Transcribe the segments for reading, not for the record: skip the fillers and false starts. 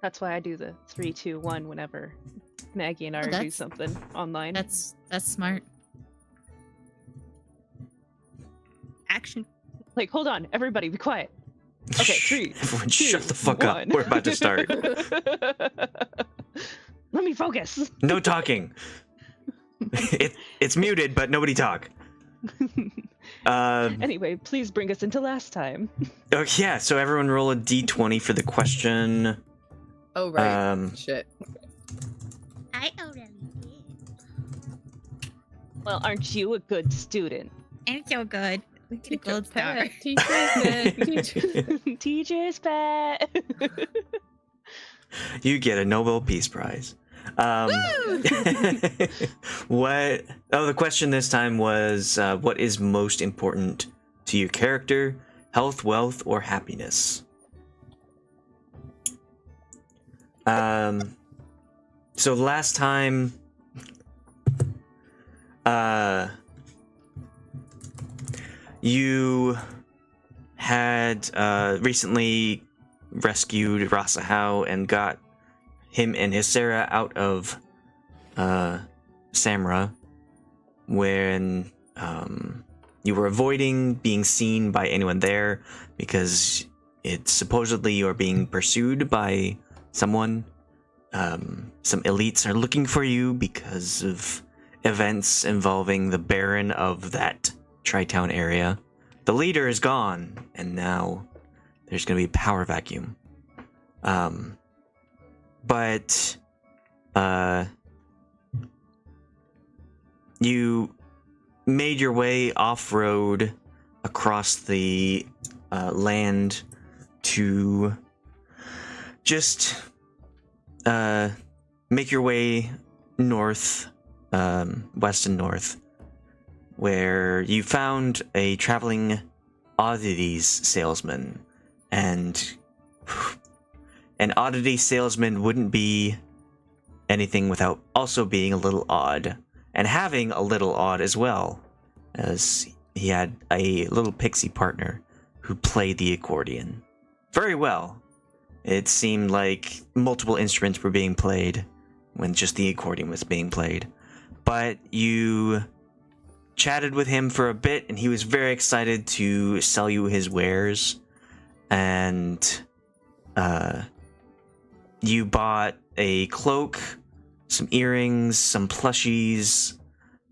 That's why I do the 3, 2, 1 whenever Maggie and I do something online. That's smart. Action. Like, hold on, everybody, be quiet. Okay, 3. Everyone, 2, shut the fuck 1. up. We're about to start. Let me focus. No talking. It's muted, but nobody talk. Anyway, please bring us into last time. Oh yeah, so everyone roll a d20 for the question. Oh right. Shit. I already did. Well, aren't you a good student? I'm so good. We get a gold star. Teacher's pet. You get a Nobel Peace Prize. What? Oh, the question this time was, what is most important to your character? Health, wealth, or happiness? So last time, you had recently rescued Rassaahao and got him and Hyscera out of Samra when you were avoiding being seen by anyone there because it's supposedly you're being pursued by someone. Some elites are looking for you because of events involving the Baron of that Tri-Town area. The leader is gone, and now there's going to be a power vacuum. But you made your way off-road across the land to just make your way north, west and north, where you found a traveling oddities salesman. And an oddity salesman wouldn't be anything without also being a little odd, and having a little odd as well, as he had a little pixie partner who played the accordion very well. It seemed like multiple instruments were being played when just the accordion was being played. But you chatted with him for a bit, and he was very excited to sell you his wares. And you bought a cloak, some earrings, some plushies,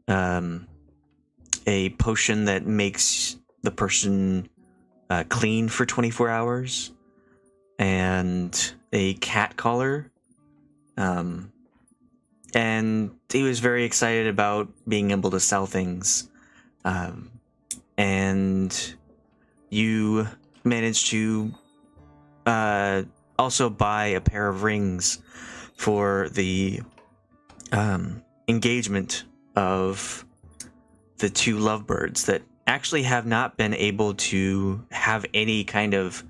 a potion that makes the person clean for 24 hours, and a cat collar. And he was very excited about being able to sell things. And you managed to also buy a pair of rings for the engagement of the two lovebirds that actually have not been able to have any kind of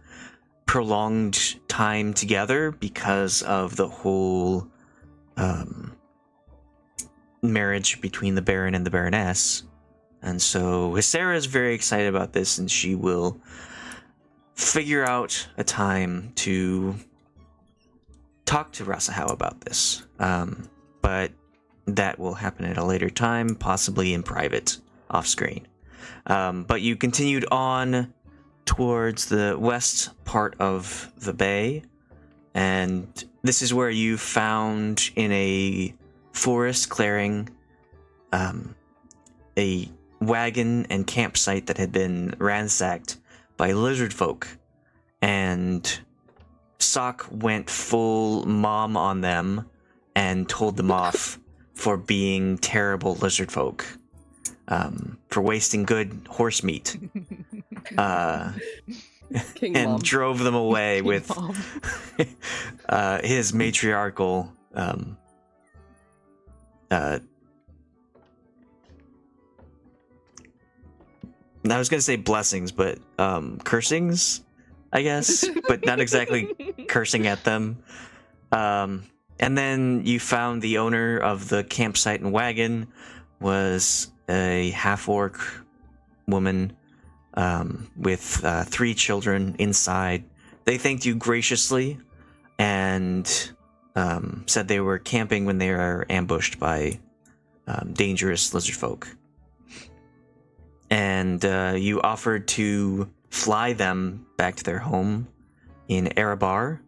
prolonged time together because of the whole marriage between the Baron and the Baroness. And so Hyscera is very excited about this, and she will figure out a time to talk to Rassaahao about this. But that will happen at a later time, possibly in private, off-screen. But you continued on towards the west part of the bay, and this is where you found in a forest clearing a wagon and campsite that had been ransacked by lizard folk, and Soch went full mom on them and told them off for being terrible lizard folk, for wasting good horse meat, and Mom. drove them away with his matriarchal I was gonna say blessings, but cursings, I guess, but not exactly cursing at them. And then you found the owner of the campsite and wagon was a half-orc woman with 3 children inside. They thanked you graciously and said they were camping when they were ambushed by dangerous lizard folk. And you offered to fly them back to their home in Erebar,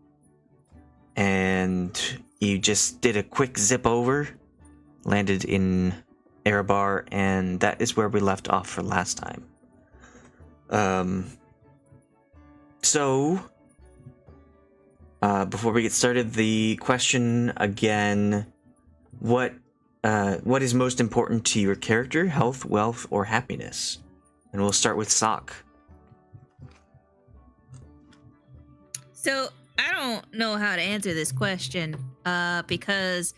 and you just did a quick zip over, landed in Erebar, and that is where we left off for last time. So, before we get started, the question again, what is most important to your character? Health, wealth, or happiness? And we'll start with Soch. So I don't know how to answer this question because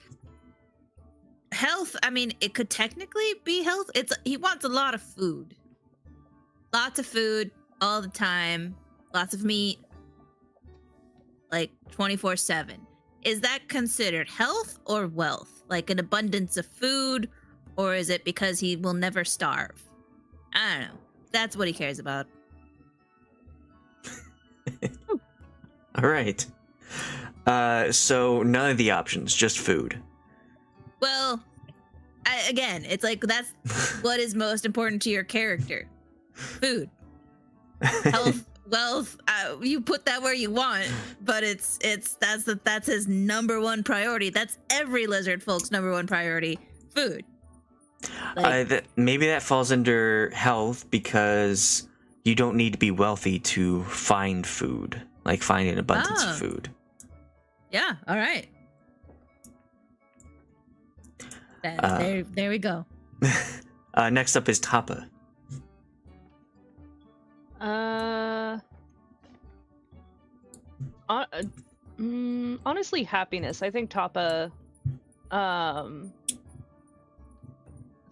health, I mean, it could technically be health. He wants a lot of food. Lots of food all the time. Lots of meat. Like 24/7. Is that considered health or wealth? Like an abundance of food? Or is it because he will never starve? I don't know. That's what he cares about. All right. So none of the options, just food. Well, again, it's like that's what is most important to your character. Food. Health, wealth, you put that where you want, but that's his number one priority. That's every lizard folk's number one priority. Food. Like, maybe that falls under health because you don't need to be wealthy to find food. Like find an abundance of food. Yeah, all right. There we go. Next up is Tahpa. Honestly, happiness. I think Tahpa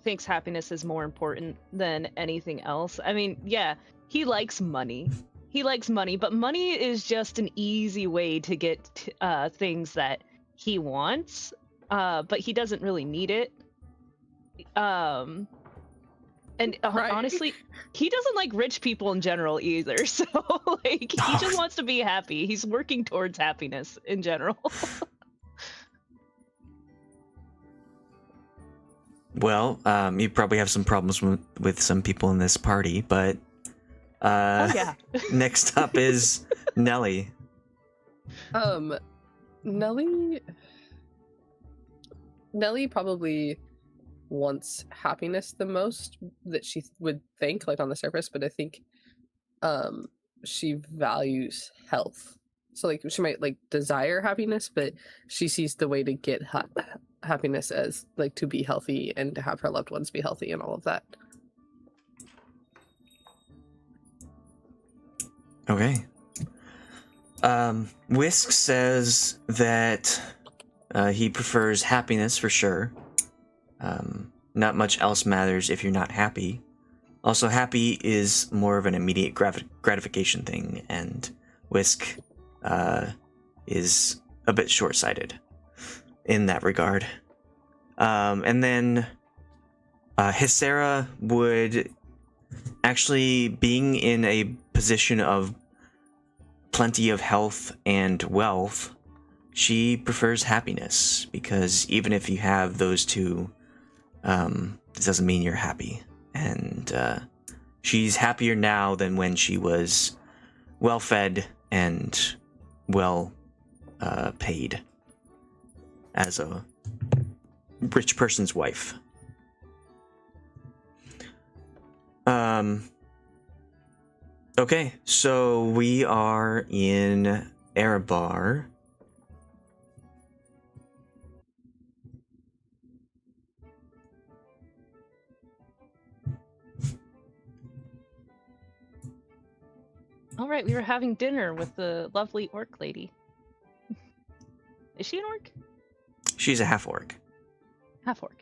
thinks happiness is more important than anything else. I mean, yeah, he likes money. But money is just an easy way to get things that he wants, but he doesn't really need it. Honestly, he doesn't like rich people in general either, so like he just wants to be happy. He's working towards happiness in general. Well, you probably have some problems with some people in this party, but yeah. Next up is Nellie. Nellie probably wants happiness the most that she would think, like on the surface, but I think she values health. So like she might like desire happiness, but she sees the way to get happiness as like to be healthy and to have her loved ones be healthy and all of that. Okay. Whisk says that he prefers happiness for sure. Not much else matters if you're not happy. Also, happy is more of an immediate gratification thing, and Whisk is a bit short-sighted in that regard. And then Hyscera would actually, being in a position of plenty of health and wealth, she prefers happiness, because even if you have those two, it doesn't mean you're happy. And she's happier now than when she was well-fed and well paid as a rich person's wife. Okay, so we are in Erebar. All right, we were having dinner with the lovely orc lady. Is she an orc? She's a half-orc. Half-orc.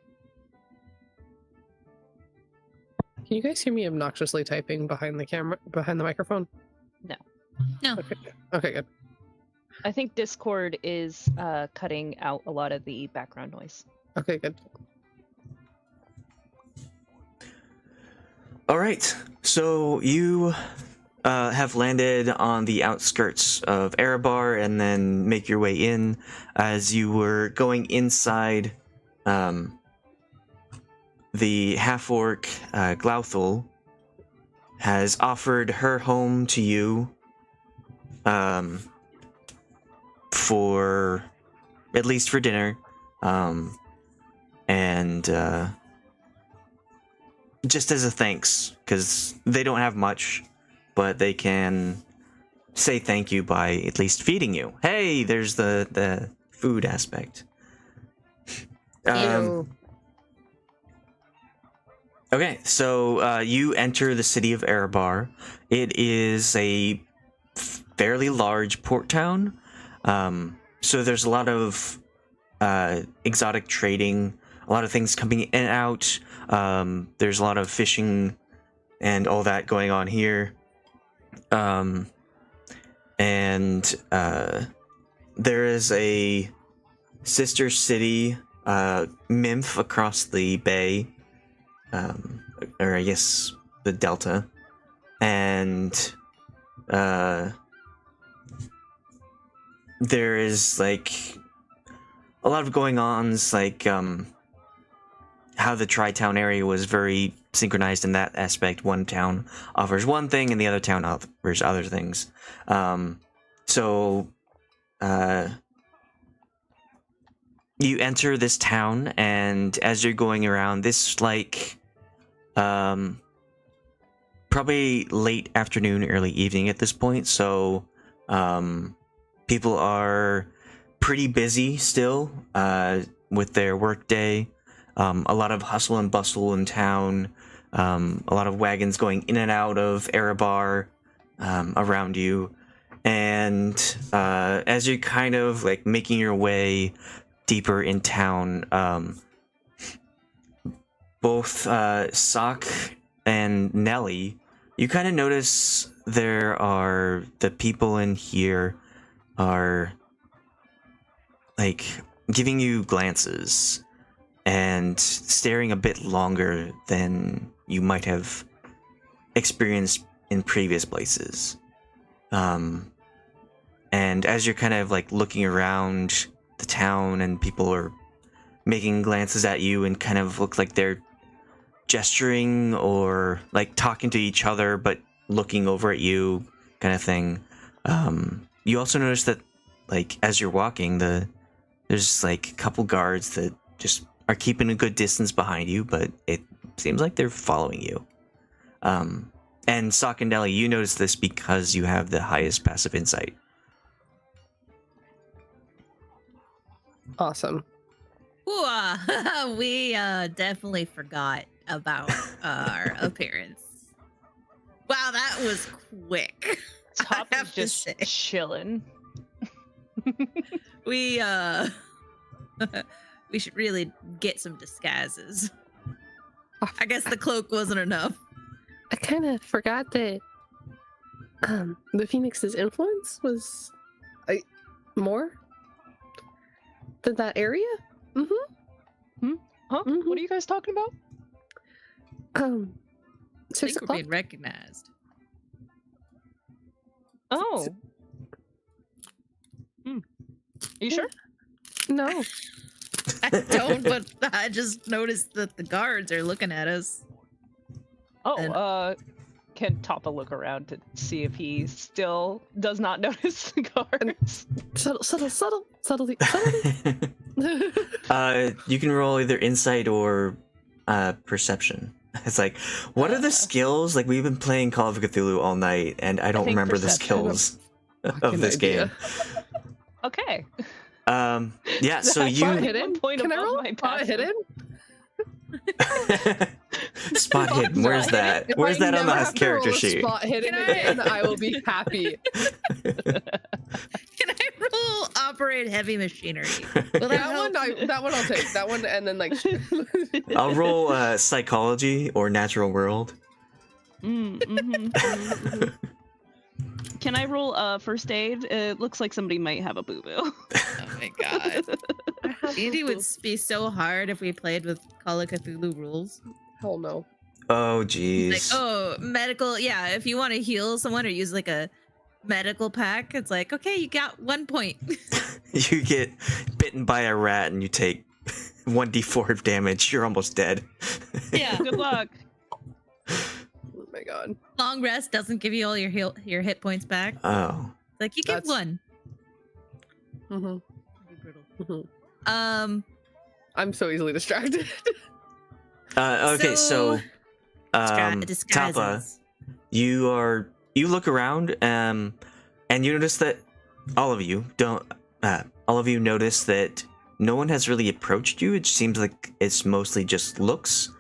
Can you guys hear me obnoxiously typing behind the microphone? No. No. Okay, good. I think Discord is cutting out a lot of the background noise. Okay, good. All right, so you have landed on the outskirts of Erebar and then make your way in. As you were going inside, the half-orc Glauthul has offered her home to you for at least for dinner, and just as a thanks, because they don't have much, but they can say thank you by at least feeding you. Hey, there's the food aspect. Okay, so you enter the city of Erebar. It is a fairly large port town, so there's a lot of exotic trading, a lot of things coming in and out. There's a lot of fishing and all that going on here. And there is a sister city, Mimph, across the bay, or I guess the delta, and there is like a lot of going-ons, like how the Tri-Town area was very synchronized in that aspect. One town offers one thing and the other town offers other things. You enter this town, and as you're going around, this like probably late afternoon, early evening at this point, so people are pretty busy still with their work day. A lot of hustle and bustle in town, a lot of wagons going in and out of Erebar around you, and as you're kind of like making your way deeper in town, both Soch and Nellie, you kind of notice the people in here are like giving you glances and staring a bit longer than you might have experienced in previous places. And as you're kind of like looking around the town and people are making glances at you and kind of look like they're gesturing or like talking to each other but looking over at you kind of thing, you also notice that like as you're walking, there's like a couple guards that just are keeping a good distance behind you, but it seems like they're following you. And Soch and Nellie, you notice this because you have the highest passive insight. Awesome. Ooh, we definitely forgot about our appearance. Wow, that was quick. Tahpa's just chilling. We should really get some disguises. I guess the cloak wasn't enough. I kind of forgot that the Phoenix's influence was more than that area. Huh? What are you guys talking about? I think we're being recognized. Oh. Are you sure? No. I don't, but I just noticed that the guards are looking at us. Oh, And- can Tahpa look around to see if he still does not notice the guards? Subtlety. You can roll either insight or perception. It's like, what are the skills? Like, we've been playing Call of Cthulhu all night, and I don't think remember the perception. skills of this idea. game. Okay. Yeah, so Spot you hidden? Point Can I above roll my spot passive. hidden? spot hidden. Where's that? If Where's I that on never the have to character roll a sheet? Spot hidden Can I- again, I will be happy. Can I roll operate heavy machinery? Will that help? That one I'll take. That one, and then like. I'll roll psychology or natural world. Can I roll first aid? It looks like somebody might have a boo-boo. Oh my god. D&D would be so hard if we played with Call of Cthulhu rules. Hell no. Oh, Like, jeez. oh, medical. Yeah, if you want to heal someone or use like a medical pack, it's like, okay, you got 1 point. You get bitten by a rat and you take 1d4 of damage. You're almost dead. Yeah. Good luck. Oh my god. Long rest doesn't give you all your hit points back. Oh. Like you get That's- one. Mm-hmm. I'm so easily distracted. Okay, so Tahpa, disguises. you look around, and you notice that all of you notice that no one has really approached you. It seems like it's mostly just looks.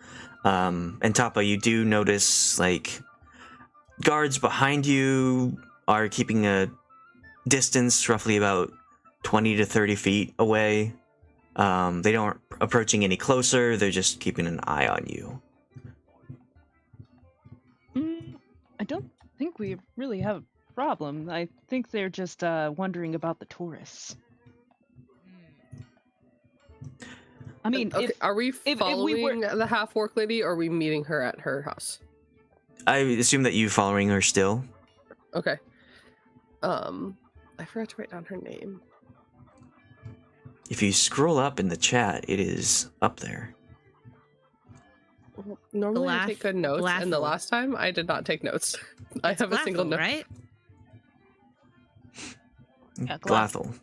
And Tahpa, you do notice like guards behind you are keeping a distance, roughly about 20 to 30 feet away. They don't approaching any closer. They're just keeping an eye on you. I don't think we really have a problem. I think they're just wondering about the tourists. I mean, okay, are we if following we were- the half-orc lady, or are we meeting her at her house? I assume that you following her still. Okay. I forgot to write down her name. If you scroll up in the chat, it is up there. Well, normally I take good notes, and the Glathel. last time I did not take notes. I have a single Glathel, note. right? Yeah, Glathel.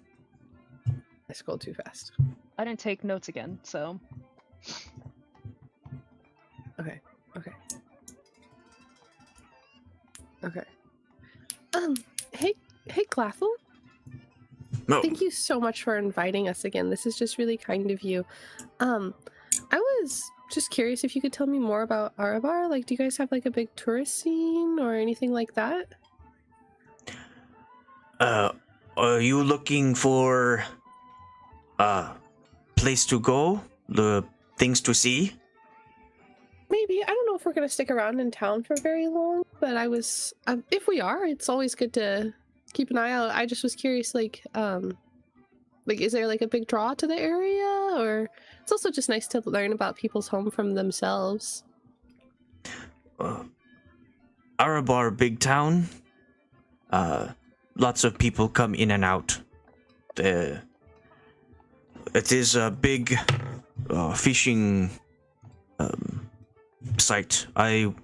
I scrolled too fast. I didn't take notes again, so Okay. Hey, Glathel. No. Thank you so much for inviting us again. This is just really kind of you. I was just curious if you could tell me more about Arabar. Like, do you guys have like a big tourist scene or anything like that? Are you looking for a place to go? The things to see? Maybe. I don't know if we're gonna stick around in town for very long, but I was. If we are, it's always good to keep an eye out. I just was curious, like, is there like a big draw to the area, or it's also just nice to learn about people's home from themselves. Arabar, big town. Lots of people come in and out. It is a big fishing site. I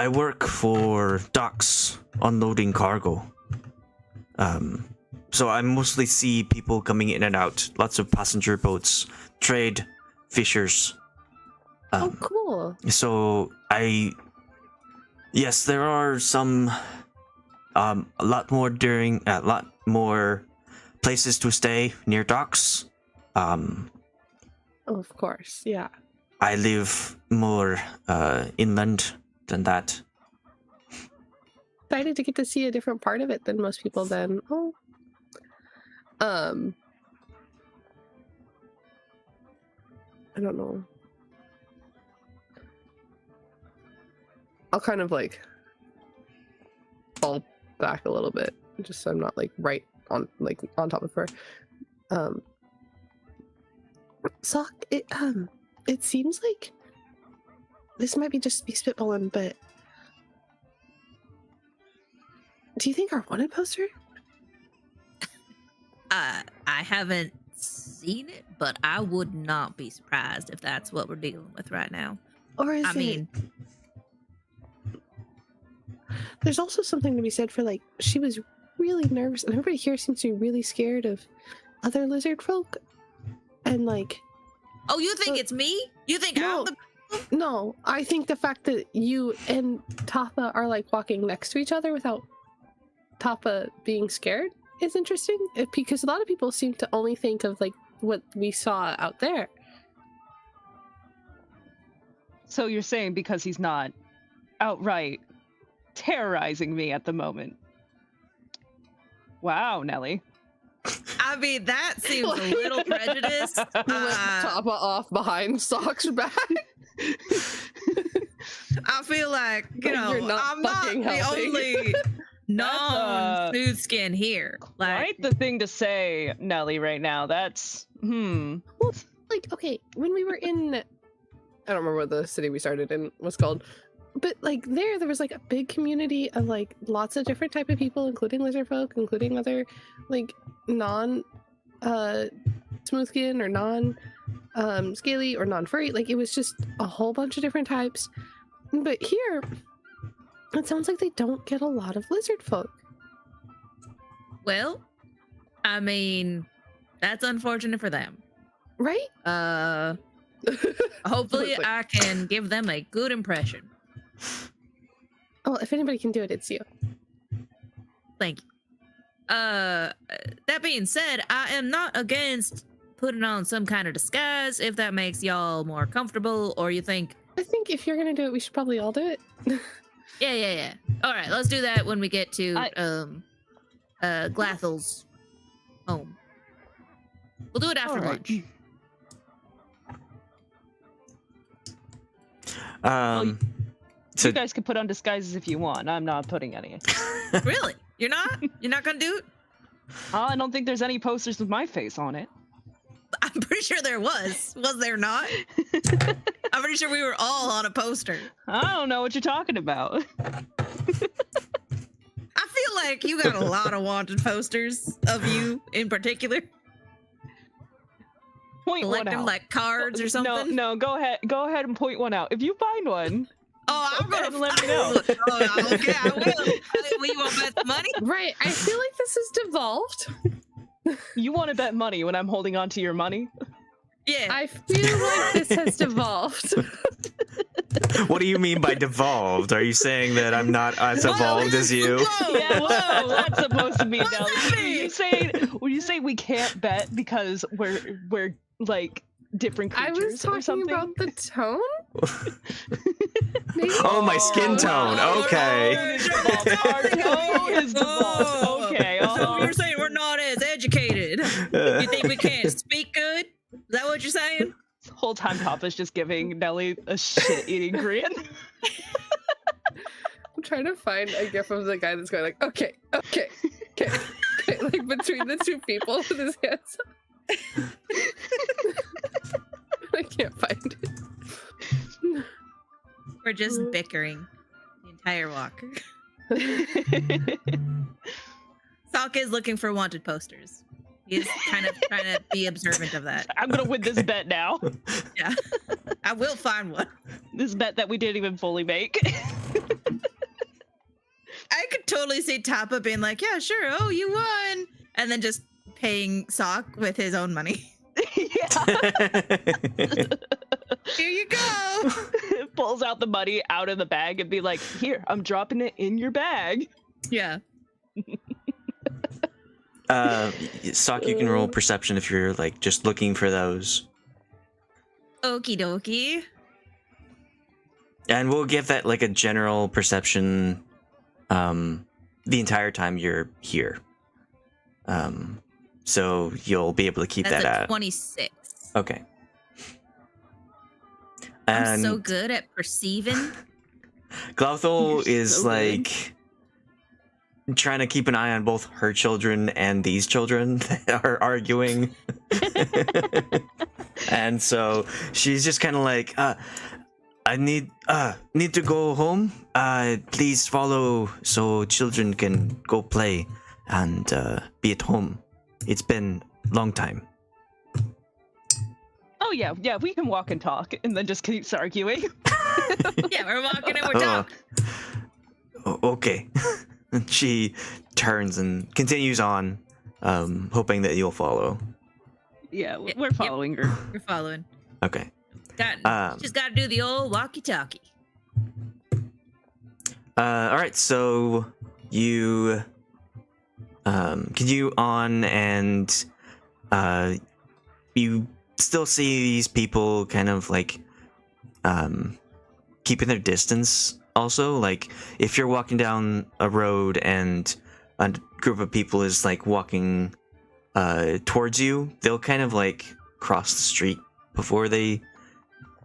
work for docks unloading cargo. So I mostly see people coming in and out. Lots of passenger boats, trade, fishers. Oh, cool. So yes, there are some a lot more places to stay near docks. Oh, of course, yeah. I live more inland than that. Excited to get to see a different part of it than most people then. Oh. I don't know. I'll kind of like fall back a little bit, just so I'm not like right on top of her. Soch, it seems like this might be just be spitballing, but do you think our wanted poster? I haven't seen it, but I would not be surprised if that's what we're dealing with right now. Or is I mean, there's also something to be said for, like, she was really nervous, and everybody here seems to be really scared of other lizard folk. And, like... oh, you think it's me? You think No. I'm the... No, I think the fact that you and Tahpa are, like, walking next to each other without Tahpa being scared is interesting. Because a lot of people seem to only think of, like, what we saw out there. So you're saying because he's not outright terrorizing me at the moment. Wow, Nellie. I mean, that seems a little prejudiced. Let Tahpa off behind Soch's back. I feel like, you know, You're not I'm not fucking the helping. only non-smooth skin here. Like, Quite the thing to say, Nellie, right now. That's Like, okay, when we were in I don't remember what the city we started in was called. But like there was like a big community of like lots of different type of people, including lizard folk, including other like non smoothskin or non scaly or non furry. Like it was just a whole bunch of different types. But here it sounds like they don't get a lot of lizard folk. Well, I mean, that's unfortunate for them. Right? Hopefully Like- I can give them a good impression. Well, if anybody can do it, it's you. Thank you. That being said, I am not against putting on some kind of disguise if that makes y'all more comfortable, or you think, I think if you're gonna do it, we should probably all do it. yeah. All right, let's do that when we get to Glathel's home. We'll do it after All right. lunch. So You guys can put on disguises if you want. I'm not putting any. Really? You're not? You're not gonna do it? I don't think there's any posters with my face on it. I'm pretty sure there was. Was there not? I'm pretty sure we were all on a poster. I don't know what you're talking about. I feel like you got a lot of wanted posters of you in particular. Point Collect one them out. like cards or something. No, go ahead and point one out. If you find one, Oh, I'm go ahead gonna and let me know. Oh, okay, I will. Will you want to bet the money? Right. I feel like this has devolved. You want to bet money when I'm holding on to your money? Yeah. I feel like this has devolved. what do you mean by devolved? Are you saying that I'm not as evolved as you? Whoa, Yeah, whoa, that's supposed to be What does Nelly. that mean? When you say we can't bet because we're like different I creatures was or talking something? about the tone. Maybe? Oh, my skin tone. Okay. Our tone is devolved. Okay. So you're saying we're not as educated? You think we can't speak good? Is that what you're saying? The whole time Tahpa's just giving Nelly a shit-eating grin. I'm trying to find a gif of the guy that's going like, okay, like between the two people with his hands up. I can't find it. We're just bickering the entire walk. Soch is looking for wanted posters. He's kind of trying to be observant of that. I'm gonna win this bet now. Yeah. I will find one. This bet that we didn't even fully make. I could totally see Tahpa being like, yeah, sure. Oh, you won. And then just paying Soch with his own money. Yeah. Here you go. Pulls out the money out of the bag and be like, here, I'm dropping it in your bag. Yeah. Soch, you can roll perception if you're like just looking for those. Okie dokie. And we'll give that like a general perception the entire time you're here. So you'll be able to keep That's that a at 26. Okay. I'm so And good at perceiving. Glauthel You're is so good. like trying to keep an eye on both her children and these children that are arguing. And so she's just kind of like, I need to go home. Please follow so children can go play and be at home. It's been a long time. Oh yeah, we can walk and talk, and then just keeps arguing. Yeah, we're walking and we're talking. Okay. And she turns and continues on, hoping that you'll follow. Yeah, Yep, we're following her. We're following. Okay. Just got to do the old walkie-talkie. All right. So you continue on, and you still see these people kind of like keeping their distance. Also, like if you're walking down a road and a group of people is like walking towards you, they'll kind of like cross the street before they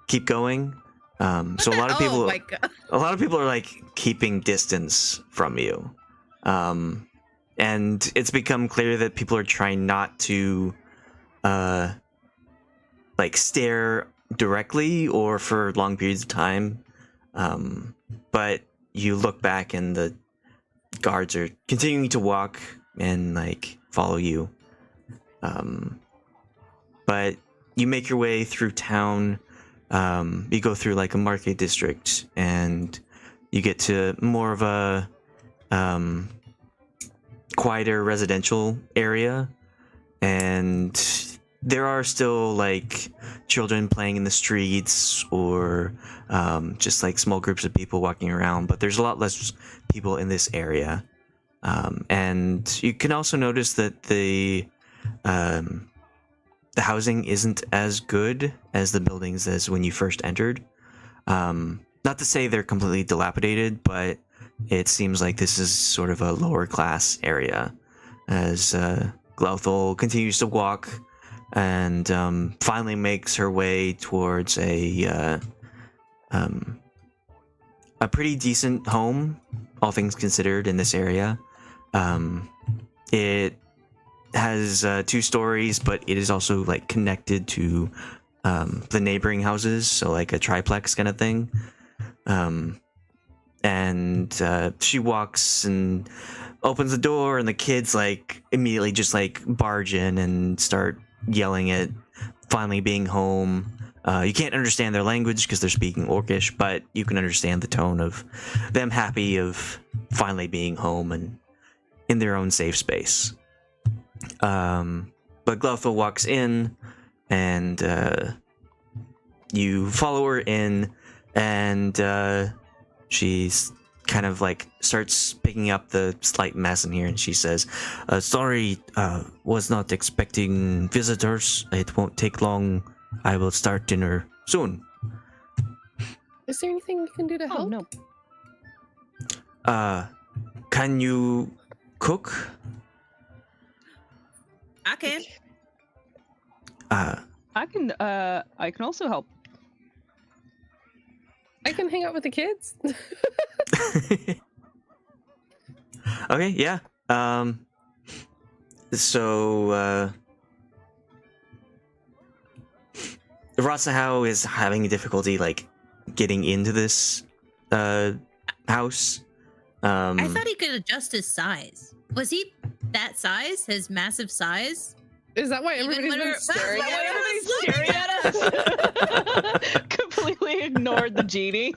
keep going. So a lot of people, Oh my God. a lot of people are like keeping distance from you, and it's become clear that people are trying not to like stare directly or for long periods of time, but you look back and the guards are continuing to walk and like follow you. But you make your way through town. You go through like a market district, and you get to more of a quieter residential area, and there are still like children playing in the streets or just like small groups of people walking around, but there's a lot less people in this area. And you can also notice that the housing isn't as good as the buildings as when you first entered. Not to say they're completely dilapidated, but it seems like this is sort of a lower class area as Glauthel continues to walk and finally makes her way towards a pretty decent home, all things considered, in this area. It has 2 stories, but it is also like connected to the neighboring houses, so like a triplex kind of thing. And she walks and opens the door, and the kids like immediately just like barge in and start yelling at finally being home. You can't understand their language because they're speaking Orcish, but you can understand the tone of them happy of finally being home and in their own safe space. But Glauthel walks in, and you follow her in, and she's kind of like starts picking up the slight mess in here, and she says, sorry, was not expecting visitors. It won't take long. I will start dinner soon. Is there anything we can do to help? No. Can you cook? I can. I can also help. I can hang out with the kids. Okay, yeah. So Rassaahao is having difficulty like getting into this house. I thought he could adjust his size. Was he that size? His massive size? Is that why Even everybody's when been we're- staring That's at why us? Staring at us. Completely ignored the genie.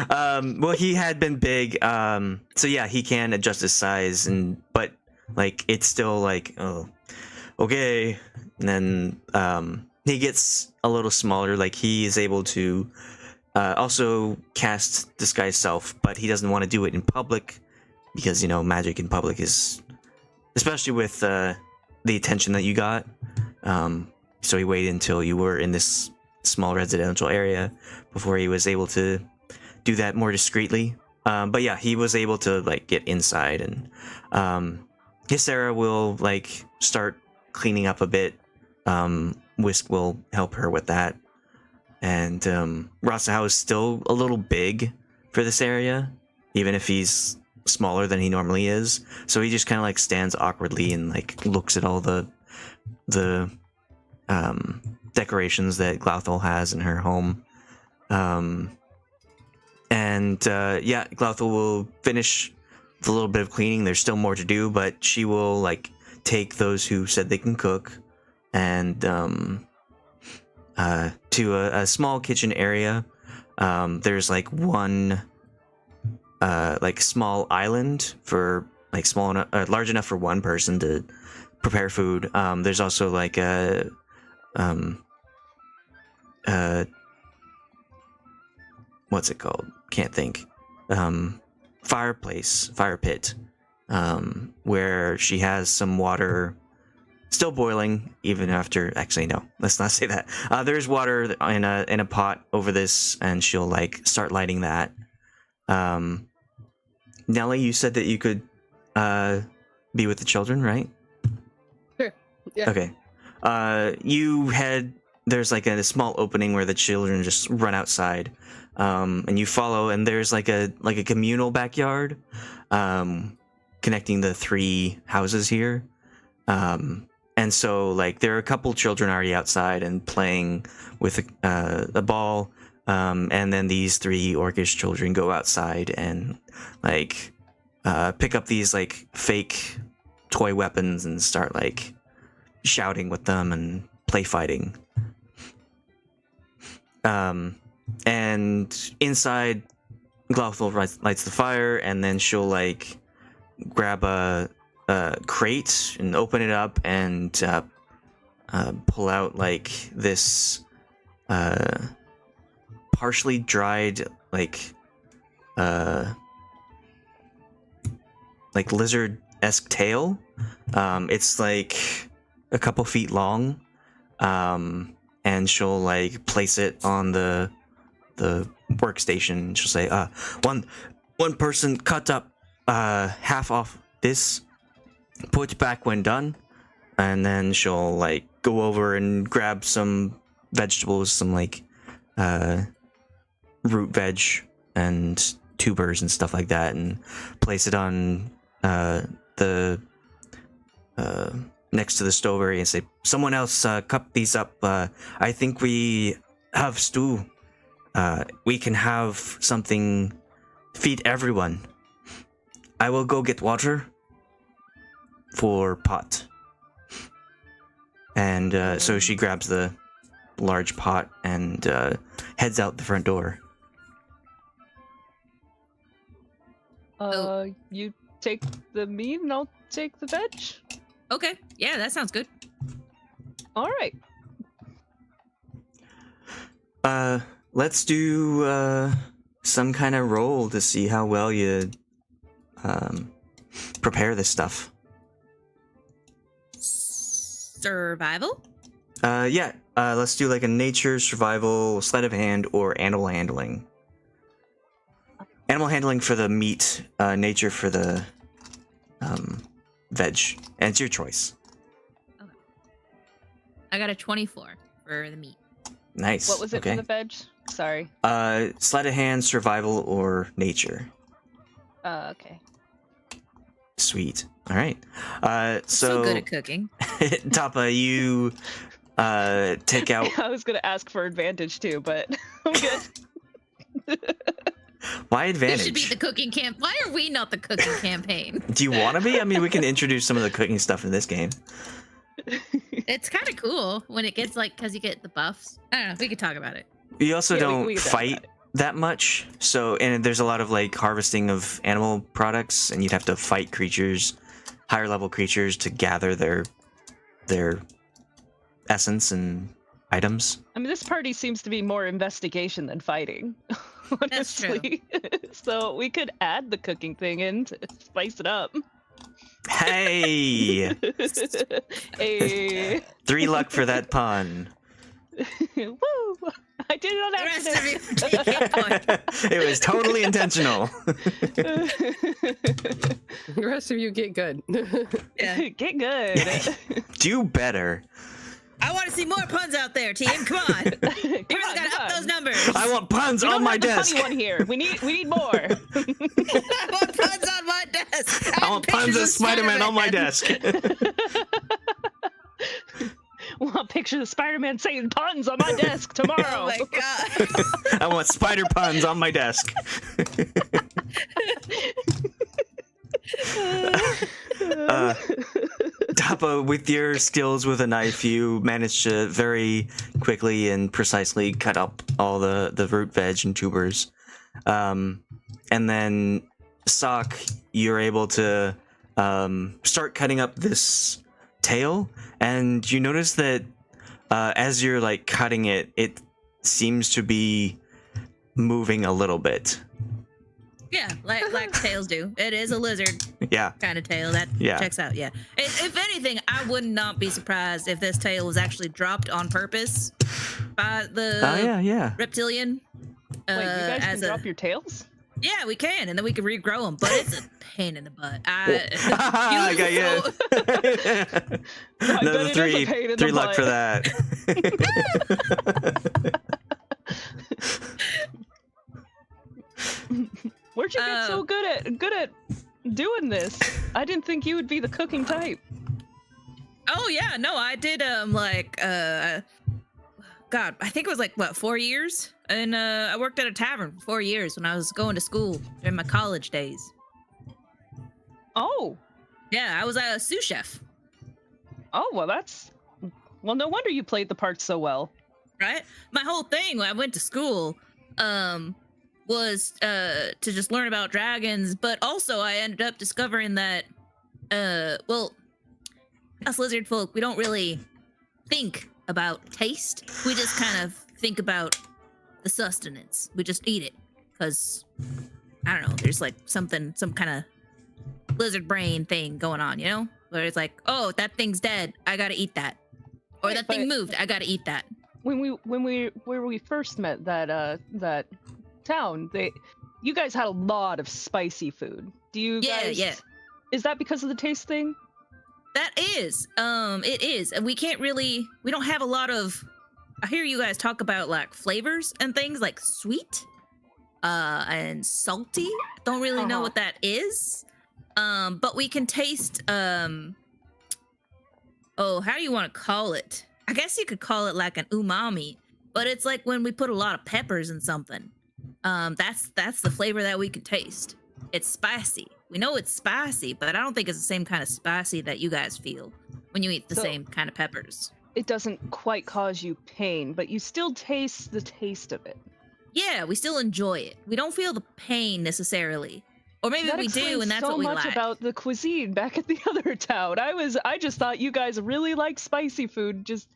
Well, he had been big, so yeah, he can adjust his size, but like it's still like, oh, okay. And then he gets a little smaller. Like he is able to also cast disguise self, but he doesn't want to do it in public because, you know, magic in public is, especially with the attention that you got. So he waited until you were in this small residential area before he was able to do that more discreetly. But yeah, he was able to like get inside, and Hyscera will like start cleaning up a bit. Whisk will help her with that. And Rassaahao is still a little big for this area, even if he's smaller than he normally is. So he just kind of like stands awkwardly and like looks at all the decorations that Glauthel has in her home. Yeah, Glauthel will finish the little bit of cleaning. There's still more to do, but she will like take those who said they can cook and to a small kitchen area. There's like one like small island for like large enough for one person to prepare food. There's also like a what's it called? Can't think. Fire pit, where she has some water still boiling even after. Actually, no, let's not say that. There's water in a pot over this, and she'll like start lighting that. Nellie, you said that you could be with the children, right? Sure. Yeah. Okay. There's like a small opening where the children just run outside, and you follow, and there's like a communal backyard connecting the 3 houses here, and And so, like, there are a couple children already outside and playing with a ball. And then these 3 orcish children go outside and, like, pick up these, like, fake toy weapons and start, like, shouting with them and play fighting. And inside, Glowthal lights the fire, and then she'll, like, grab a crate and open it up and pull out, like, this partially dried, like lizard-esque tail. It's, like, a couple feet long, and she'll, like, place it on the workstation. She'll say, one person cut up half off this, put back when done, and then she'll, like, go over and grab some vegetables, some, like, root veg and tubers and stuff like that, and place it on the next to the stove area and say, someone else cup these up. I think we have stew. We can have something, feed everyone. I will go get water for pot. And so she grabs the large pot and heads out the front door. You take the meat and I'll take the veg. Okay, yeah, that sounds good. All right. Let's do some kind of roll to see how well you prepare this stuff. Survival? Yeah. Let's do like a nature, survival, sleight of hand, or animal handling. Animal handling for the meat, nature for the veg. And it's your choice. Okay. I got a 24 for the meat. Nice. What was it for the veg? Sorry. Sleight of hand, survival, or nature. Okay. Sweet. All right. So good at cooking. Tahpa, you take out. I was gonna ask for advantage too, but I'm good. Why advantage? We should be the cooking camp. Why are we not the cooking campaign? Do you want to be? I mean, we can introduce some of the cooking stuff in this game. It's kind of cool when it gets like, because you get the buffs. I don't know. We could talk about it. You also don't we can fight that much, so and there's a lot of like harvesting of animal products, and you'd have to fight creatures, higher level creatures, to gather their essence and items. I mean, this party seems to be more investigation than fighting, honestly. So we could add the cooking thing in to spice it up. Hey! Hey. 3 luck for that pun. Woo! I did it on accident. It was totally intentional. The rest of you get good. Yeah. Get good. Do better. I want to see more puns out there, team. Come on. You really gotta up those numbers. I want puns We on don't my have the desk. funny one here. We need more. I want puns on my desk. I want puns of Spider-Man on my desk. Want pictures of Spider-Man saying puns on my desk tomorrow. Oh my god. I want spider puns on my desk. Tahpa, with your skills with a knife, you managed to very quickly and precisely cut up all the root veg and tubers. And then, Soch, you're able to start cutting up this tail, and you notice that as you're like cutting it, it seems to be moving a little bit. Yeah, like tails do. It is a lizard Yeah. kind of tail. That checks out, yeah. If anything, I would not be surprised if this tail was actually dropped on purpose by the reptilian. Wait, you guys can drop your tails? Yeah, we can, and then we can regrow them, but it's a pain in the butt. I got you. Another 3 luck for that. Where'd you get so good at doing this? I didn't think you would be the cooking type. Oh yeah, no, I did God, I think it was like what, 4 years? And I worked at a tavern for 4 years when I was going to school during my college days. Oh, Yeah, I was a sous chef, oh, well, no wonder you played the part so well. right? My whole thing when I went to school was to just learn about dragons, but also I ended up discovering that well, us lizard folk, we don't really think about taste. We just kind of think about the sustenance. We just eat it because I don't know. There's like some kind of lizard brain thing going on, you know, where it's like, oh, that thing's dead. I gotta eat that, or Wait, that thing but- moved. I gotta eat that. When we first met that town, you guys had a lot of spicy food. Do you guys? Yeah. Is that because of the taste thing? That is, it is. And we don't have a lot of, I hear you guys talk about like flavors and things like sweet, and salty. Don't really know what that is. But we can taste, how do you want to call it? I guess you could call it like an umami, but it's like when we put a lot of peppers in something. That's the flavor that we can taste. It's spicy. We know it's spicy, but I don't think it's the same kind of spicy that you guys feel when you eat the So- same kind of peppers. It doesn't quite cause you pain, but you still taste the taste of it. Yeah, we still enjoy it. We don't feel the pain necessarily. Or maybe That we do, explains and that's so what we much like. about the cuisine back at the other town. I just thought you guys really liked spicy food. Just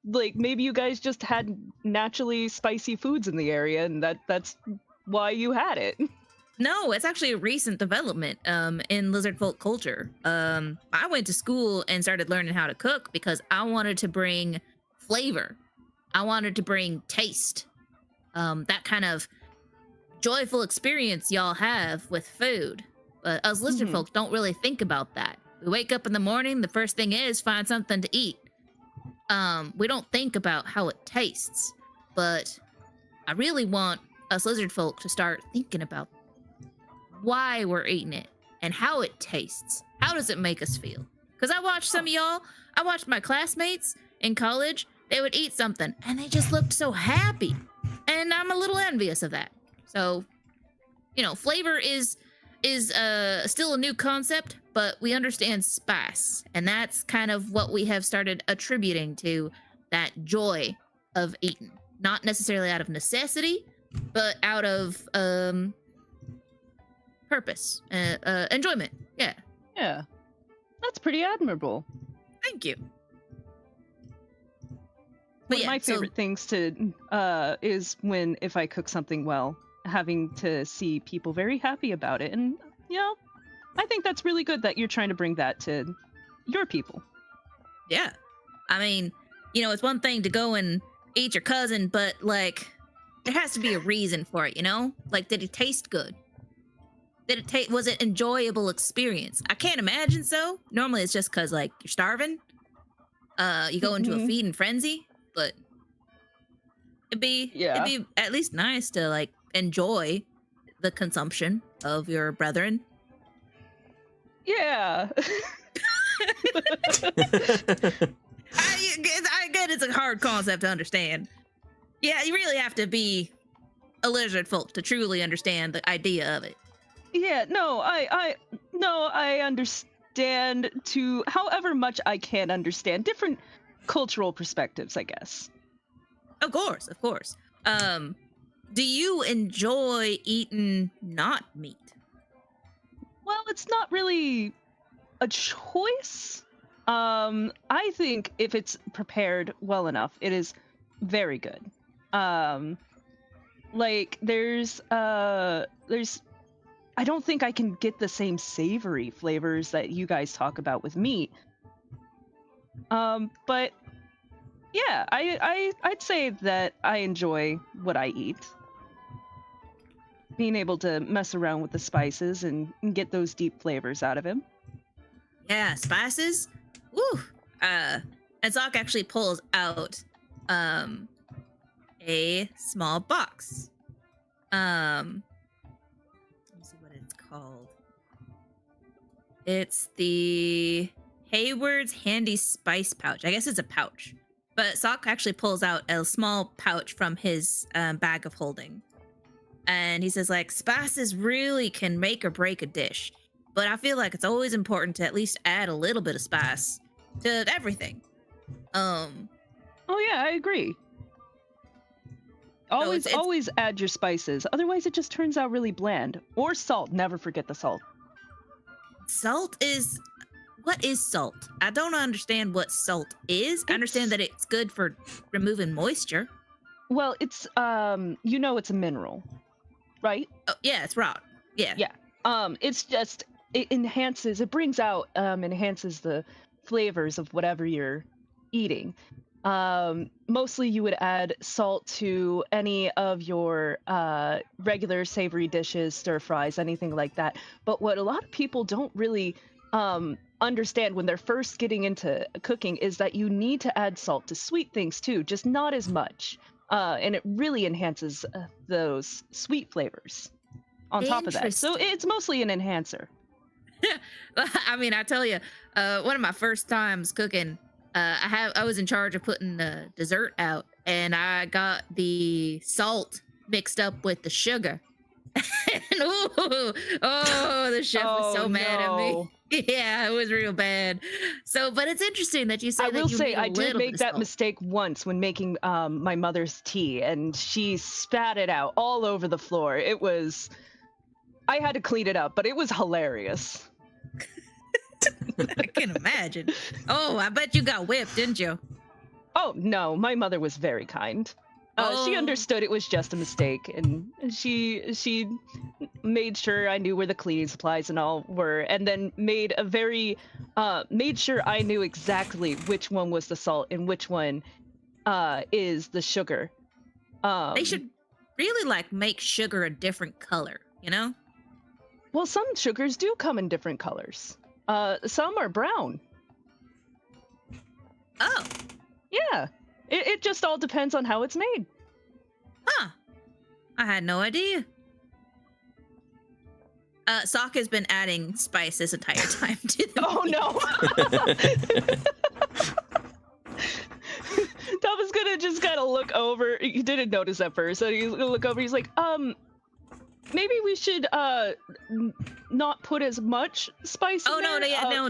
like maybe you guys just had naturally spicy foods in the area, and that's why you had it. No, it's actually a recent development in lizard folk culture. I went to school and started learning how to cook because I wanted to bring flavor. I wanted to bring taste. That kind of joyful experience y'all have with food. But us lizard Mhm. folk don't really think about that. We wake up in the morning, the first thing is find something to eat. We don't think about how it tastes. But I really want us lizard folk to start thinking about why we're eating it and how it tastes. How does it make us feel? Because I watched some of y'all, I watched my classmates in college, they would eat something and they just looked so happy. And I'm a little envious of that. So, you know, flavor is still a new concept, but we understand spice. And that's kind of what we have started attributing to that joy of eating. Not necessarily out of necessity, but out of purpose, enjoyment. Yeah. Yeah, that's pretty admirable. Thank you. One of my favorite things to is when if I cook something well, having to see people very happy about it, and you know, I think that's really good that you're trying to bring that to your people. Yeah. I mean, you know, it's one thing to go and eat your cousin, but like, there has to be a reason for it, you know? Like, did it taste good? Was it enjoyable experience? I can't imagine so. Normally it's just because like you're starving. You go into a Mhm. feeding frenzy, but it'd be at least nice to like enjoy the consumption of your brethren. Yeah. I get it's a hard concept to understand. Yeah, you really have to be a lizard folk to truly understand the idea of it. Yeah, no, I understand to however much I can understand different cultural perspectives, I guess. Of course, of course. Do you enjoy eating not meat? Well, it's not really a choice. I think if it's prepared well enough, it is very good. Like there's I don't think I can get the same savory flavors that you guys talk about with meat. But yeah, I'd say that I enjoy what I eat. Being able to mess around with the spices and get those deep flavors out of him. Yeah, spices. Woo. And Soch actually pulls out a small box. Let me see what it's called. It's the Hayward's handy spice pouch. I guess it's a pouch. But Soch actually pulls out a small pouch from his bag of holding. And he says, like, spices really can make or break a dish. But I feel like it's always important to at least add a little bit of spice to everything. Oh yeah, I agree. Always add your spices. Otherwise, it just turns out really bland. Or salt. Never forget the salt. Salt is... What is salt? I don't understand what salt is. I understand that it's good for removing moisture. Well, it's, it's a mineral, right? Oh, yeah, it's rock. Yeah. Yeah. It's just, it enhances the flavors of whatever you're eating. Mostly you would add salt to any of your regular savory dishes, stir fries, anything like that. But what a lot of people don't really understand when they're first getting into cooking is that you need to add salt to sweet things too, just not as much. And it really enhances those sweat flavors on top of that. So it's mostly an enhancer. I mean, I tell you, one of my first times cooking, I was in charge of putting the dessert out, and I got the salt mixed up with the sugar. And the chef was so mad at me. Yeah, it was real bad. So, but it's interesting that you say I did make that mistake once when making my mother's tea, and she spat it out all over the floor. I had to clean it up, but it was hilarious. I can imagine. Oh, I bet you got whipped, didn't you? Oh, no, my mother was very kind. She understood it was just a mistake, and she made sure I knew where the cleaning supplies and all were, and then made sure I knew exactly which one was the salt and which one is the sugar. They should really make sugar a different color, you know? Well, some sugars do come in different colors. Some are brown. Oh. Yeah. It just all depends on how it's made. Huh. I had no idea. Soch has been adding spice this entire time to the Oh, no. Tahpa's gonna just kind of look over. He didn't notice at first, so he's gonna look over. He's like, maybe we should not put as much spice in there. No,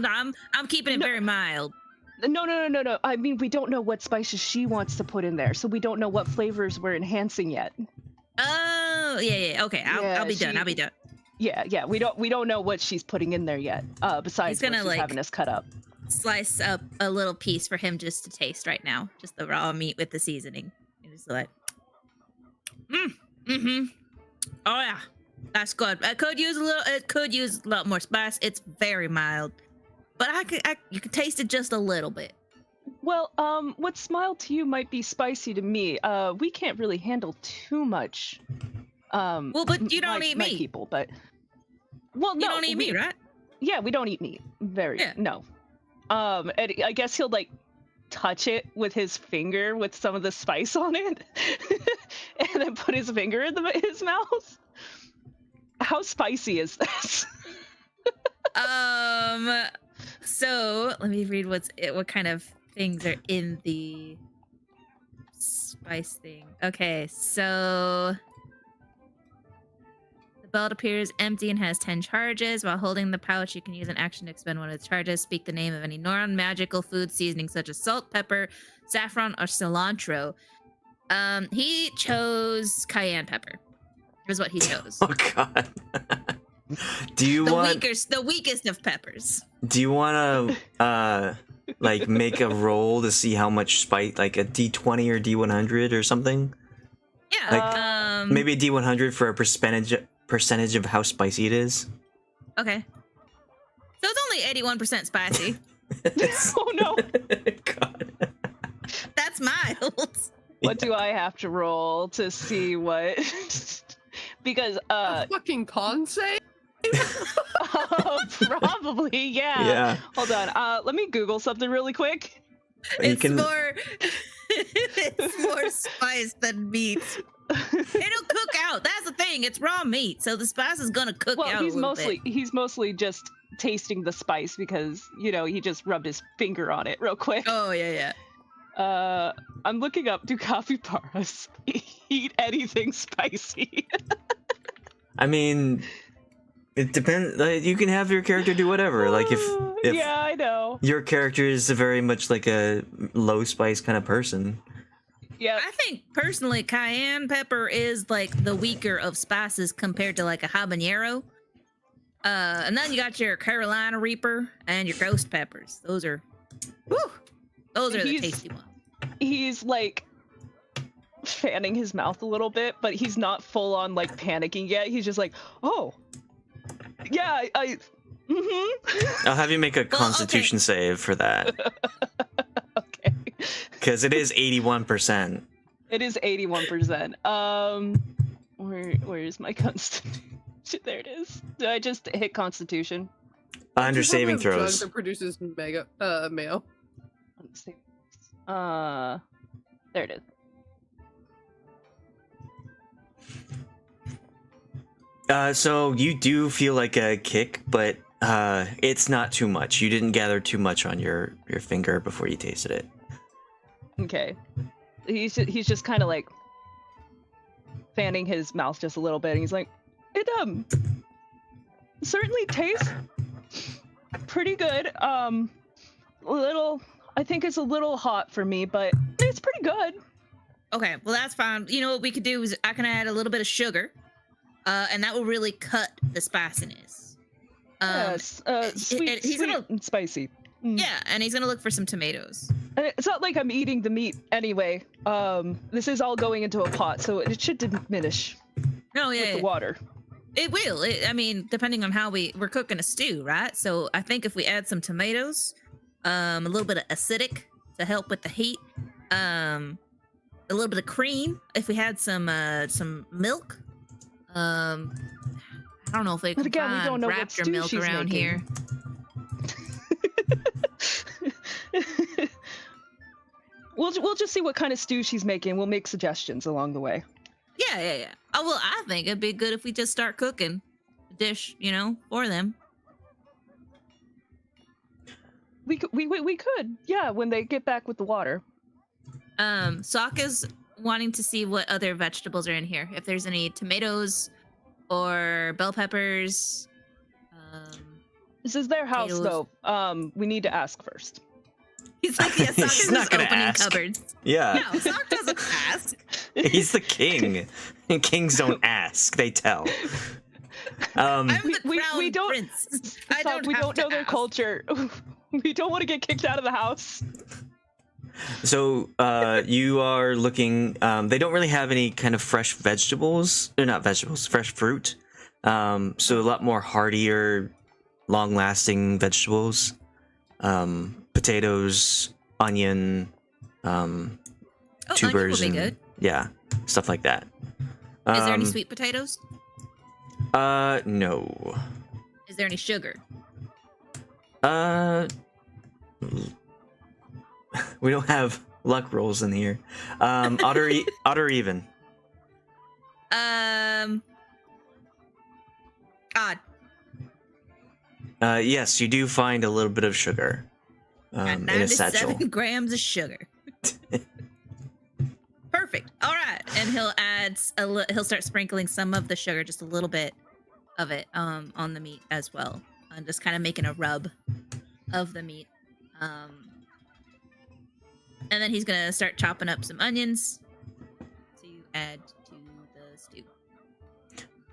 I'm keeping it very mild. No. I mean, we don't know what spices she wants to put in there, so we don't know what flavors we're enhancing yet. Oh, yeah. Okay, I'll be done. Yeah. We don't know what she's putting in there yet. Besides what she's having us cut up. Slice up a little piece for him just to taste right now, just the raw meat with the seasoning. And just like, oh yeah, that's good. It could use a lot more spice. It's very mild. But you could taste it just a little bit. Well, what's mild to you might be spicy to me. We can't really handle too much. Well, but you don't eat meat. People, but well, no, you don't eat meat, right? Yeah, we don't eat meat. No. And I guess he'll touch it with his finger with some of the spice on it, and then put his finger in his mouth. How spicy is this? So let me read what kind of things are in the spice thing. Okay, so the belt appears empty and has 10 charges. While holding the pouch, you can use an action to expend one of its charges. Speak the name of any non-magical food seasoning such as salt, pepper, saffron, or cilantro. He chose cayenne pepper. Is what he chose. Oh God. The weakest of peppers? Do you want to make a roll to see how much spice, like a D20 or D100 or something? Yeah. Maybe a D100 for a percentage of how spicy it is. Okay. So it's only 81% spicy. Oh no. God. That's mild. What do I have to roll to see what? Because a fucking con save? Probably, yeah. Hold on. Let me Google something really quick. It's more spice than meat. It'll cook out. That's the thing. It's raw meat, so the spice is gonna cook out. He's mostly just tasting the spice because, you know, he just rubbed his finger on it real quick. Oh, yeah. I'm looking up, do capybaras eat anything spicy? I mean, it depends. You can have your character do whatever. Like if yeah, I know. your character is very much like a low spice kind of person. Yeah, I think personally, cayenne pepper is like the weaker of spices compared to like a habanero. And then you got your Carolina Reaper and your ghost peppers. Those are the tasty ones. he's like fanning his mouth a little bit, but he's not full on like panicking yet. He's just like, oh, yeah, I'll have you make a Constitution save for that. Okay. Because it is 81%. It is 81%. Where's my Constitution? There it is. Did I just hit Constitution? Under saving Drug throws. that produces mayo. There it is. So you do feel like a kick, but it's not too much. You didn't gather too much on your finger before you tasted it. Okay. He's just kind of like fanning his mouth just a little bit, and he's like, it certainly tastes pretty good. I think it's a little hot for me, but it's pretty good. Okay, well that's fine. You know what we could do is I can add a little bit of sugar, and that will really cut the spiciness. Yes, sweet, and spicy. Yeah, and he's gonna look for some tomatoes. And it's not like I'm eating the meat anyway. This is all going into a pot, so it should diminish No, with the water. It will. I mean, depending on how we're cooking a stew, right? So I think if we add some tomatoes, a little bit of acidic to help with the heat, a little bit of cream. If we had some milk, I don't know if they can find raptor milk around here. We'll just see what kind of stew she's making. We'll make suggestions along the way. Yeah. Oh, well, I think it'd be good if we just start cooking a dish, for them. We could, yeah, when they get back with the water. Soch is wanting to see what other vegetables are in here. If there's any tomatoes or bell peppers. This is their house, potatoes. though. We need to ask first. He's like, yeah, Soch is He's not just gonna opening ask. cupboards. Yeah. No, Soch doesn't ask. He's the king. And kings don't ask, they tell. I'm the we crown don't- prince. We don't know their ask. culture. We don't want to get kicked out of the house. So you are looking. They don't really have any kind of fresh vegetables. They're not vegetables, fresh fruit. So a lot more hardier, long-lasting vegetables. Potatoes, onion, tubers, onion will be and good. yeah, stuff like that. Is there any sweet potatoes? No. Is there any sugar? We don't have luck rolls in here. Odd or even. Odd. Yes, you do find a little bit of sugar Got in a satchel. 97 grams of sugar. Perfect. All right, and he'll start sprinkling some of the sugar, just a little bit of it, on the meat as well, and just kind of making a rub of the meat. And then he's gonna start chopping up some onions to add to the stew.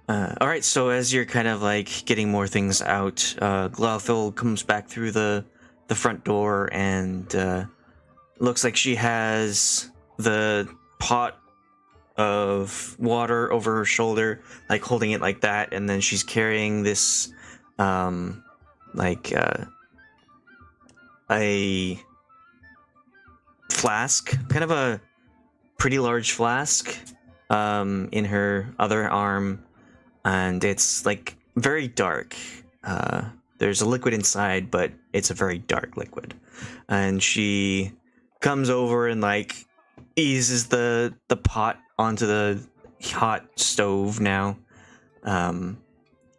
All right, so as you're kind of like getting more things out, Glauthil comes back through the front door and looks like she has the pot of water over her shoulder, like holding it like that, and then she's carrying this a flask, kind of a pretty large flask, in her other arm, and it's like very dark. There's a liquid inside, but it's a very dark liquid. And she comes over and like eases the pot onto the hot stove now,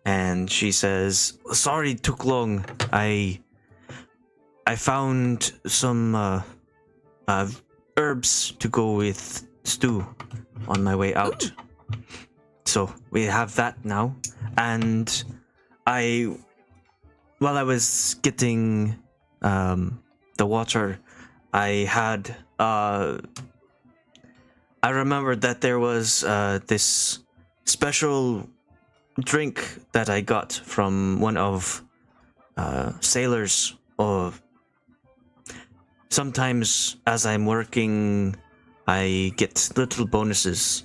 and she says, "Sorry it took long. I found some herbs to go with stew on my way out. Ooh. So we have that now. And while I was getting the water, I remembered that there was this special drink that I got from one of sailors. Sometimes as I'm working, I get little bonuses.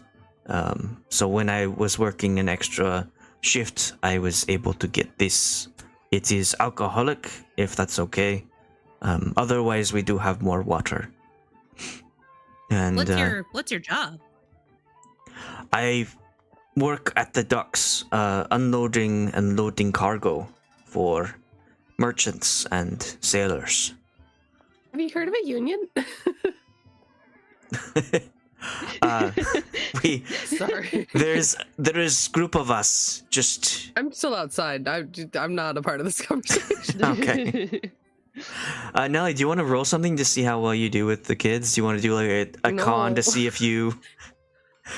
So when I was working an extra shift, I was able to get this. It is alcoholic, if that's okay. Otherwise, we do have more water. And what's your job? I work at the docks, unloading and loading cargo for merchants and sailors. Have you heard of a union? Sorry. There is group of us. Just I'm still outside. I'm not a part of this conversation. Okay. Nellie, do you want to roll something to see how well you do with the kids? Do you want to do like a con to see if you?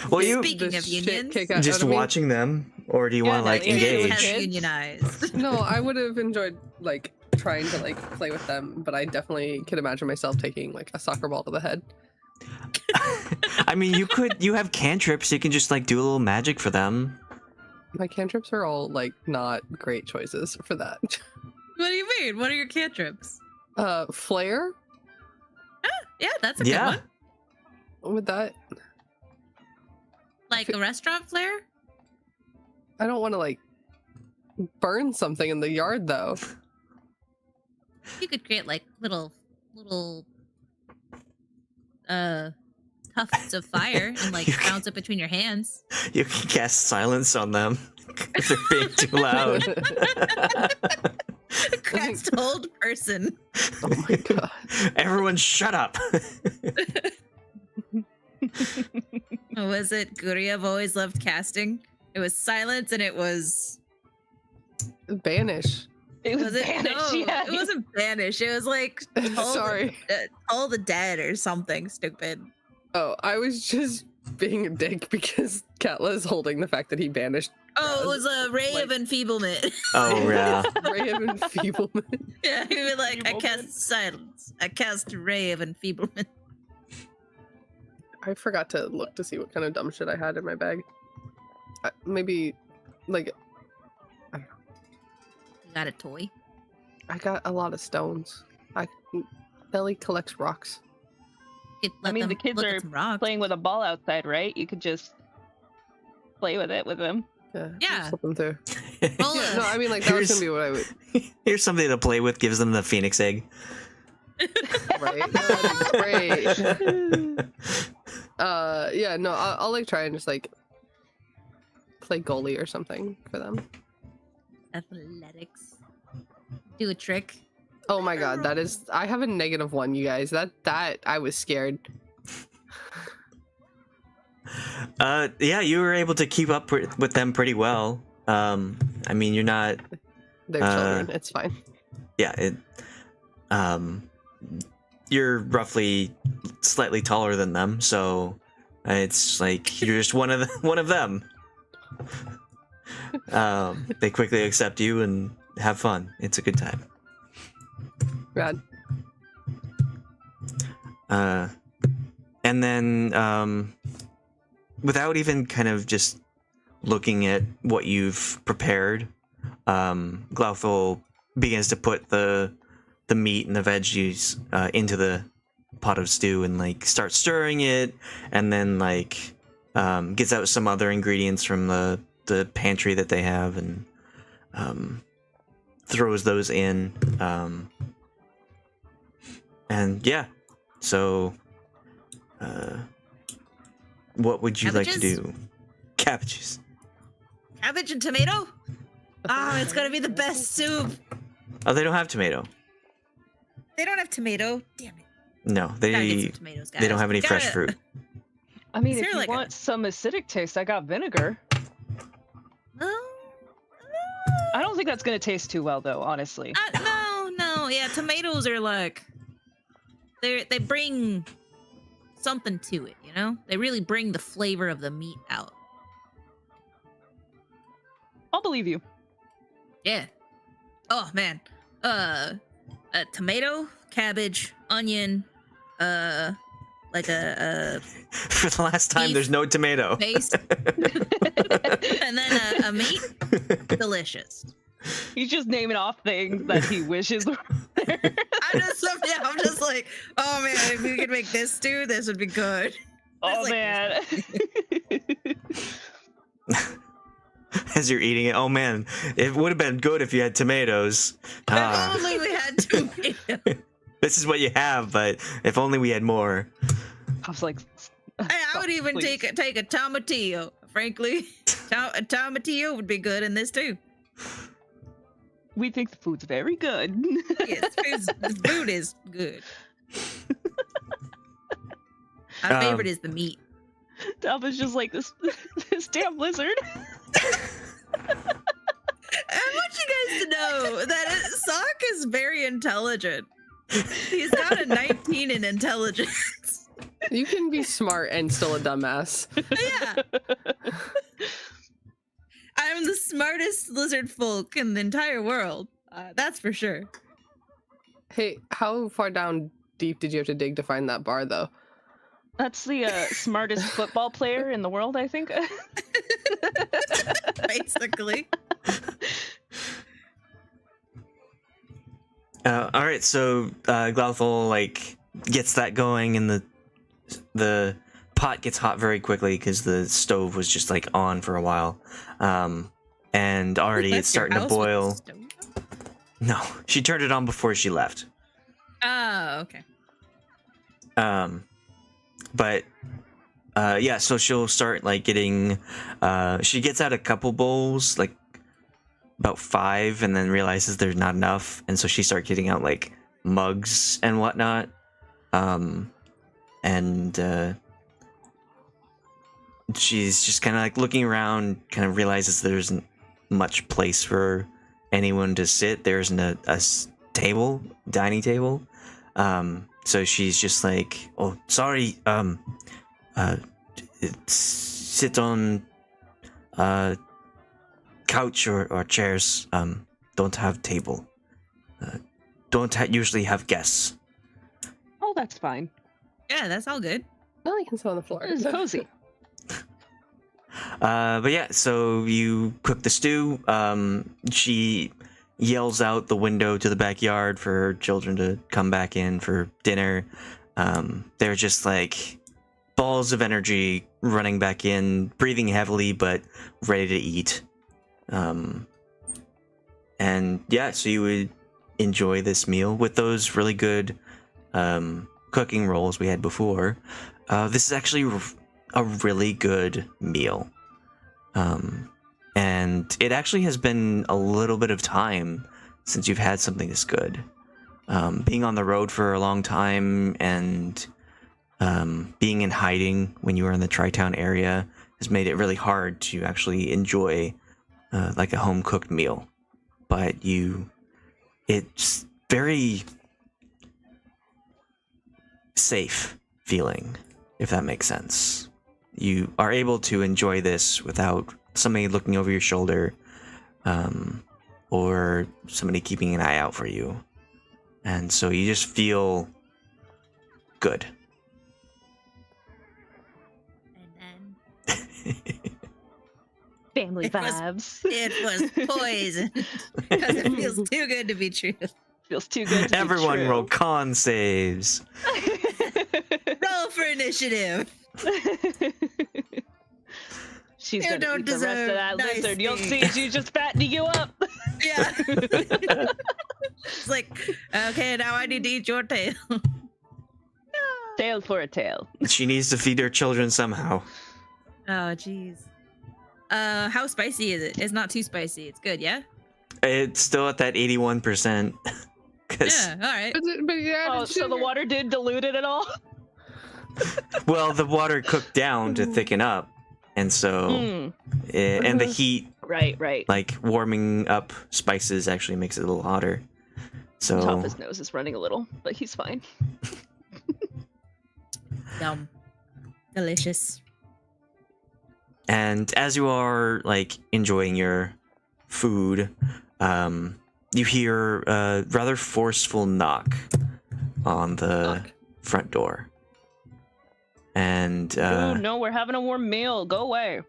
Well, Speaking of unions, just watching them, or do you want to like engage? Unionized. No, I would have enjoyed like trying to like play with them, but I definitely could imagine myself taking like a soccer ball to the head. I mean, you have cantrips. You can just like do a little magic for them. My cantrips are all like not great choices for that. What do you mean? What are your cantrips? Flare? Yeah, that's a good one. Would that like a restaurant flare? I don't want to like burn something in the yard though. You could create like little tufts of fire and like bounce it between your hands. You can cast silence on them if they're being too loud. Cast old person. Oh my god. Everyone shut up. Was it Guriev always loved casting? It was silence and it was banish. It was banish. No, yeah. It wasn't banish. It was like sorry. Toll the dead or something stupid. Oh, I was just being a dick because Katla is holding the fact that he banished. Oh, it was a ray of enfeeblement. Oh, yeah. Ray of enfeeblement. Yeah, he was like, I cast silence. I cast ray of enfeeblement. I forgot to look to see what kind of dumb shit I had in my bag. Maybe, like, I don't know. You got a toy? I got a lot of stones. Nellie collects rocks. I mean, the kids are playing with a ball outside, right? You could just play with it with them. Yeah. Flip them through. Well, yeah, no, I mean, like, that was gonna be what I would. Here's something to play with, gives them the phoenix egg. Right? That'd be great. Yeah, no, I'll like try and just like play goalie or something for them. Athletics. Do a trick. Oh my god, that is. I have a -1, you guys. That I was scared. Yeah, you were able to keep up with them pretty well. I mean, you're not. They're children. It's fine. Yeah, you're roughly slightly taller than them, so it's like you're just one of them. They quickly accept you and have fun. It's a good time. Rad. And then, without even kind of just looking at what you've prepared, Glauthel begins to put the meat and the veggies into the pot of stew and like start stirring it, and then like gets out some other ingredients from the pantry that they have and throws those in. And yeah, so what would you like to do? Cabbages. Cabbage and tomato? Oh, it's gonna be the best soup. Oh, they don't have tomato. They don't have tomato. Damn it. No, they don't have any fresh fruit. I mean, if you want some acidic taste, I got vinegar. think that's gonna taste too well, though. Honestly. No. Yeah, tomatoes are like they bring something to it. You know, they really bring the flavor of the meat out. I'll believe you. Yeah. Oh man. A tomato, cabbage, onion, like a For the last time, beef there's no tomato. paste, and then a meat. Delicious. He's just naming off things that he wishes were there. I'm just like, oh man, if we could make this stew, this would be good. Oh like man. As you're eating it, oh man, it would have been good if you had tomatoes. If only we had tomato. This is what you have, but if only we had more. I was like, Hey, I would even please. take a tomatillo. Frankly, a tomatillo would be good in this too. We think the food's very good. Yes, the food is good. My favorite is the meat. Tahpa's just like this damn lizard. I want you guys to know that Soch is very intelligent. He's got a 19 in intelligence. You can be smart and still a dumbass. Yeah. I'm the smartest lizard folk in the entire world. That's for sure. Hey, how far down deep did you have to dig to find that bar, though? That's the smartest football player in the world, I think. Basically. All right, so Glauthal like gets that going, and the pot gets hot very quickly because the stove was just like on for a while, and already it's starting to boil. No, she turned it on before she left. Oh, okay. But yeah, so she'll start like getting. She gets out a couple bowls, like about 5, and then realizes there's not enough, and so she starts getting out like mugs and whatnot. And she's just kind of like looking around, kind of realizes there isn't much place for anyone to sit. There isn't a table, dining table. So she's just like, oh, sorry, sit on couch or chairs. Don't have table. Don't usually have guests. Oh, that's fine. Yeah, that's all good. No, you can sit on the floor. It's cozy. But yeah, so you cook the stew. She yells out the window to the backyard for her children to come back in for dinner. They're just like balls of energy running back in, breathing heavily, but ready to eat. And yeah, so you would enjoy this meal with those really good cooking rolls we had before. This is actually a really good meal. And it actually has been a little bit of time since you've had something this good. Being on the road for a long time and being in hiding when you were in the Tri-Town area has made it really hard to actually enjoy like a home-cooked meal. But it's very safe feeling, if that makes sense. You are able to enjoy this without somebody looking over your shoulder, or somebody keeping an eye out for you. And so you just feel good. And then Family It was- vibes. it was poison because it feels too good to be true. Feels too good to Everyone be true. roll con saves. Roll for initiative. She's You gonna don't eat the rest of deserve that nice lizard. You'll see, things. she's just fattening you up. Yeah. It's like, okay, now I need to eat your tail. Tail for a tail. She needs to feed her children somehow. Oh, jeez. How spicy is it? It's not too spicy. It's good, yeah? It's still at that 81%. 'Cause, Yeah, all right. But yeah, Oh, so the water did dilute it at all? well, the water cooked down to thicken up. And so, Mm. and the heat Right. Like warming up spices actually makes it a little hotter. So Tahpa's nose is running a little, but he's fine. Yum. Delicious. and as you are like enjoying your food, you hear a rather forceful knock on the front door. And Oh no, we're having a warm meal. Go away.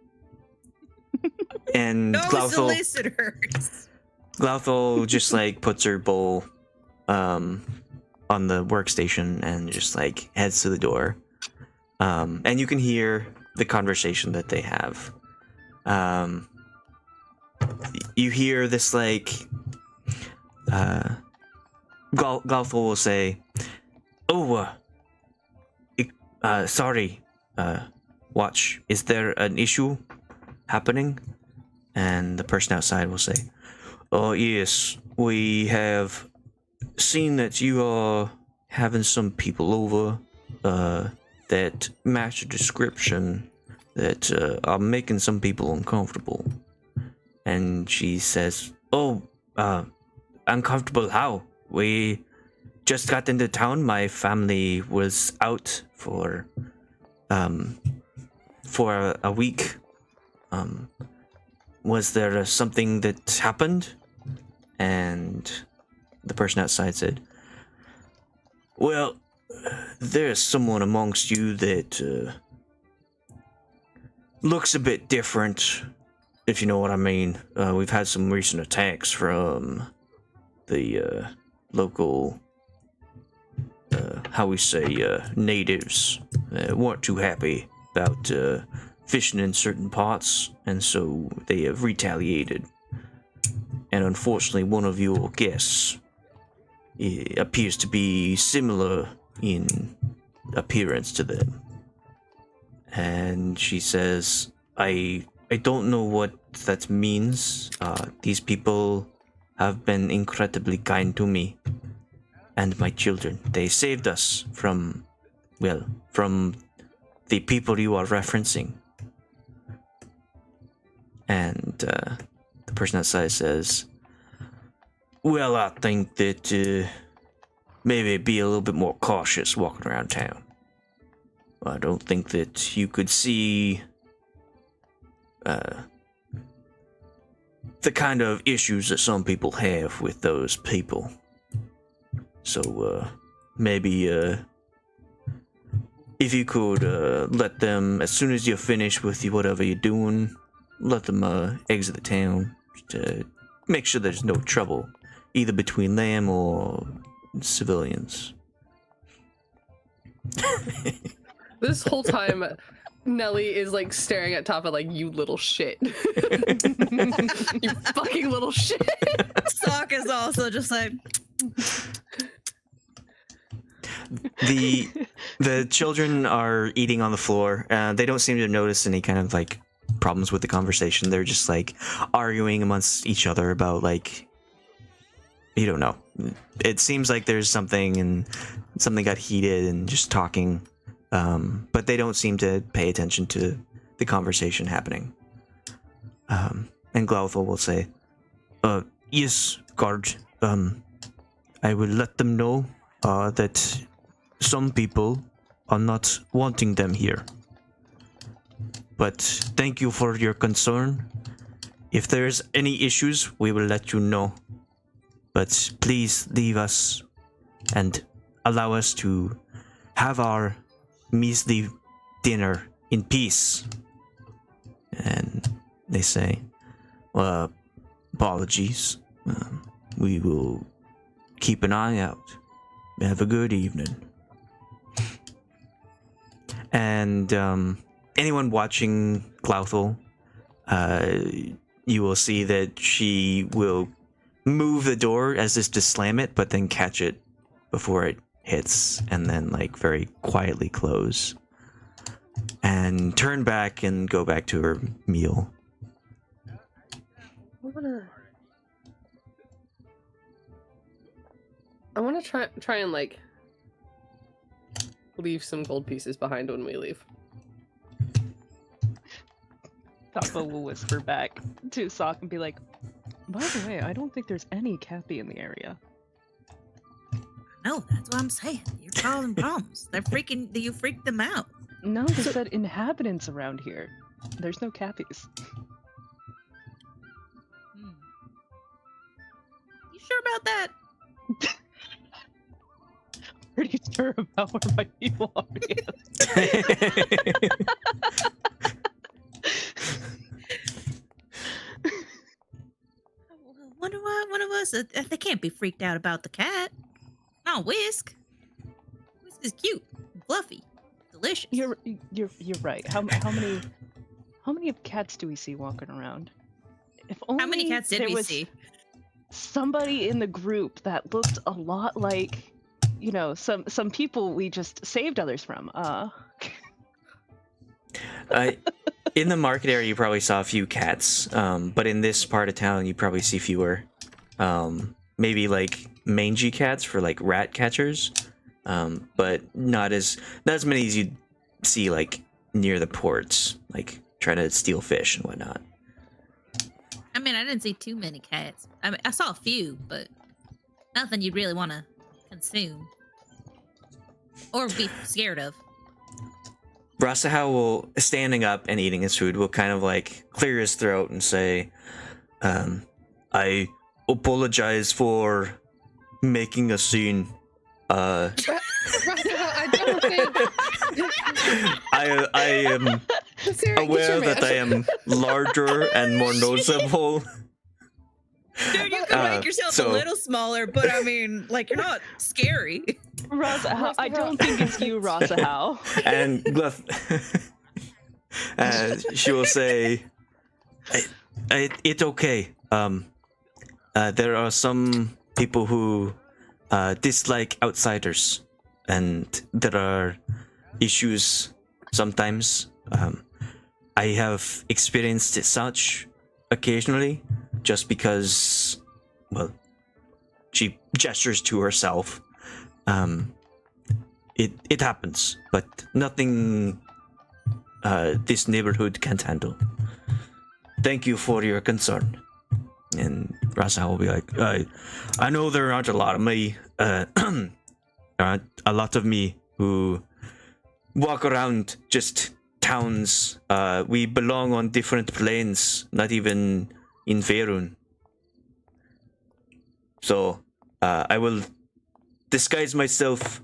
and No Glauthel solicitors. just like puts her bowl on the workstation and just like heads to the door. And you can hear the conversation that they have. You hear this like Glauthel will say, "Oh, sorry, watch. Is there an issue happening?" And the person outside will say, "Oh yes, we have seen that you are having some people over that match a description that are making some people uncomfortable." And she says, "Oh, uncomfortable how? We just got into town. My family was out for a week. Was there something that happened?" And the person outside said, "Well, there's someone amongst you that looks a bit different, if you know what I mean. We've had some recent attacks from the local, natives. Weren't too happy about fishing in certain parts, and so they have retaliated. And unfortunately, one of your guests appears to be similar in appearance to them." And she says, I don't know what that means. These people have been incredibly kind to me and my children. They saved us from the people you are referencing." And the person outside says, "Well, I think that maybe be a little bit more cautious walking around town. I don't think that you could see the kind of issues that some people have with those people. So maybe if you could let them, as soon as you're finished with whatever you're doing, let them exit the town to make sure there's no trouble, either between them or civilians." This whole time, Nellie is like staring at Tahpa like, "You little shit." You fucking little shit. Soch is also just like, The children are eating on the floor. They don't seem to notice any kind of like problems with the conversation. They're just like arguing amongst each other about like, you don't know. It seems like there's something and something got heated and just talking. But they don't seem to pay attention to the conversation happening. And Glauthel will say, "Yes, guard. I will let them know that some people are not wanting them here. But thank you for your concern. If there's any issues, we will let you know. But please leave us and allow us to have our measly dinner in peace." And they say, "Well, apologies. We will keep an eye out. Have a good evening." And anyone watching Glauthel, you will see that she will move the door as if to slam it, but then catch it before it hits, and then like very quietly close, and turn back and go back to her meal. I wanna try and like leave some gold pieces behind when we leave. Tahpa will whisper back to Soch and be like, by the way, I don't think there's any Cappy in the area. No, that's what I'm saying. You're causing problems. You freaked them out. No, they said inhabitants around here. There's no Cappies. You sure about that? Pretty sure about where my people are. Wonder why one of us, they can't be freaked out about the cat. No, Whisk. Whisk is cute, and fluffy, delicious. You're right. How many of cats do we see walking around? If only How many cats did there we was see? somebody in the group that looked a lot like, some people we just saved others from. In the market area, you probably saw a few cats, but in this part of town, you probably see fewer. Maybe like mangy cats for like rat catchers, but not as many as you'd see like near the ports, like trying to steal fish and whatnot. I mean, I didn't see too many cats. I mean, I saw a few, but nothing you'd really want to consume or be scared of. Rassaahao will, standing up and eating his food, will kind of like clear his throat and say, I apologize for making a scene. Rassaahao, I don't think. I am Sarah, aware that I am larger and more noticeable. Dude, you can make yourself a little smaller, but I mean, like, you're not scary. Rassaahao, I don't think it's you, Rassaahao. And Gluff, she will say, it's okay. There are some people who dislike outsiders, and there are issues sometimes. I have experienced such occasionally, just because, well, she gestures to herself. It happens, but nothing this neighborhood can't handle. Thank you for your concern. And Rassaahao will be like, I know there aren't a lot of me, there aren't a lot of me who walk around just towns. We belong on different planes, not even in Faerun. So, I will disguise myself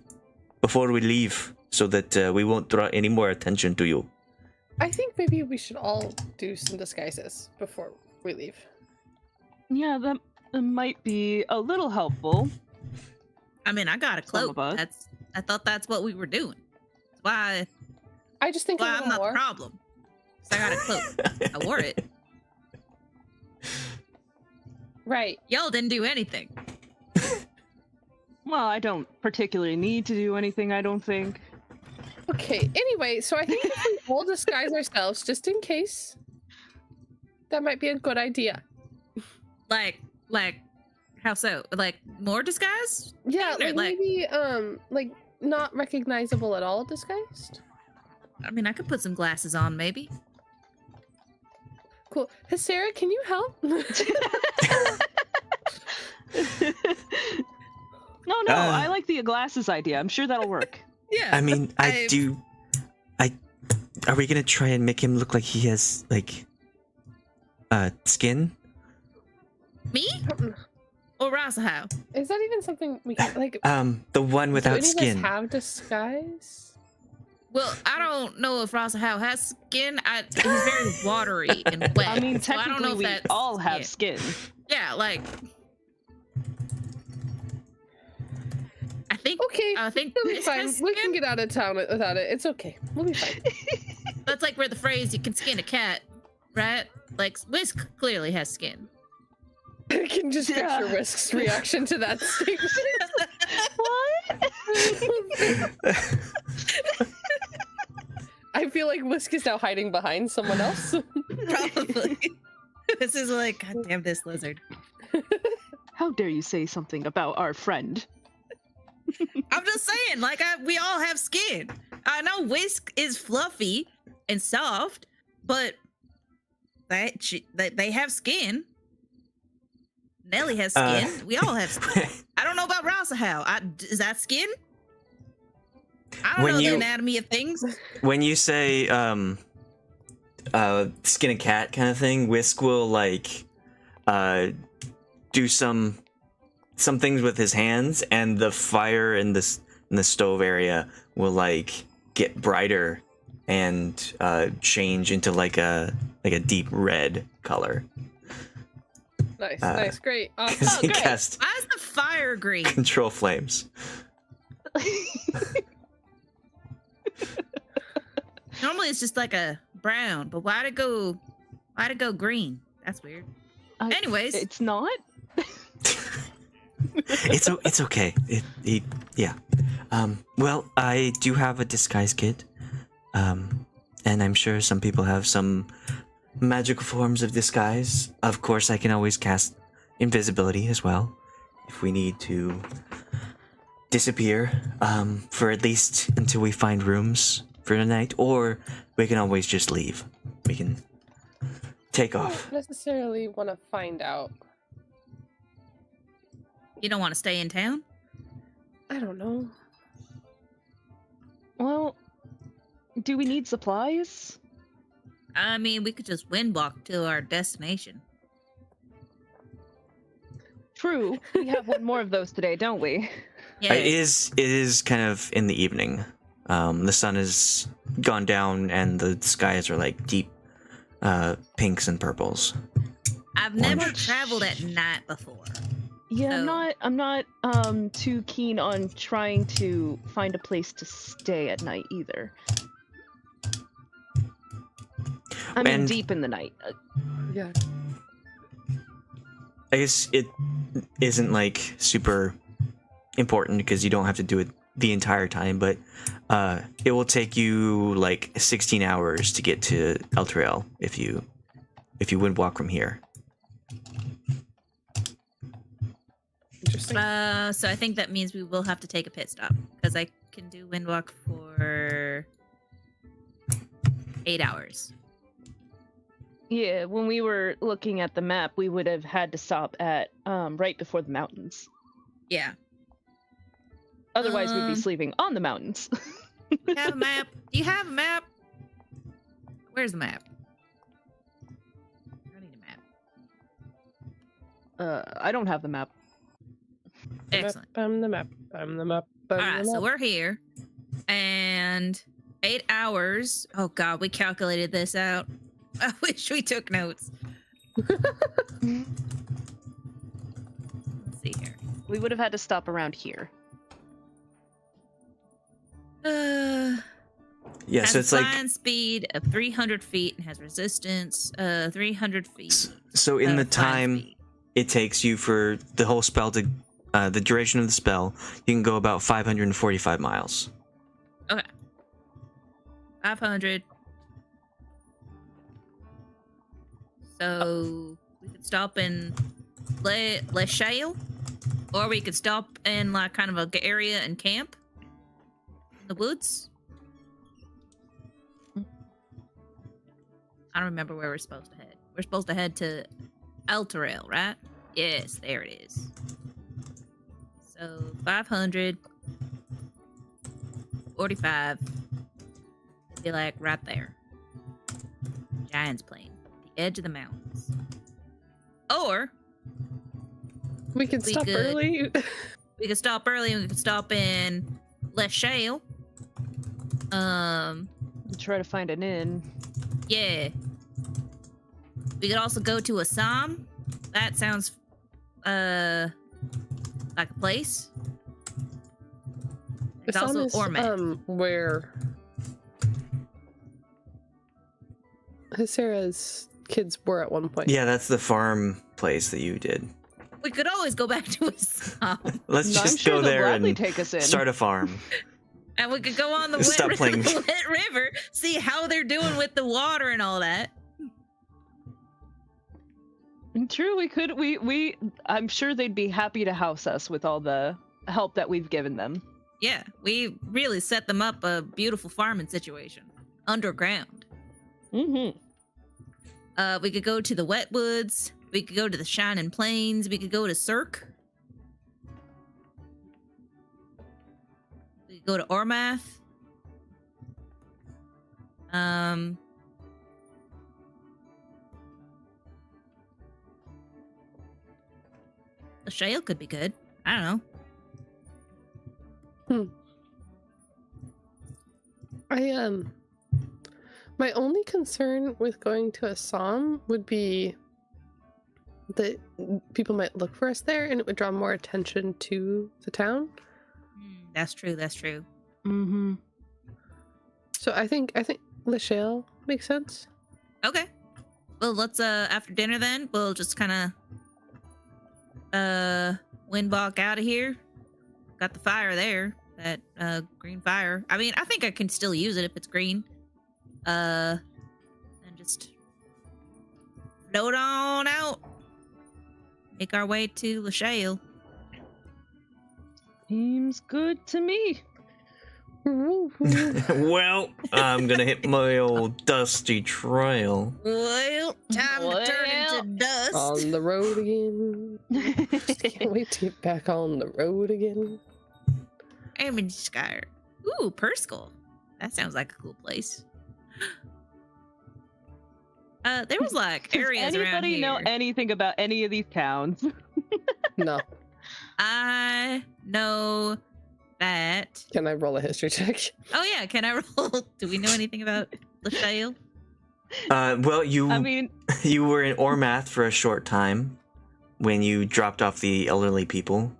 before we leave so that we won't draw any more attention to you. I think maybe we should all do some disguises before we leave. Yeah, that might be a little helpful. I mean, I got a Some cloak. of us. I thought that's what we were doing. That's why I just think a I'm little not more. the problem. So I got a cloak. I wore it. Right. Y'all didn't do anything. Well, I don't particularly need to do anything, I don't think. Okay, anyway, so I think if we all disguise ourselves just in case, that might be a good idea. Like, how so? Like, more disguise? Yeah, Or, like maybe, like, not recognizable at all disguised? I mean, I could put some glasses on, maybe. Cool. Hyscera, can you help? No, I like the glasses idea. I'm sure that'll work. Yeah. I mean, are we gonna try and make him look like he has, like, skin? Me? Or Rassaahao? Is that even something we can, like, The one without do any skin. of us have disguise? Well, I don't know if Rassaahao has skin. He's very watery and wet. I mean, so I don't know technically, if we that's all have skin. Yeah, like. Okay, I think we'll be this fine. has We can skin. get out of town without it. It's okay. We'll be fine. That's like where the phrase "you can skin a cat," right? Like Whisk clearly has skin. I can just picture Whisk's reaction to that statement. What? I feel like Whisk is now hiding behind someone else. Probably. This is like, God damn this lizard. How dare you say something about our friend? I'm just saying, like, we all have skin. I know Whisk is fluffy and soft, but They have skin. Nellie has skin. We all have skin. I don't know about Rassaahao. Is that skin? I don't know the anatomy of things. When you say skin a cat kind of thing, Whisk will like do some things with his hands, and the fire in the stove area will like get brighter and change into like a deep red color. Nice, great, awesome. Because he cast Why is the fire green? control flames. Normally it's just like a brown, but why'd it go green? That's weird. Anyways, it's not. It's okay. Yeah. Well, I do have a disguise kit. And I'm sure some people have some magical forms of disguise. Of course, I can always cast invisibility as well if we need to disappear for at least until we find rooms for the night, or we can always just leave. We can take off. I don't necessarily want to find out. you don't want to stay in town? I don't know. Well, do we need supplies? I mean, we could just wind walk to our destination. True. We have one more of those today, don't we? Yeah. It is kind of in the evening. The sun has gone down and the skies are like deep pinks and purples. I've never traveled at night before. Yeah, So- I'm not too keen on trying to find a place to stay at night either. I mean, And- deep in the night. Yeah. I guess it isn't like super important because you don't have to do it the entire time, but it will take you like 16 hours to get to Elturel if you would walk from here. Interesting. So I think that means we will have to take a pit stop because I can do wind walk for 8 hours. Yeah, when we were looking at the map, we would have had to stop at right before the mountains. Yeah. Otherwise, we'd be Um, sleeping on the mountains. You have a map? Do you have a map? Where's the map? I need a map. I don't have the map. Excellent. I'm the map. All right, so we're here, and 8 hours. Oh God, we calculated this out. I wish we took notes. Let's see here. We would have had to stop around here. Yeah, Has so a it's like flying speed of 300 feet and has resistance 300 feet. so in the flying time speed. it takes you for the whole spell to the duration of the spell, you can go about 545 miles. 500. So we could stop in Rassaahao, or we could stop in like kind of a area and camp in the woods. I don't remember where we're supposed to head. We're supposed to head to Elturel, right? Yes, there it is. So 545. Be like right there. Giant's Plain, the edge of the mountains. Or we can we stop could- early. we could stop early and we could stop in Rassaahao. Try to find an inn. Yeah. We could also go to Assam. That sounds like a place. There's also Ormet. Where Hyscera's kids were at one point. Yeah, that's the farm place that you did. We could always go back to Assam. Let's No, I'm just sure go they'll there gladly and take us in. start a farm. And we could go on the Stop wet, playing. the wet river, see how they're doing with the water and all that. True, we could. We. I'm sure they'd be happy to house us with all the help that we've given them. Yeah, we really set them up a beautiful farming situation underground. Mm-hmm. We could go to the Wet Woods. We could go to the Shining Plains. We could go to Cirque. We could go to Ormath. The Shale could be good. I don't know. My only concern with going to Assam would be that people might look for us there and it would draw more attention to the town. That's true. That's true. Mm-hmm. So I think Lashale makes sense. Okay. Well, let's after dinner then, we'll just kind of windwalk out of here. Got the fire there, that green fire. I mean, I think I can still use it if it's green. And just float on out. Make our way to Lashale. Seems good to me. Well, I'm gonna hit my old dusty trail. Well, time to turn into dust. On the road again. Can't wait to get back on the road again. Skyr. Ooh, Perskull. That sounds like a cool place. There was like areas Does around anybody here. know anything about any of these towns? No. I know that. Can I roll a history check? Oh yeah, can I roll? Do we know anything about Lashale? Well, I mean, you were in Ormath for a short time when you dropped off the elderly people.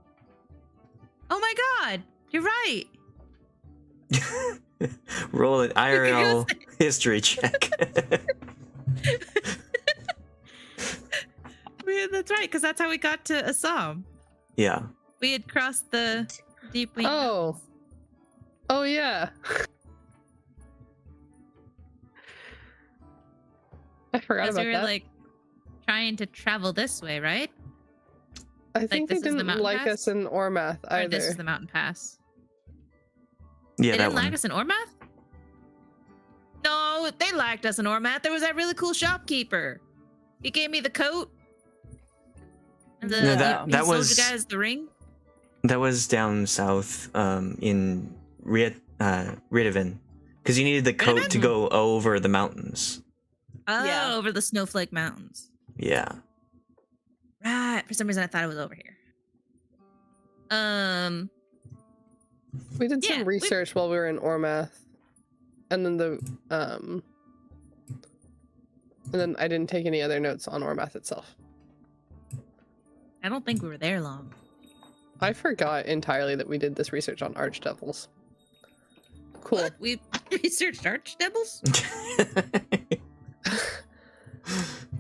Oh my god, you're right. Roll an IRL history check. Yeah, that's right, because that's how we got to Assam. Yeah. We had crossed the deep wing. Oh yeah. I forgot Because about we were that. like trying to travel this way, right? I think this they is the didn't mountain like pass? us in Ormath Or either. this is the mountain pass. Yeah, They that didn't one. like us in Ormath? No, they liked us in Ormath. There was that really cool shopkeeper. He gave me the coat. And the, No, that he sold was- you guys the ring. That was down south, in Ridovan, because you needed the coat to go over the mountains. Oh, Yeah. over the Snowflake Mountains. Yeah. Right. For some reason, I thought it was over here. We did some Yeah, research while we were in Ormath, and then I didn't take any other notes on Ormath itself. I don't think we were there long. I forgot entirely that we did this research on archdevils. Cool. What? We researched archdevils?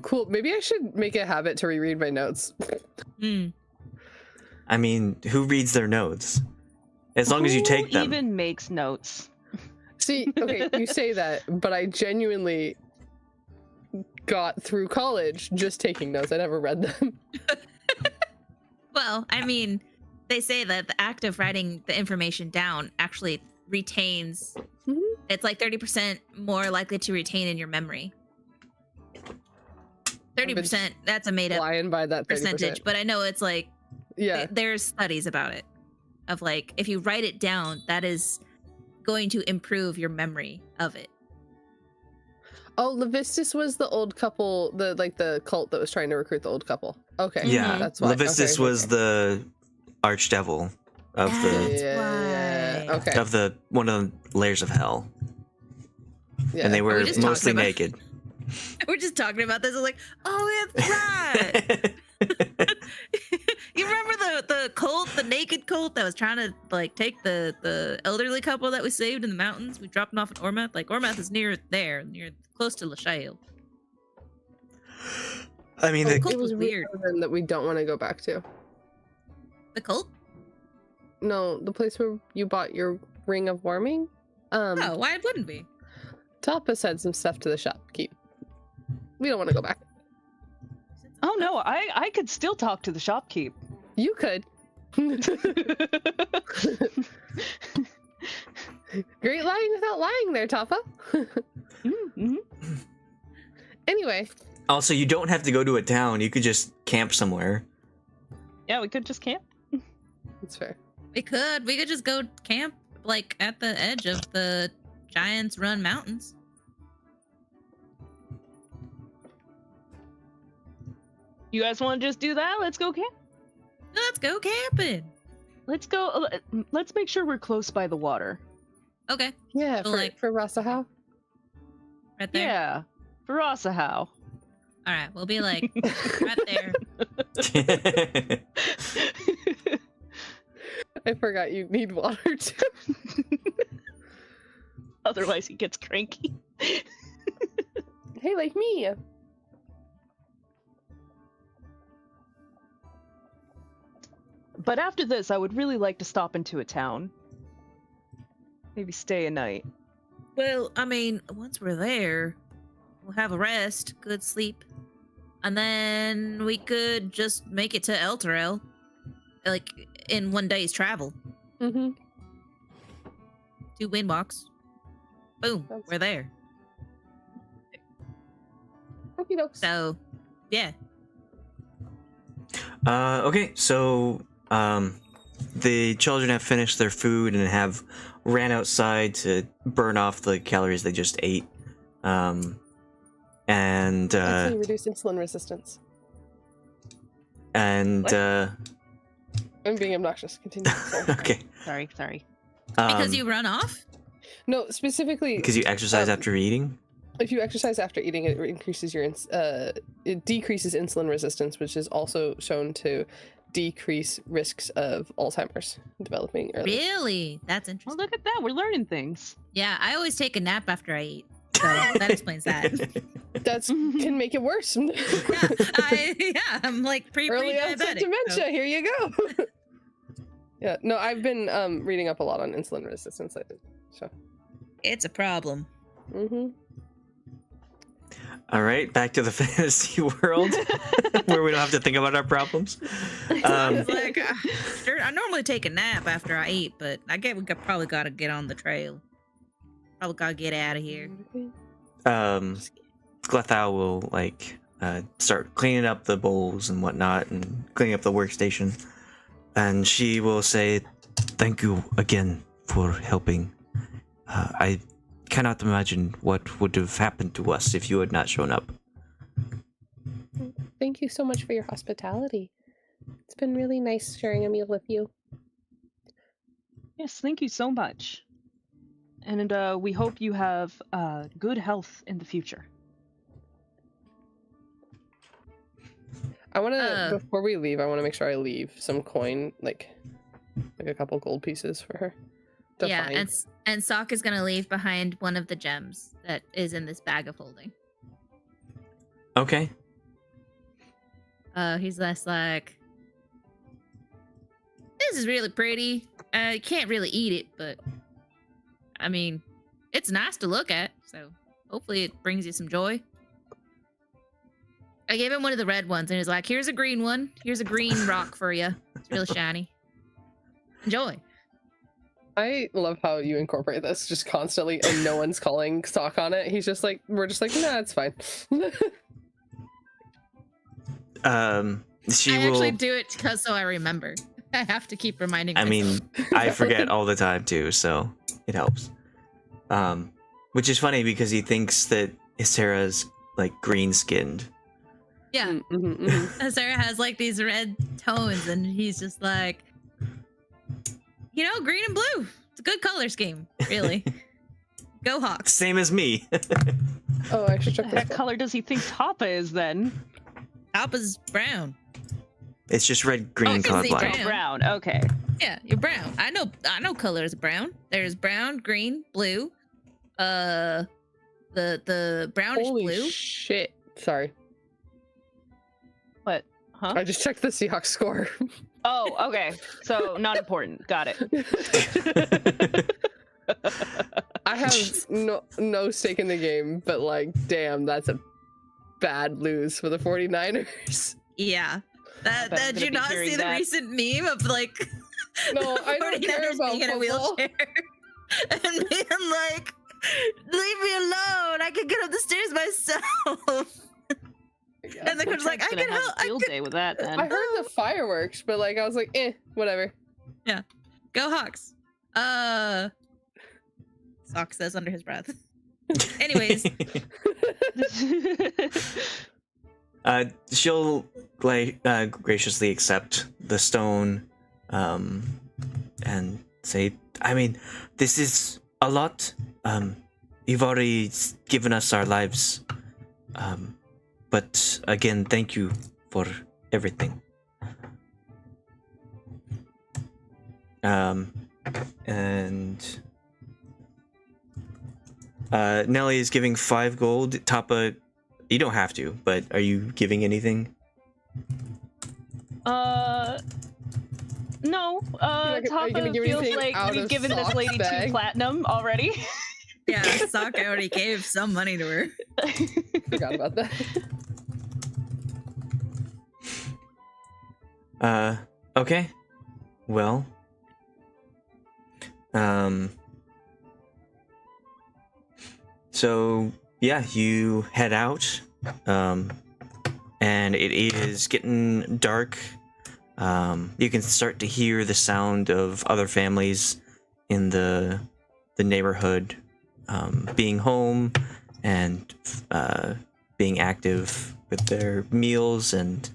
Cool. Maybe I should make a habit to reread my notes. I mean, who reads their notes? As long as you take them. Who even makes notes? See, okay, you say that, but I genuinely got through college just taking notes. I never read them. Well, I mean, they say that the act of writing the information down actually retains. It's like 30% more likely to retain in your memory. 30%, that's a made up Flying by that 30%. percentage, but I know it's like, Yeah. there's studies about it. Of like, if you write it down, that is going to improve your memory of it. Oh, Levistus was the old couple, the cult that was trying to recruit the old couple. Okay. Yeah, That's why. Levistus Okay, was okay. the archdevil of That's Yeah, why. okay. of the one of the layers of hell, Yeah. and they were just mostly talking about- naked. We're just talking about this. I'm like, oh, it's right. You remember the cult, the naked cult that was trying to like take the elderly couple that we saved in the mountains? We dropped them off at Ormath. Like Ormath is near there, near close to Lashale. I mean, Oh, the, cool. It was Weird. weird that we don't want to go back to. The cult? No, the place where you bought your ring of warming. Oh, why wouldn't we? Tahpa said some stuff to the shopkeep. We don't want to go back. Oh no, I could still talk to the shopkeep. You could. Great lying without lying there, Tahpa. Mm-hmm. Anyway, Also, you don't have to go to a town. You could just camp somewhere. Yeah, we could just camp. That's fair. We could just go camp like at the edge of the Giants Run Mountains. You guys want to just do that? Let's go camp. Let's go camping. Let's go. Let's make sure we're close by the water. Okay. Yeah, So, for Rassaahao. Right there. Yeah, for Rassaahao. All right. We'll be like right there. I forgot you need water too. Otherwise, he gets cranky. Hey, like me. But after this, I would really like to stop into a town. Maybe stay a night. Well, I mean, once we're there, we'll have a rest, good sleep, and then we could just make it to Elturel, like in one day's travel. Mm-hmm. 2 windwalks. Boom, we're there. Okie dokes. So, yeah. Okay, so the children have finished their food and have ran outside to burn off the calories they just ate. And Actually, reduce insulin resistance. and I'm being obnoxious. Continue. Sorry. okay. Sorry. Because you run off? No, specifically because you exercise after eating. if you exercise after eating, it increases your it decreases insulin resistance, which is also shown to decrease risks of Alzheimer's developing early. Really? That's Well, interesting. look at that. We're learning things. Yeah, I always take a nap after I eat. So that explains that. That's can make it worse. I'm like Early onset pre-diabetic. dementia. Here you go. Yeah, no, I've been reading up a lot on insulin resistance lately. So, It's a problem. All right, back to the fantasy world where we don't have to think about our problems. It's like, sure, I normally take a nap after I eat, but I get probably got to get on the trail. Probably got to get out of here. Glethau will start cleaning up the bowls and whatnot and cleaning up the workstation, and she will say, "Thank you again for helping. I cannot imagine what would have happened to us if you had not shown up." Thank you so much for your hospitality. It's been really nice sharing a meal with you. Yes, thank you so much. And we hope you have good health in the future. I want to before we leave, I want to make sure I leave some coin, like a couple gold pieces for her. Yeah, and Soch is gonna leave behind one of the gems that is in this bag of holding. Okay. He's less like, this is really pretty. You can't really eat it, but I mean, it's nice to look at. So hopefully it brings you some joy. I gave him one of the red ones, and he's like, "Here's a green one. Here's a green rock for you. It's really shiny. Enjoy." I love how you incorporate this just constantly, and no one's calling Soch on it. He's just like, we're just like, nah, it's fine. She I will actually do it because so I remember. I have to keep reminding I myself. mean, I forget all the time too, so it helps. Which is funny because he thinks that Hyscera's like green skinned. Yeah. Sarah has like these red tones, and he's just like, green and blue. It's a good color scheme, really. Go Hawks. Same as me. Oh, I should check What this. color does he think Tahpa is then? Tahpa's brown. It's just red, green, I can see colorblind. brown. Brown. Okay. Yeah, you're brown. I know colors brown. There's brown, green, blue. The brownish Holy blue. shit. Sorry. What? Huh? I just checked the Seahawks score. Oh, okay. So not important. Got it. I have no stake in the game, but like, damn, that's a bad lose for the 49ers. Yeah. I'm Did gonna you be not hearing see the that. recent meme of like No, I don't care 49ers about being in a football. wheelchair and being like, leave me alone. I can get up the stairs myself. go. And the coach's like, I Gonna can have help. a field day with that then. I heard the fireworks, but like I was like, whatever. Go Hawks. Sock says under his breath. Anyways, she'll graciously accept the stone, and say, I mean, this is a lot. You've already given us our lives. But again, thank you for everything. And Nellie is giving 5 gold. Tahpa, you don't have to, but are you giving anything? No. Are you gonna Tahpa give feels anything like out we've of given this Sock's lady bag? 2 platinum already. yeah, Sock already gave some money to her. Forgot about that. Okay. Well. So yeah, you head out. And it is getting dark. You can start to hear the sound of other families in the neighborhood being home and being active with their meals and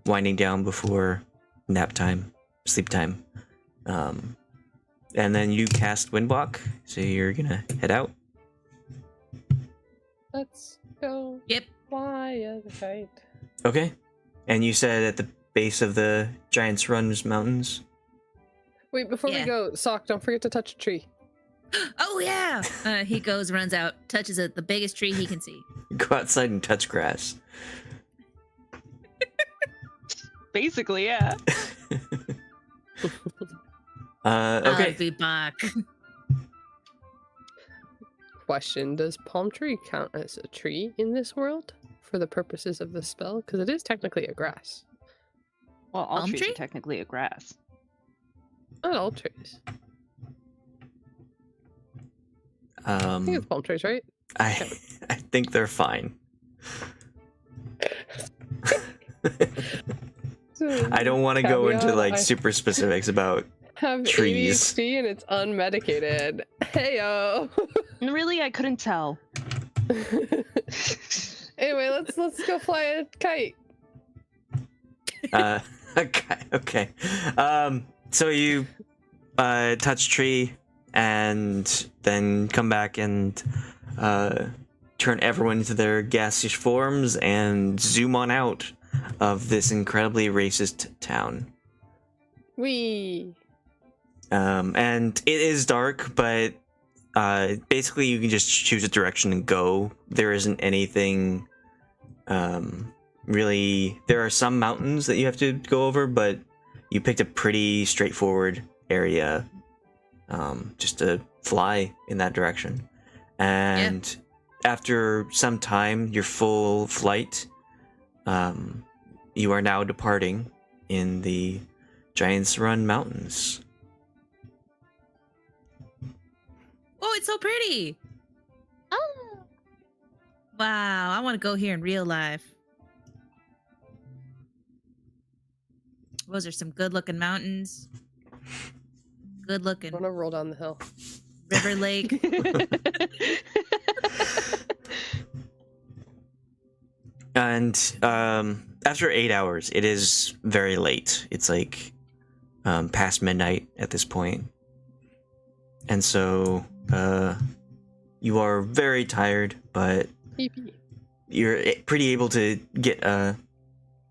winding down before nap time, sleep time. And then you cast Windwalk, so you're gonna head out. Let's go. Yep. Fly a kite. Okay. And you said at the base of the Giant's Run's mountains? Wait, before we Yeah. go, Sock, don't forget to touch a tree. Oh yeah. He goes, runs out, touches it, the biggest tree he can see. Go outside and touch grass. Basically, yeah. I'll Okay. be back. Question: does palm tree count as a tree in this world for the purposes of the spell? Because it is technically a grass. Well, all Palm trees tree? are technically a grass. Not all trees. I think it's palm trees, right? I think they're fine. I don't want to go into Caveat, like I super specifics about have trees. ADHD and it's unmedicated. Heyo. Really, I couldn't tell. Anyway, let's go fly a kite. Okay. So you touch tree and then come back and turn everyone into their gaseous forms and zoom on out of this incredibly racist town. Wee. And it is dark, but basically you can just choose a direction and go. There isn't anything really. There are some mountains that you have to go over, but you picked a pretty straightforward area just to fly in that direction. And after some time, your full flight, you are now departing in the Giant's Run Mountains. Oh, it's so pretty. Oh. Wow, I want to go here in real life. Those are some good-looking mountains. Good-looking I'm gonna roll down the hill. river lake. And after 8 hours, it is very late. It's like past midnight at this point. And so you are very tired, but you're pretty able to get a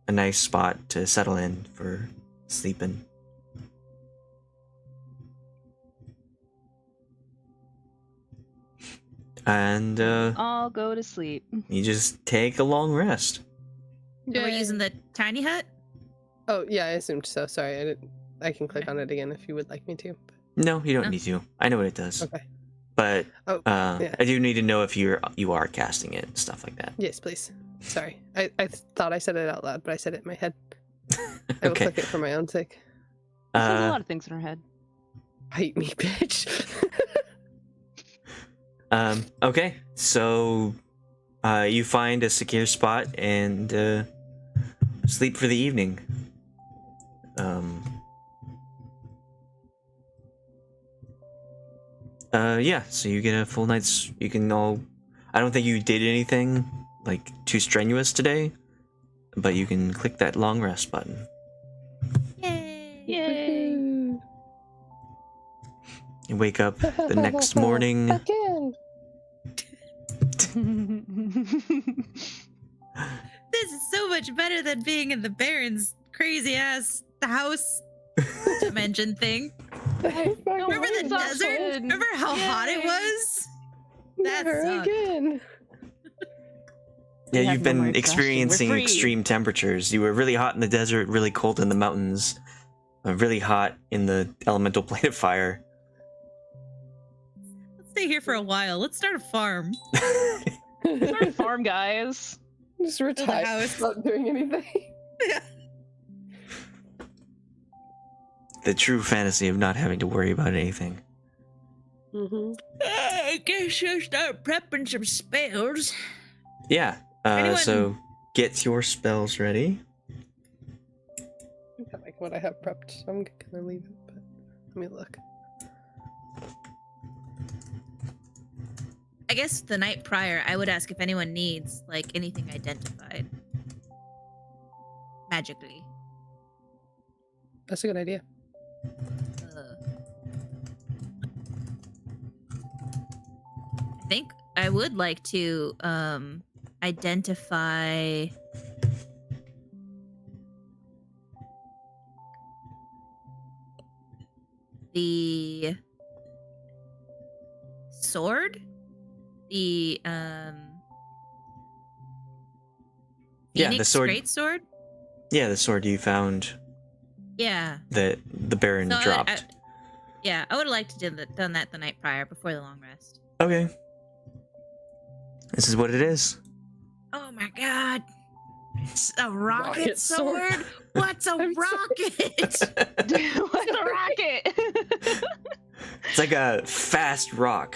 nice spot to settle in for sleeping. And I'll go to sleep. you just take a long rest. We're using the tiny hut. Oh yeah, I assumed so. Sorry, I can click on it again if you would like me to. No, you don't No. need to. I know what it does. Okay. But Oh, yeah. I do need to know if you are casting it and stuff like that. Yes, please. Sorry, I thought I said it out loud, but I said it in my head. I will Okay. click it for my own sake. She says a lot of things in her head. Hate me, bitch. Okay, so You find a secure spot and sleep for the evening. Yeah, so you get a full night's. You can all. I don't think you did anything like too strenuous today, but you can click that long rest button. Yay! Yay! You wake up the next morning. Again. This is so much better than being in the Baron's crazy ass house dimension thing. Remember the desert? Remember how hot it was? That Never sucked. again. Yeah, have you've no more been exhaustion. We're experiencing free. extreme temperatures. You were really hot in the desert, really cold in the mountains, really hot in the elemental plane of fire. Let's stay here for a while. Let's start a farm. Start a farm, guys. Just retire. house. Not doing anything. The true fantasy of not having to worry about anything. Mm-hmm. I guess I'll start prepping some spells. Yeah, Anyone- so get your spells ready. I like what I have prepped. I'm gonna leave it, but let me look. I guess the night prior, I would ask if anyone needs, like, anything identified. Magically. That's a good idea. I think I would like to identify the sword, the Yeah, the Phoenix sword. great sword. Yeah, the sword you found Yeah. that the Baron So dropped. I would have liked to done that the night prior before the long rest. Okay. This is what it is. Oh my god. It's a rocket, Rocket sword. sword? What's a I'm rocket? What's a rocket? It's like a fast rock.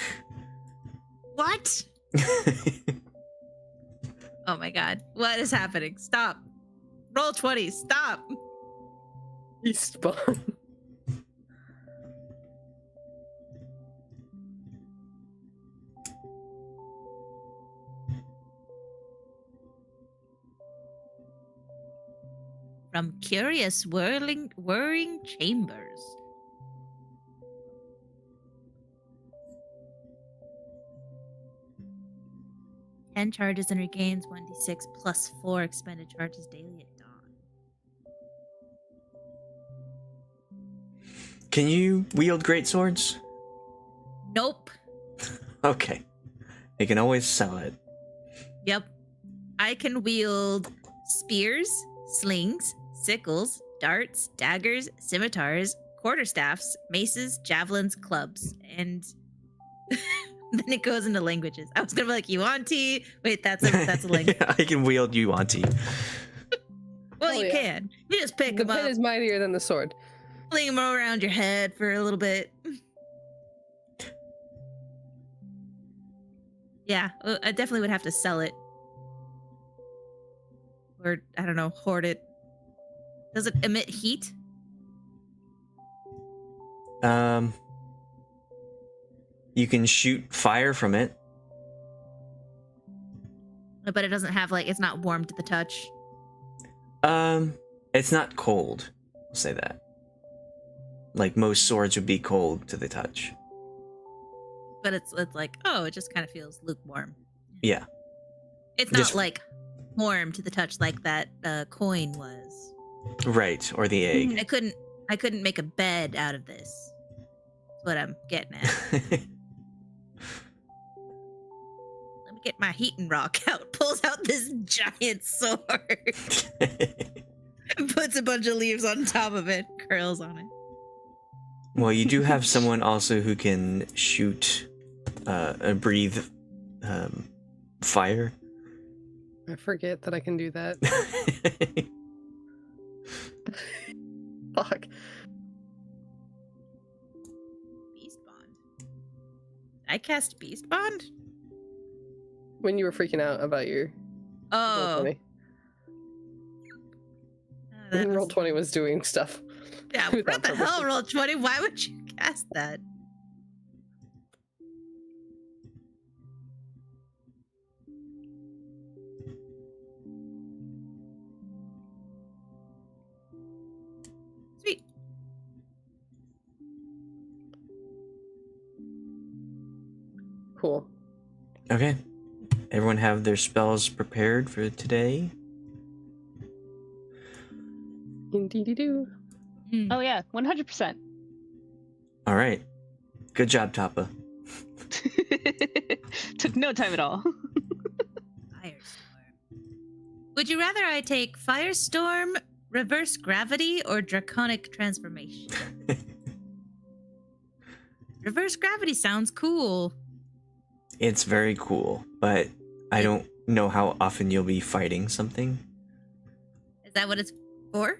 What? Oh my god. What is happening? Stop. Roll 20. Stop. He spun. From curious whirring chambers. Ten charges and regains 1d6 plus 4 expended charges daily at dawn. Can you wield great swords? Nope. Okay. You can always sell it. Yep. I can wield spears, slings, sickles, darts, daggers, scimitars, quarterstaffs, maces, javelins, clubs, and then it goes into languages. I was gonna be like, Yuan-ti. Wait, that's a language. Yeah, I can wield Yuan-ti. Well, Oh, you yeah. can. You just pick The them pen up, is mightier than the sword. fling them around your head for a little bit. Yeah, I definitely would have to sell it. Or, I don't know, hoard it. Does it emit heat? You can shoot fire from it. But it doesn't have, like, it's not warm to the touch. It's not cold. I'll say that. Like most swords would be cold to the touch. But it's like, oh, it just kind of feels lukewarm. Yeah. It's not Just- like warm to the touch like that coin was. Right, or the egg. I couldn't make a bed out of this. That's what I'm getting at. Let me get my heating rock out. Pulls out this giant sword. Puts a bunch of leaves on top of it. Curls on it. Well, you do have someone also who can shoot and breathe fire. I forget that I can do that. Fuck. Beast Bond. I cast Beast Bond? When you were freaking out about your roll Oh. 20. That When roll was- 20 was doing stuff. Yeah, without what the permission. hell, roll 20? Why would you cast that? Sweet. Cool. Okay. Everyone have their spells prepared for today? Indeedy do. Oh yeah, 100%. All right. Good job, Tahpa. Took no time at all. Firestorm. Would you rather I take Firestorm, Reverse Gravity, or Draconic Transformation? Reverse Gravity sounds cool. It's very cool, but I don't know how often you'll be fighting something. Is that what it's for?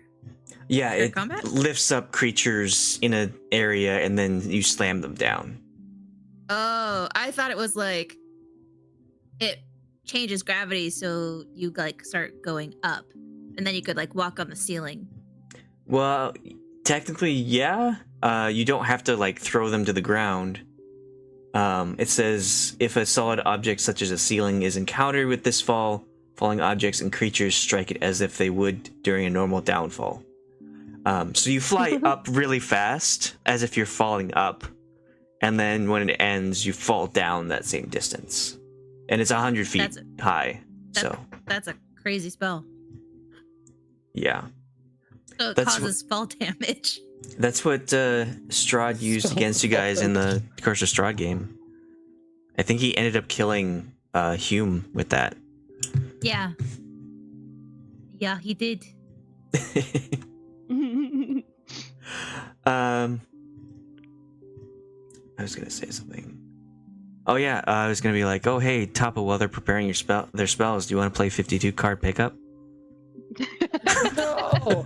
Yeah, For it combat? lifts up creatures in an area and then you slam them down. Oh, I thought it was like it changes gravity so you like start going up and then you could like walk on the ceiling. Well, technically, yeah. You don't have to like throw them to the ground. It says if a solid object such as a ceiling is encountered with this fall, falling objects and creatures strike it as if they would during a normal downfall. So you fly up really fast as if you're falling up, and then when it ends, you fall down that same distance, and it's 100 feet high. So That's a crazy spell. yeah, So it That's causes fall damage. that's what Strahd used against you guys in the Curse of Strahd game. I think he ended up killing Hume with that. Yeah. Yeah, he did. I was gonna say something. Oh yeah, I was gonna be like, oh hey, Tahpa, while they're preparing their spells, do you want to play 52 card pickup? No!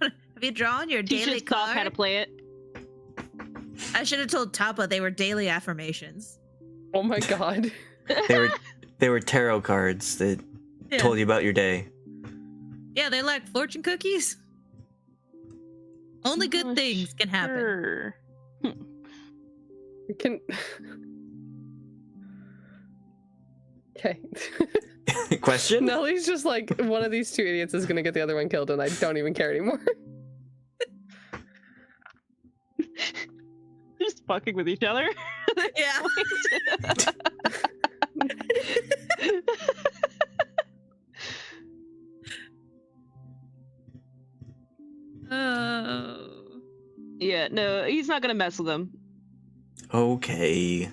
Have you drawn your Teach daily us Soch card? how to play it. I should have told Tahpa they were daily affirmations. Oh my god. They were tarot cards that Yeah. told you about your day. Yeah, they're like fortune cookies. Only good Oh, things can happen. Sure. You can. Okay. Question? Nellie's just like, one of these two idiots is gonna get the other one killed, and I don't even care anymore. Just fucking with each other. Yeah. Oh. Yeah, no, he's not gonna mess with him. Okay.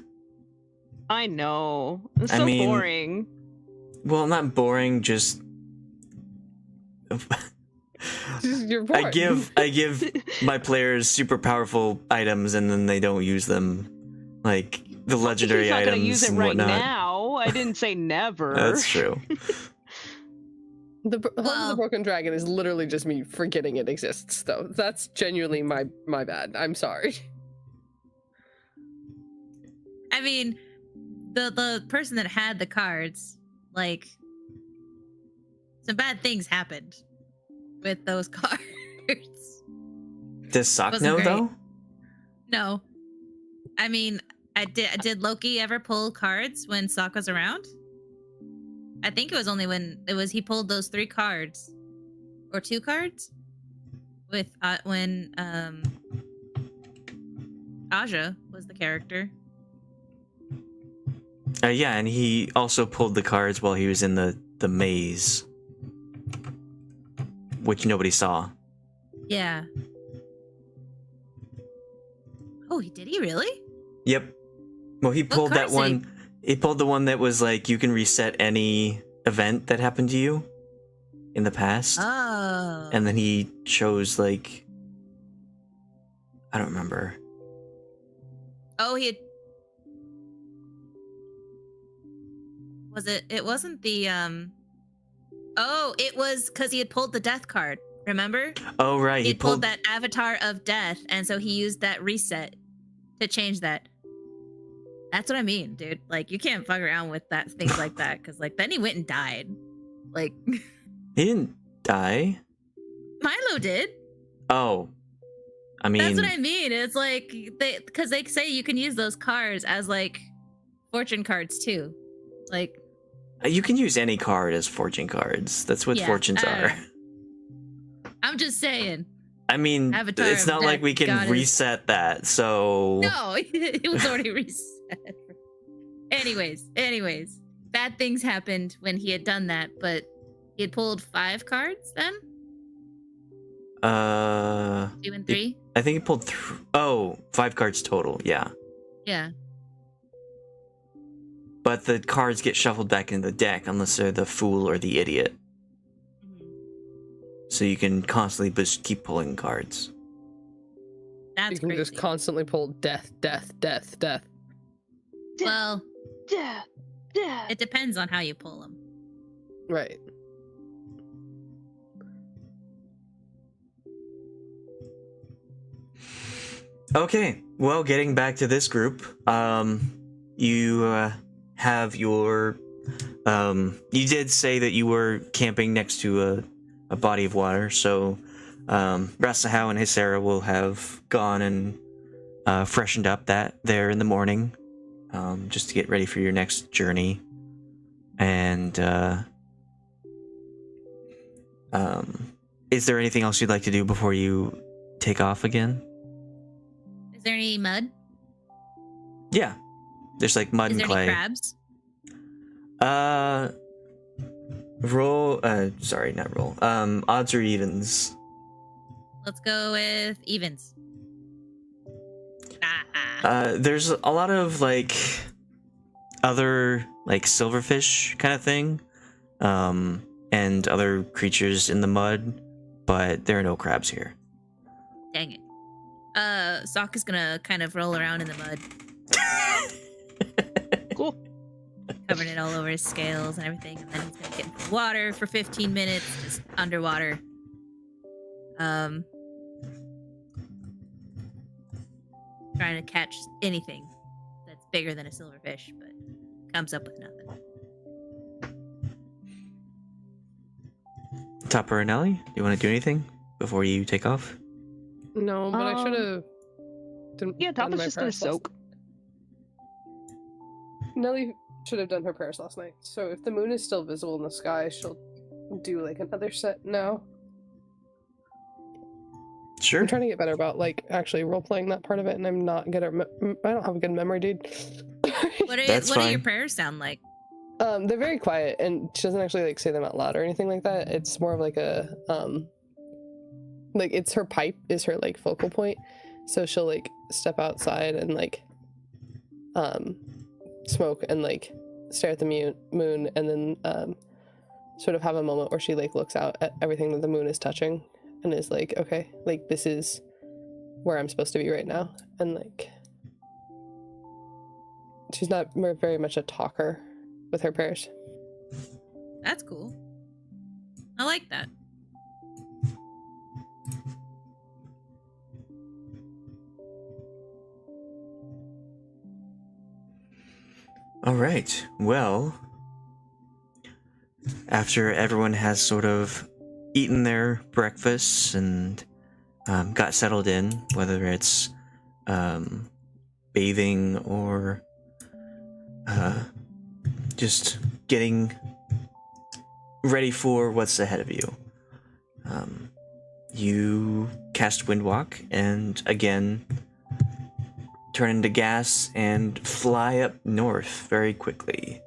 I know. It's I so mean- boring. Well, not boring, just You're bored. I give my players super powerful items and then they don't use them. Like the legendary He's not items gonna use it and right whatnot. now. I didn't say never. That's true. The Home of Well- the Broken Dragon is literally just me forgetting it exists, though. That's genuinely my bad. I'm sorry. I mean, the person that had the cards, like, some bad things happened with those cards. Does Soch Wasn't know great. though? No. I mean, did Loki ever pull cards when Soch was around? I think it was only when he pulled those 3 cards or 2 cards with when Aja was the character. Yeah, and he also pulled the cards while he was in the maze, which nobody saw. Yeah. Oh, did he really? Yep. Well, he pulled that cards did he- one. He pulled the one that was like you can reset any event that happened to you in the past, Oh. and then he chose like I don't remember. Oh, he had... Was it? It wasn't the Oh, it was because he had pulled the death card. Remember? Oh right, He he pulled pulled that avatar of death, and so he used that reset to change that. That's what I mean, dude. Like, you can't fuck around with things like that, because like then he went and died. Like, He didn't die. Milo did. Oh, I mean, That's what I mean. It's like because they say you can use those cards as like fortune cards too. Like, you can use any card as fortune cards. That's what Yeah, fortunes I don't are. know. I'm just saying. I mean, Avatar it's of not like Death we can Goddess. reset that. So No, it was already reset. Anyways, bad things happened when he had done that, but he had pulled 5 cards then? 2 and 3? I think he pulled 5 cards total. Yeah. Yeah. But the cards get shuffled back into the deck unless they're the fool or the idiot. So you can constantly just keep pulling cards. That's You can crazy. just constantly pull death, death, death, death. Well, Death. Death. it depends on how you pull them. Right. Okay, well, getting back to this group, you have your, you did say that you were camping next to a body of water, so Rassaahao and Hyscera will have gone and freshened up there in the morning, just to get ready for your next journey. And is there anything else you'd like to do before you take off again? Is there any mud? Yeah, there's like mud Is and there clay. any crabs? Roll. Sorry, not roll. Odds or evens. Let's go with evens. There's a lot of like other like silverfish kind of thing, and other creatures in the mud, but there are no crabs here. Dang it. Soch is gonna kind of roll around in the mud, Cool. covering it all over his scales and everything, and then he's gonna get into the water for 15 minutes, just underwater. Trying to catch anything that's bigger than a silverfish, but comes up with nothing. Tahpa or Nellie, you want to do anything before you take off? No, but I should have. Yeah, Tahpa's just gonna soak. Nellie should have done her prayers last night. So if the moon is still visible in the sky, she'll do like another set now. Sure. I'm trying to get better about like actually role playing that part of it, and I'm not good at. I don't have a good memory, dude. What do That's your fine. prayers sound like? They're very quiet, and she doesn't actually like say them out loud or anything like that. It's more of like a like it's her pipe is her like focal point, so she'll like step outside and like smoke and like stare at the moon, and then sort of have a moment where she like looks out at everything that the moon is touching and is like, okay, like this is where I'm supposed to be right now. And like she's not very much a talker with her prayers. That's cool. I like that. All right. Well, after everyone has sort of eaten their breakfasts and got settled in, whether it's bathing or just getting ready for what's ahead of you, you cast Windwalk and again turn into gas and fly up north very quickly.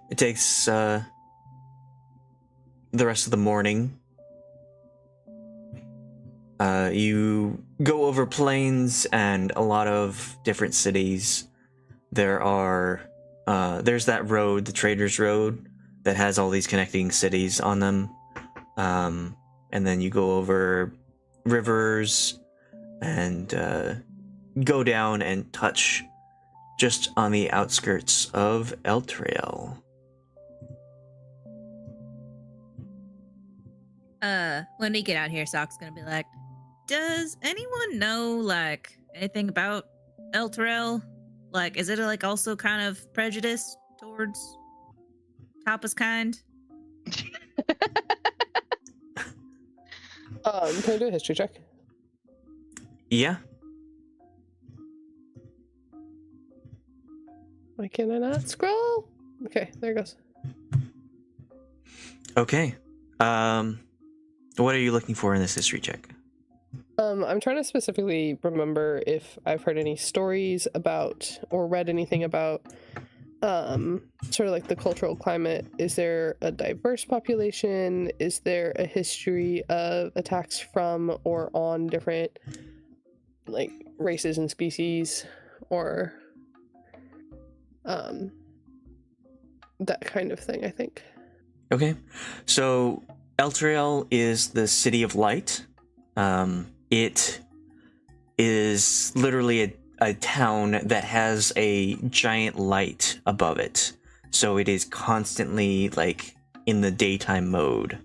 It takes the rest of the morning. You go over plains and a lot of different cities. There's that road, the Traders Road, that has all these connecting cities on them. And then you go over rivers and go down and touch just on the outskirts of Elturel. When we get out here, Sock's gonna be like, does anyone know, like, anything about Elturel? Like, is it like also kind of prejudice towards Tahpa's kind? Can I do a history check? Yeah. Why can I not scroll? Okay, there it goes. Okay. What are you looking for in this history check? I'm trying to specifically remember if I've heard any stories about or read anything about sort of like the cultural climate. Is there a diverse population? Is there a history of attacks from or on different like races and species, or that kind of thing, I think. Okay. So Elturel is the city of light. It is literally a town that has a giant light above it. So it is constantly like in the daytime mode.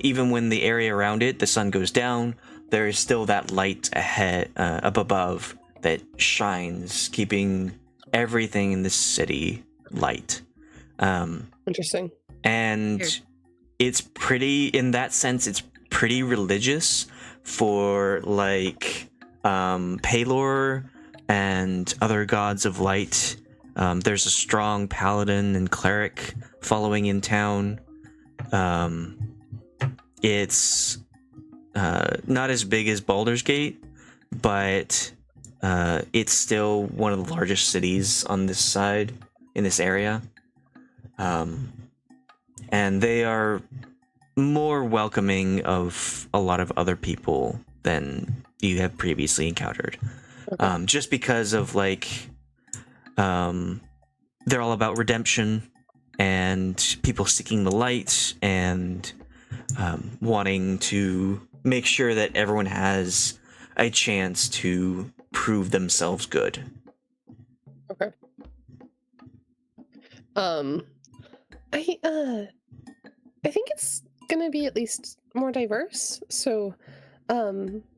Even when the area around it, the sun goes down, there is still that light ahead, up above that shines, keeping everything in the city light. Interesting. And it's pretty, in that sense, it's pretty religious for like Pelor and other gods of light. There's a strong paladin and cleric following in town. It's not as big as Baldur's Gate, but it's still one of the largest cities on this side, in this area. And they are more welcoming of a lot of other people than you have previously encountered. Okay. Just because of like, they're all about redemption and people seeking the light and wanting to make sure that everyone has a chance to prove themselves good. Okay. I think it's gonna be at least more diverse. So,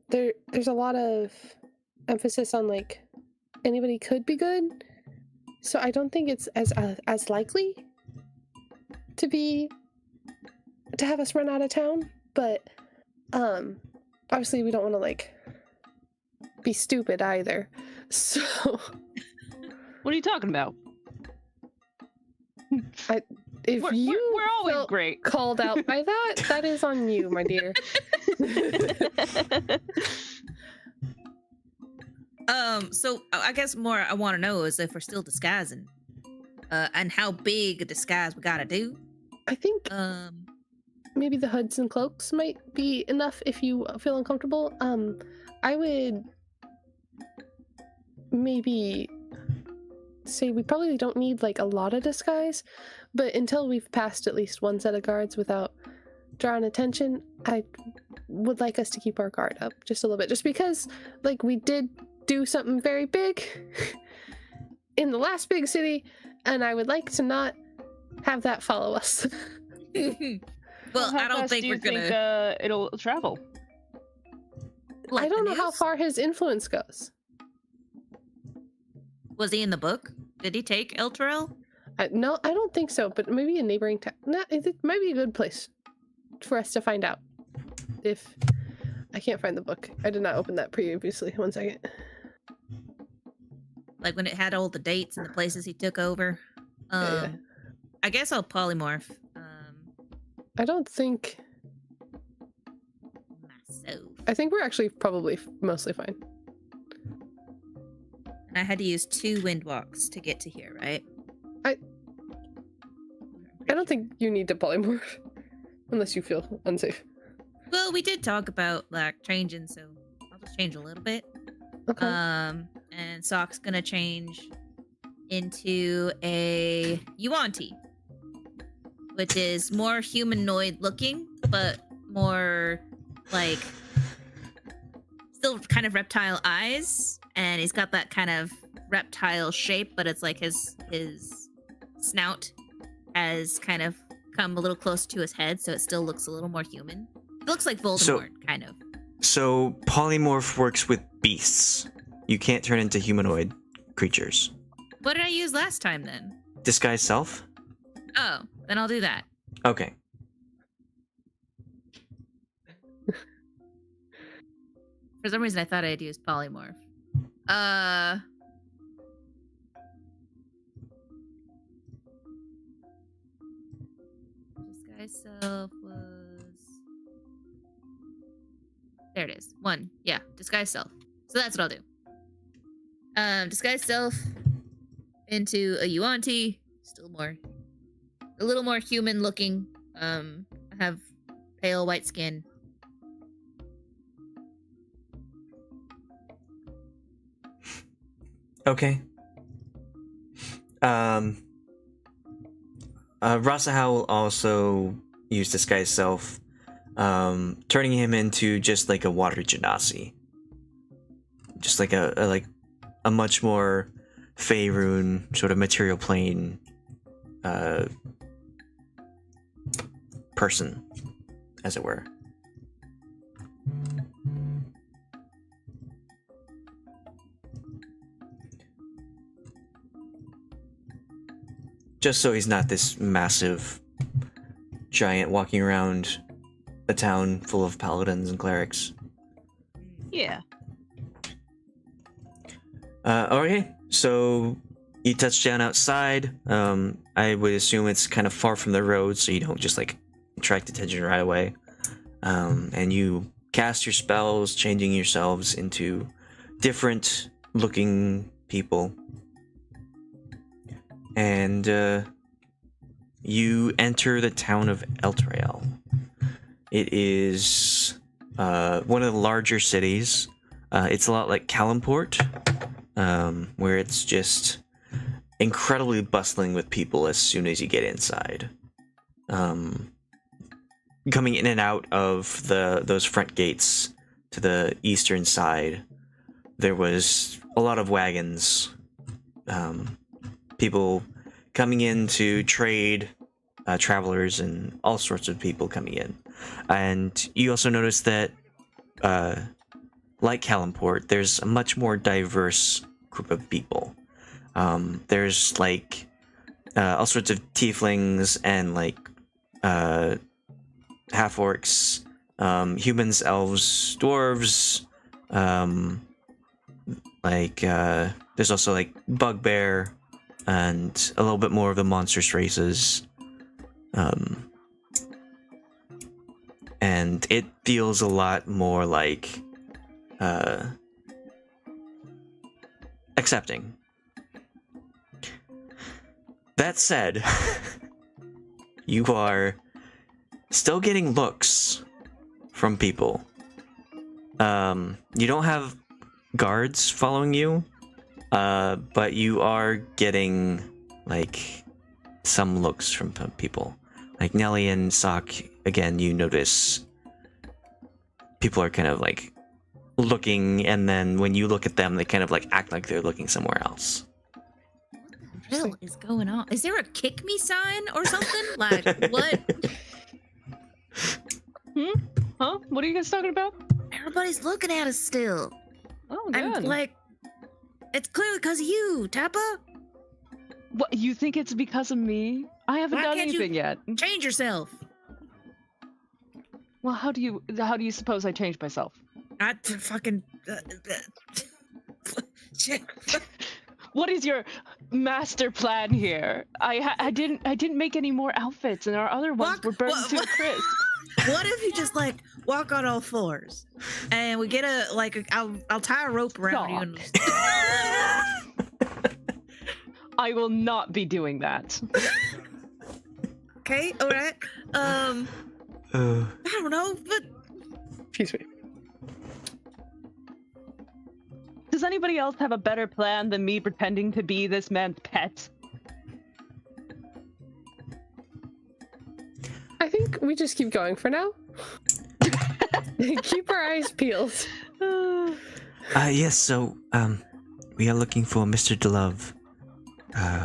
there's a lot of emphasis on like anybody could be good. So I don't think it's as likely to have us run out of town. But obviously we don't want to like be stupid either. So What are you talking about? if we're always felt great. called out by that, that is on you, my dear. So I guess more I want to know is if we're still disguising, and how big a disguise we gotta do. I think maybe the hoods and cloaks might be enough if you feel uncomfortable. I would maybe say we probably don't need like a lot of disguise, but until we've passed at least one set of guards without drawing attention, I would like us to keep our guard up just a little bit, just because like we did do something very big in the last big city, and I would like to not have that follow us. Well, How I don't fast think do you we're gonna. think, it'll travel. Like I don't the know how news? far his influence goes. Was he in the book? Did he take Elturel? No, I don't think so, but maybe a neighboring town. No, it might be a good place for us to find out. If I can't find the book. I did not open that previously. 1 second. Like when it had all the dates and the places he took over. Yeah. I guess I'll polymorph. I don't think... Myself. I think we're actually probably mostly fine. And I had to use 2 windwalks to get to here, right? I don't think you need to polymorph unless you feel unsafe. Well, we did talk about like changing, so I'll just change a little bit. Okay. And Soch's gonna change into a Yuan-Ti, which is more humanoid looking, but more like still kind of reptile eyes, and he's got that kind of reptile shape, but it's like his snout has kind of come a little close to his head, so it still looks a little more human. It looks like Voldemort, kind of. So polymorph works with beasts. you can't turn into humanoid creatures. What did I use last time then? Disguise self? Oh, then I'll do that. Okay. For some reason, I thought I had used polymorph. Disguise self was... There it is. 1. Yeah, disguise self. So that's what I'll do. Disguise self into a Yuan-Ti. Still a little more human looking. I have pale white skin. Okay. Rassaahao will also use disguise self, turning him into just like a water genasi. Just like a much more Faerun sort of material plane person, as it were. Just so he's not this massive giant walking around a town full of paladins and clerics. Yeah. Okay, so you touch down outside. I would assume it's kind of far from the road, so you don't just like attract attention right away. And you cast your spells, changing yourselves into different looking people. And you enter the town of Elturel. It is one of the larger cities. It's a lot like Kalimport, where it's just incredibly bustling with people as soon as you get inside. Coming in and out of those front gates to the eastern side, there was a lot of wagons. People coming in to trade, travelers, and all sorts of people coming in. And you also notice that, like Kalimport, there's a much more diverse group of people. There's like all sorts of tieflings and like half-orcs, humans, elves, dwarves. There's also like bugbear and a little bit more of the monstrous races. And it feels a lot more like accepting. That said, you are still getting looks from people. You don't have guards following you, but you are getting like some looks from people. Like Nellie and Soch, again, you notice people are kind of like looking, and then when you look at them, they kind of like act like they're looking somewhere else. What the hell is going on? Is there a kick me sign or something? Like, what? Huh? What are you guys talking about? Everybody's looking at us still. Oh, I'm good. like, it's clearly because of you, Tahpa. What, you think it's because of me? I haven't Why done can't you anything yet. Change yourself. Well, how do you suppose I changed myself? I fucking shit. What is your master plan here? I didn't make any more outfits, and our other ones were burned to a crisp. What if you just like walk on all fours, and we get I'll tie a rope around you. And... I will not be doing that. Okay, all right. I don't know, but Excuse me. Does anybody else have a better plan than me pretending to be this man's pet? I think we just keep going for now. Keep our eyes peeled. Yes, so, we are looking for Mr. DeLove.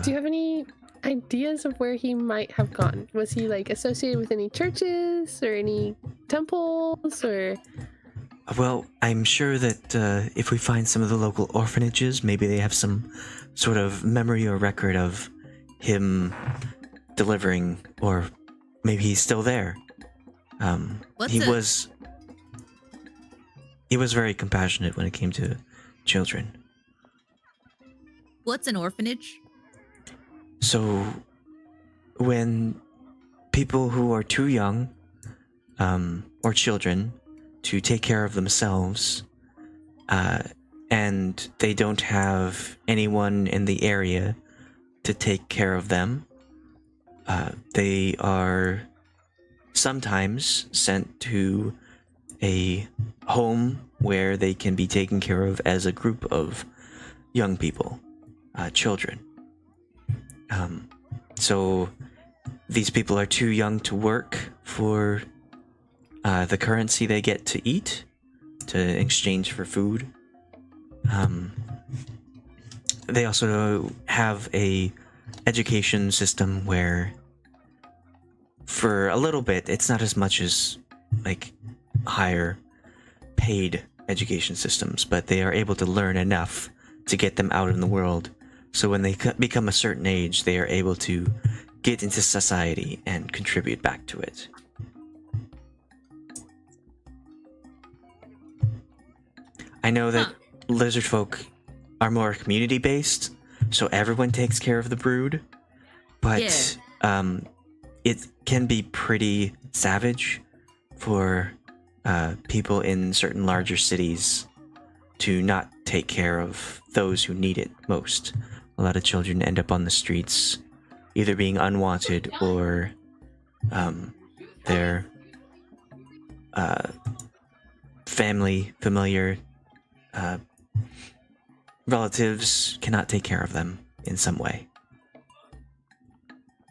Do you have any ideas of where he might have gone? Was he like associated with any churches or any temples or? Well, I'm sure that if we find some of the local orphanages, maybe they have some sort of memory or record of him delivering, or maybe he's still there. He was very compassionate when it came to children. What's an orphanage? So, when people who are too young, or children, to take care of themselves, and they don't have anyone in the area to take care of them, they are sometimes sent to a home where they can be taken care of as a group of young people, children. So these people are too young to work for the currency they get to eat, to exchange for food. They also have a education system where, for a little bit, it's not as much as like higher paid education systems, but they are able to learn enough to get them out in the world. So when they become a certain age, they are able to get into society and contribute back to it. I know that lizard folk are more community-based, so everyone takes care of the brood, but it can be pretty savage for people in certain larger cities to not take care of those who need it most. A lot of children end up on the streets, either being unwanted or their familiar relatives cannot take care of them in some way.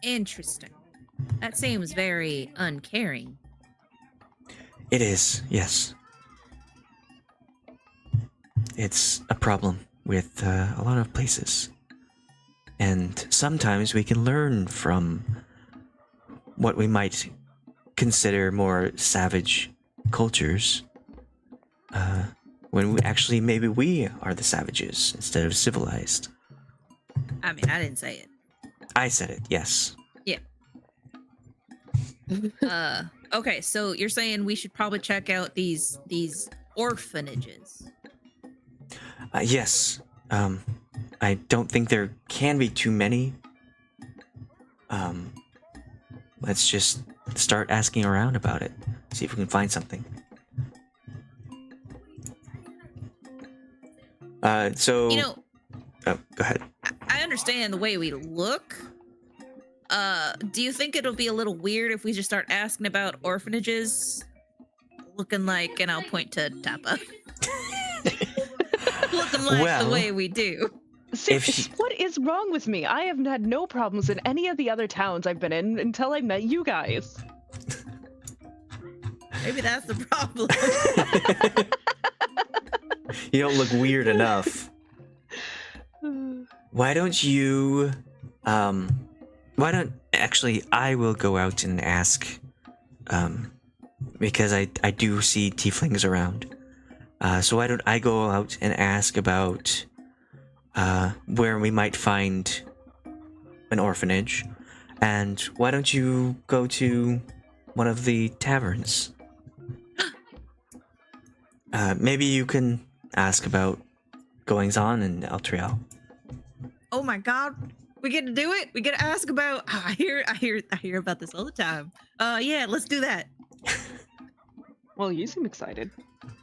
Interesting. That seems very uncaring. It is, yes. It's a problem with a lot of places. And sometimes we can learn from what we might consider more savage cultures, when maybe we are the savages instead of civilized. I mean, I didn't say it. I said it, yes. Yeah. Okay, so you're saying we should probably check out these orphanages. Yes. I don't think there can be too many. Let's just start asking around about it. See if we can find something. So... Oh, go ahead. I understand the way we look. Do you think it'll be a little weird if we just start asking about orphanages? Looking like, and I'll point to Tahpa. Looking like the way we do. What is wrong with me? I have had no problems in any of the other towns I've been in until I met you guys. Maybe that's the problem. You don't look weird enough. Why don't you, actually, I will go out and ask, because I do see tieflings around. So why don't I go out and ask about, where we might find an orphanage, and why don't you go to one of the taverns? Maybe you can ask about goings-on in Elturel. Oh my god, we get to do it? We get to ask about... Oh, I hear about this all the time. Yeah, let's do that. Well, you seem excited.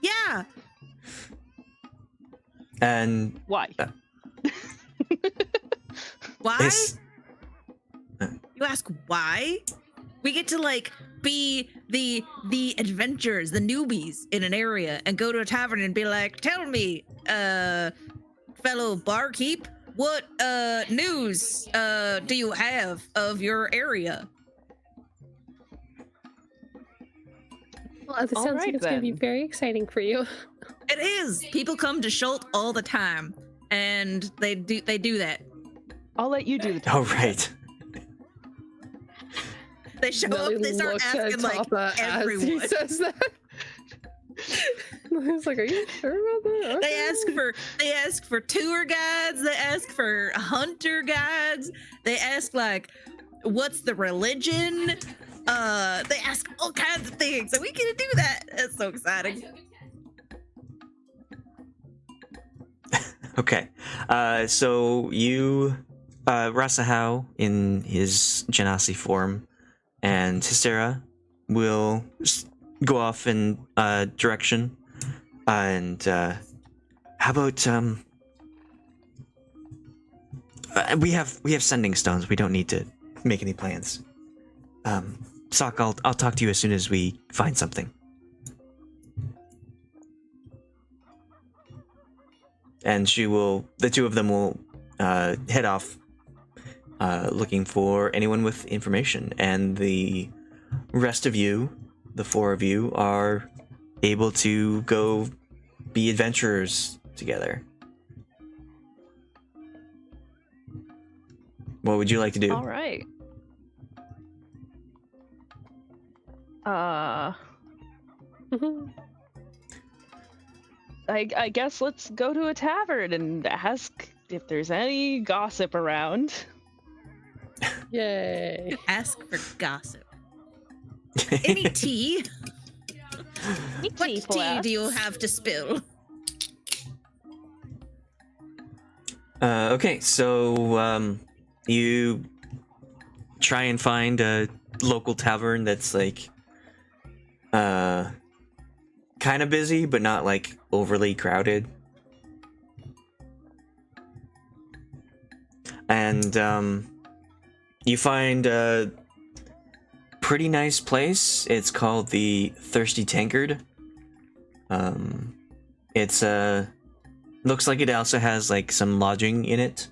Yeah. And... Why? Why? You ask why? We get to, like, be the adventurers, the newbies in an area, and go to a tavern and be like, tell me, fellow barkeep, what news do you have of your area? Well, it sounds like it's going to be very exciting for you. It is. People come to Schult all the time, and they do that. I'll let you do the Oh, right. They show up, they start asking, like, everyone. He says that. It's like, are you sure about that? Okay. They ask for tour guides. They ask for hunter guides. They ask like, what's the religion? They ask all kinds of things. So we get to do that. That's so exciting. Okay. So you, Rassaahao in his Genasi form, and Hyscera will go off in direction. And how about we have sending stones. We don't need to make any plans. Soch, I'll talk to you as soon as we find something. And the two of them will head off looking for anyone with information. And the rest of you, the four of you, are able to go be adventurers together. What would you like to do? All right. I guess let's go to a tavern and ask if there's any gossip around. Yay. Ask for gossip. Any tea? What tea do you have to spill? Okay, so you try and find a local tavern that's like kind of busy but not like overly crowded. And you find a pretty nice place. It's called the Thirsty Tankard. It's looks like it also has like some lodging in it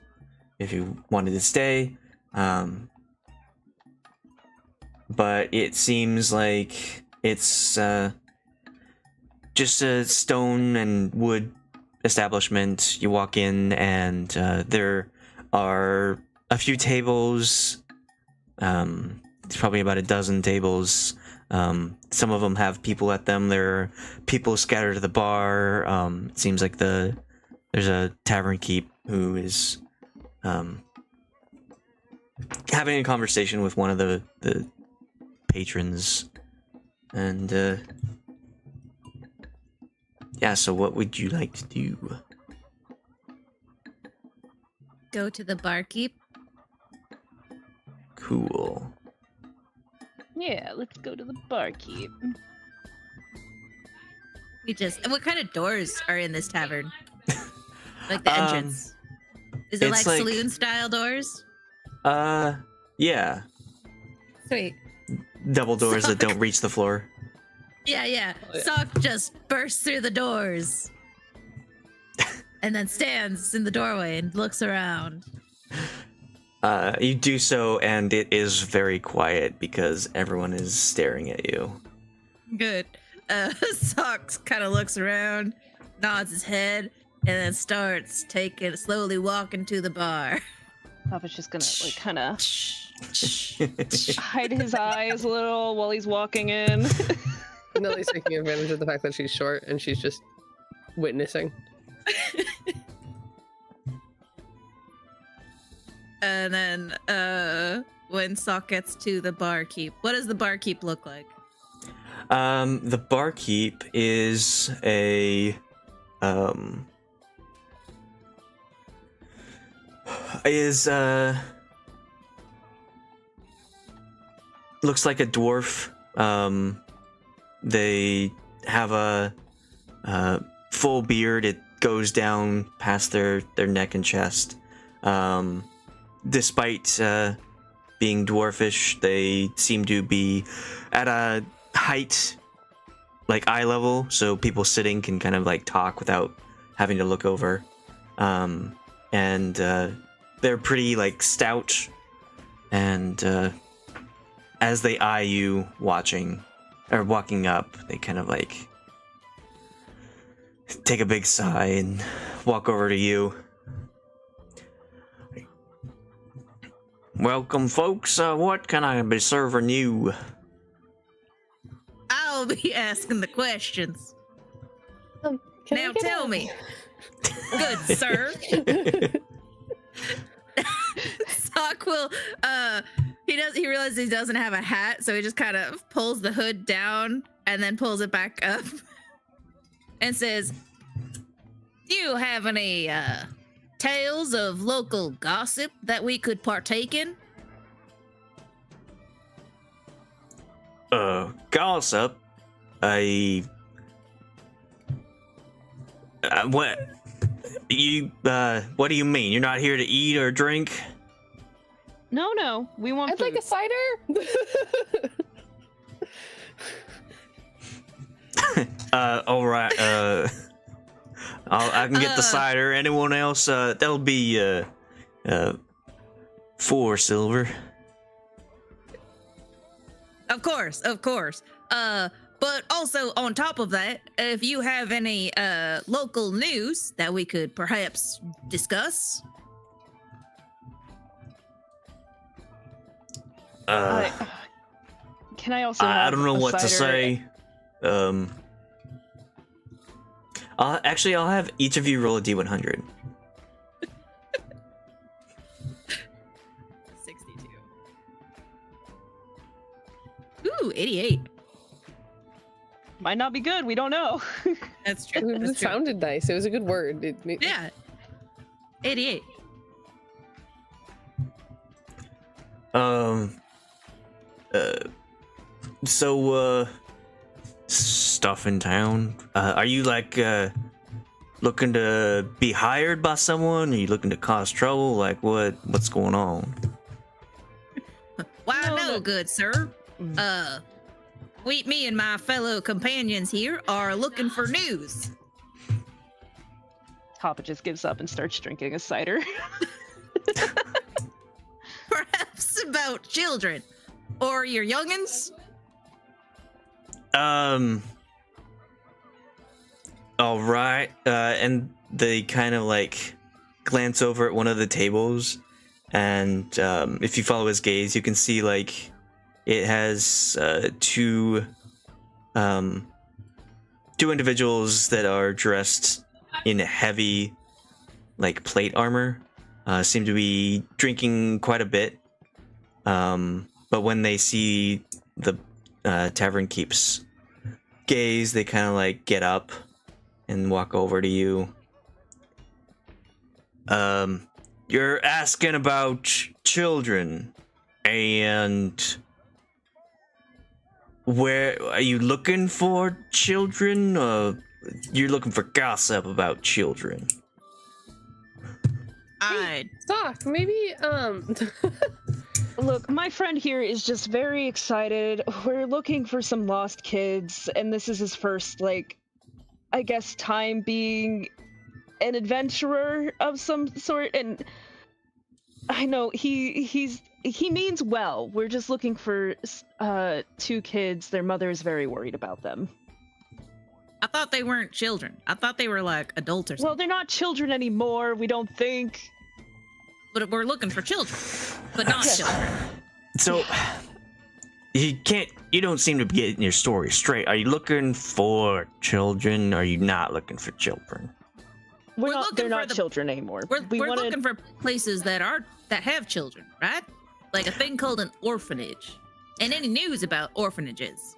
if you wanted to stay. But it seems like it's just a stone and wood establishment. You walk in and there are a few tables. It's probably about a dozen tables. Some of them have people at them. There are people scattered at the bar. It seems like there's a tavern keep who is having a conversation with one of the patrons. And yeah, so what would you like to do? Go to the barkeep. Cool. Yeah, let's go to the barkeep. What kind of doors are in this tavern? Like the entrance? Is it like saloon style doors? Yeah. Sweet. Double doors that don't reach the floor. Yeah. Oh, yeah. Soch just bursts through the doors. And then stands in the doorway and looks around. You do so, and it is very quiet because everyone is staring at you. Good. Soch kind of looks around, nods his head, and then starts slowly walking to the bar. Papa's just gonna like kind of hide his eyes a little while he's walking in. Nellie's taking advantage of the fact that she's short and she's just witnessing. And then when Soch gets to the barkeep, what does the barkeep look like? The barkeep is looks like a dwarf. They have a full beard. It goes down past their neck and chest. Despite being dwarfish, they seem to be at a height, like eye level, so people sitting can kind of like talk without having to look over. And they're pretty like stout, and as they eye you walking up, they kind of like take a big sigh and walk over to you. Welcome, folks. What can I be serving you? I'll be asking the questions. Now tell me. Good, sir. Soch will, he realizes he doesn't have a hat, so he just kind of pulls the hood down and then pulls it back up and says, do you have any, tales of local gossip that we could partake in? Gossip? What do you mean? You're not here to eat or drink? No, we want I'd like a cider. All right. I can get the cider. Anyone else? That'll be 4 silver. Of course. But also on top of that, if you have any local news that we could perhaps discuss. Can I also? I don't know what to say. I'll have each of you roll a d100. 62. Ooh, 88. Might not be good. We don't know. That's true. It sounded nice. It was a good word. Yeah. 88. So, stuff in town. Are you like looking to be hired by someone? Are you looking to cause trouble? Like what's going on? Why no, good sir. Me and my fellow companions here are looking for news. Tahpa just gives up and starts drinking a cider. Perhaps about children or your youngins. All right. And they kind of like glance over at one of the tables, and if you follow his gaze, you can see like it has two individuals that are dressed in heavy like plate armor. Seem to be drinking quite a bit. But when they see the tavern keep's gaze, they kind of like get up and walk over to you. You're asking about children, and where are you looking for children? You're looking for gossip about children. Soch, maybe Look, my friend here is just very excited. We're looking for some lost kids, and this is his first, like, I guess, time being an adventurer of some sort. And I know he means well. We're just looking for 2 kids. Their mother is very worried about them. I thought they weren't children. I thought they were like adults or something. Well, they're not children anymore, we don't think. But we're looking for children, but not children. So, you don't seem to be getting your story straight. Are you looking for children? Or are you not looking for children? They're not children anymore. We're looking for places that have children, right? Like a thing called an orphanage. And any news about orphanages.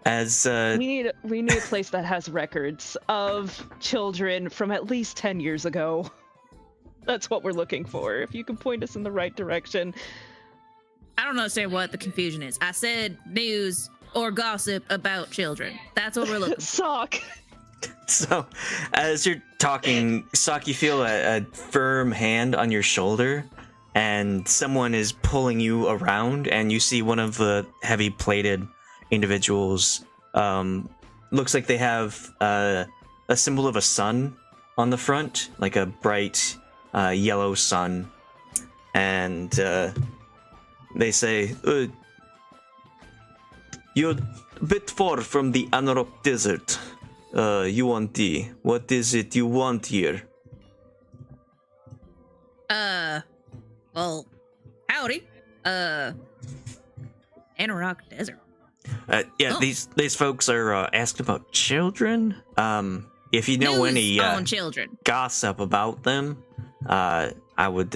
As we need a place that has records of children from at least 10 years ago. That's what we're looking for. If you can point us in the right direction. I don't understand what the confusion is. I said news or gossip about children. That's what we're looking for. Soch. So, as you're talking, Soch, you feel a firm hand on your shoulder, and someone is pulling you around, and you see one of the heavy-plated individuals. Looks like they have a symbol of a sun on the front, like a bright yellow sun, and they say, "You're a bit far from the Anarok Desert. What is it you want here?" Well, howdy. Anarok Desert. Yeah, these folks are asking about children. if you know News any on children. gossip about them, I would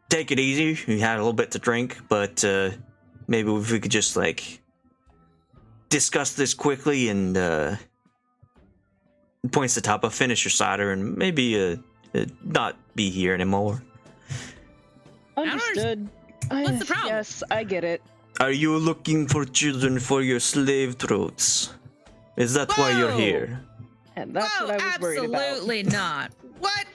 take it easy. We had a little bit to drink, but maybe if we could just like discuss this quickly and points to Tahpa, finish your cider and maybe not be here anymore. Understood. What's the problem? Yes, I get it. Are you looking for children for your slave throats? Is that why you're Whoa! here? And that's what I was worried about. Absolutely not. What?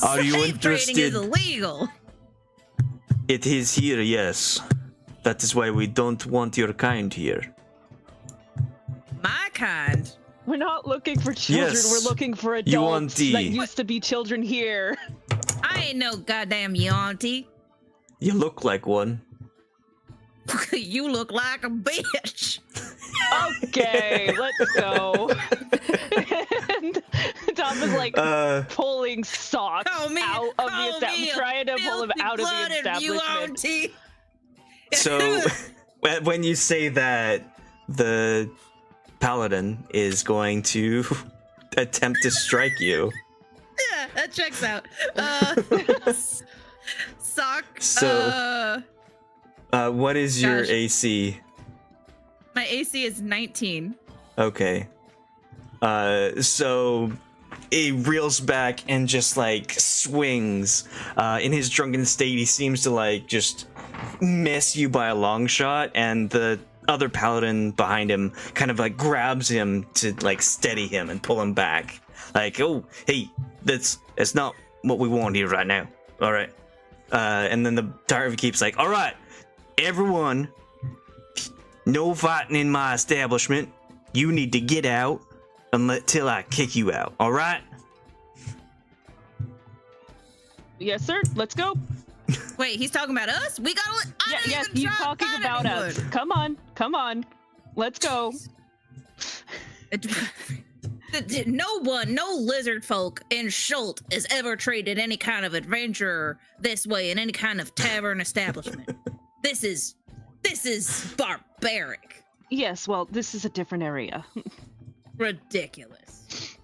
Are you Slave trading interested? is illegal. It is here, yes. That is why we don't want your kind here. My kind. We're not looking for children. Yes, We're looking for you want adults the- that used to be children here. I ain't no goddamn auntie. You look like one. You look like a bitch. Okay, let's go. And Tom is like pulling Soch Call me- out of call the me establishment, a trying to pull him out of the filthy-blooded establishment. auntie. So, when you say that, the paladin is going to attempt to strike you. Yeah, that checks out. Sock. So- what is your Gosh. AC? My AC is 19. Okay. So he reels back and just like swings. In his drunken state, he seems to like just miss you by a long shot, and the other paladin behind him kind of like grabs him to like steady him and pull him back. Like, oh, hey, that's not what we want here right now. All right. And then the target keeps like, all right, everyone, no fighting in my establishment. You need to get out until I kick you out. All right? Yes, sir. Let's go. Wait, he's talking about us? We gotta. Yes, he's talking about us. Come on. Let's go. No lizard folk in Schult has ever traded any kind of adventurer this way in any kind of tavern establishment. This is barbaric. Yes, well, this is a different area. Ridiculous.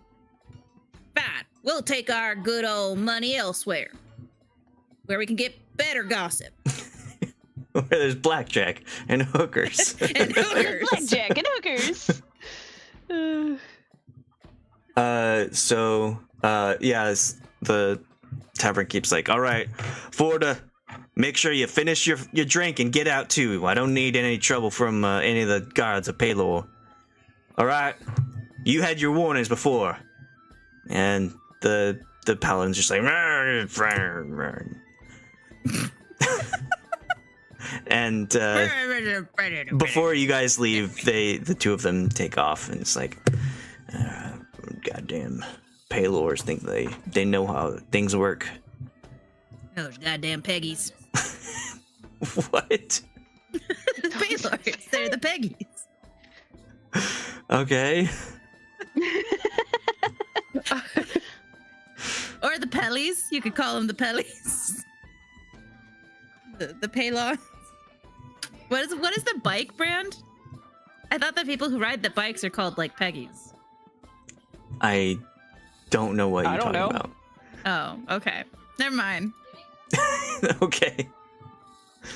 Fine, we'll take our good old money elsewhere, where we can get better gossip. Where there's blackjack and hookers. And hookers. Blackjack and hookers. The tavern keeps like, all right, Forda, make sure you finish your drink and get out too. I don't need any trouble from any of the guards of Paylor. All right, you had your warnings before. And the paladin's just like, and before you guys leave, the two of them take off, and it's like, goddamn Paylors think they know how things work. Those goddamn Peggies. What? Paylors, they're the Peggies. Okay. Or the Pellies. You could call them the Pellies. The Paylor. What is the bike brand? I thought that people who ride the bikes are called like Peggies. I don't know what you're I don't talking know. Oh, okay. Never mind. about. Okay.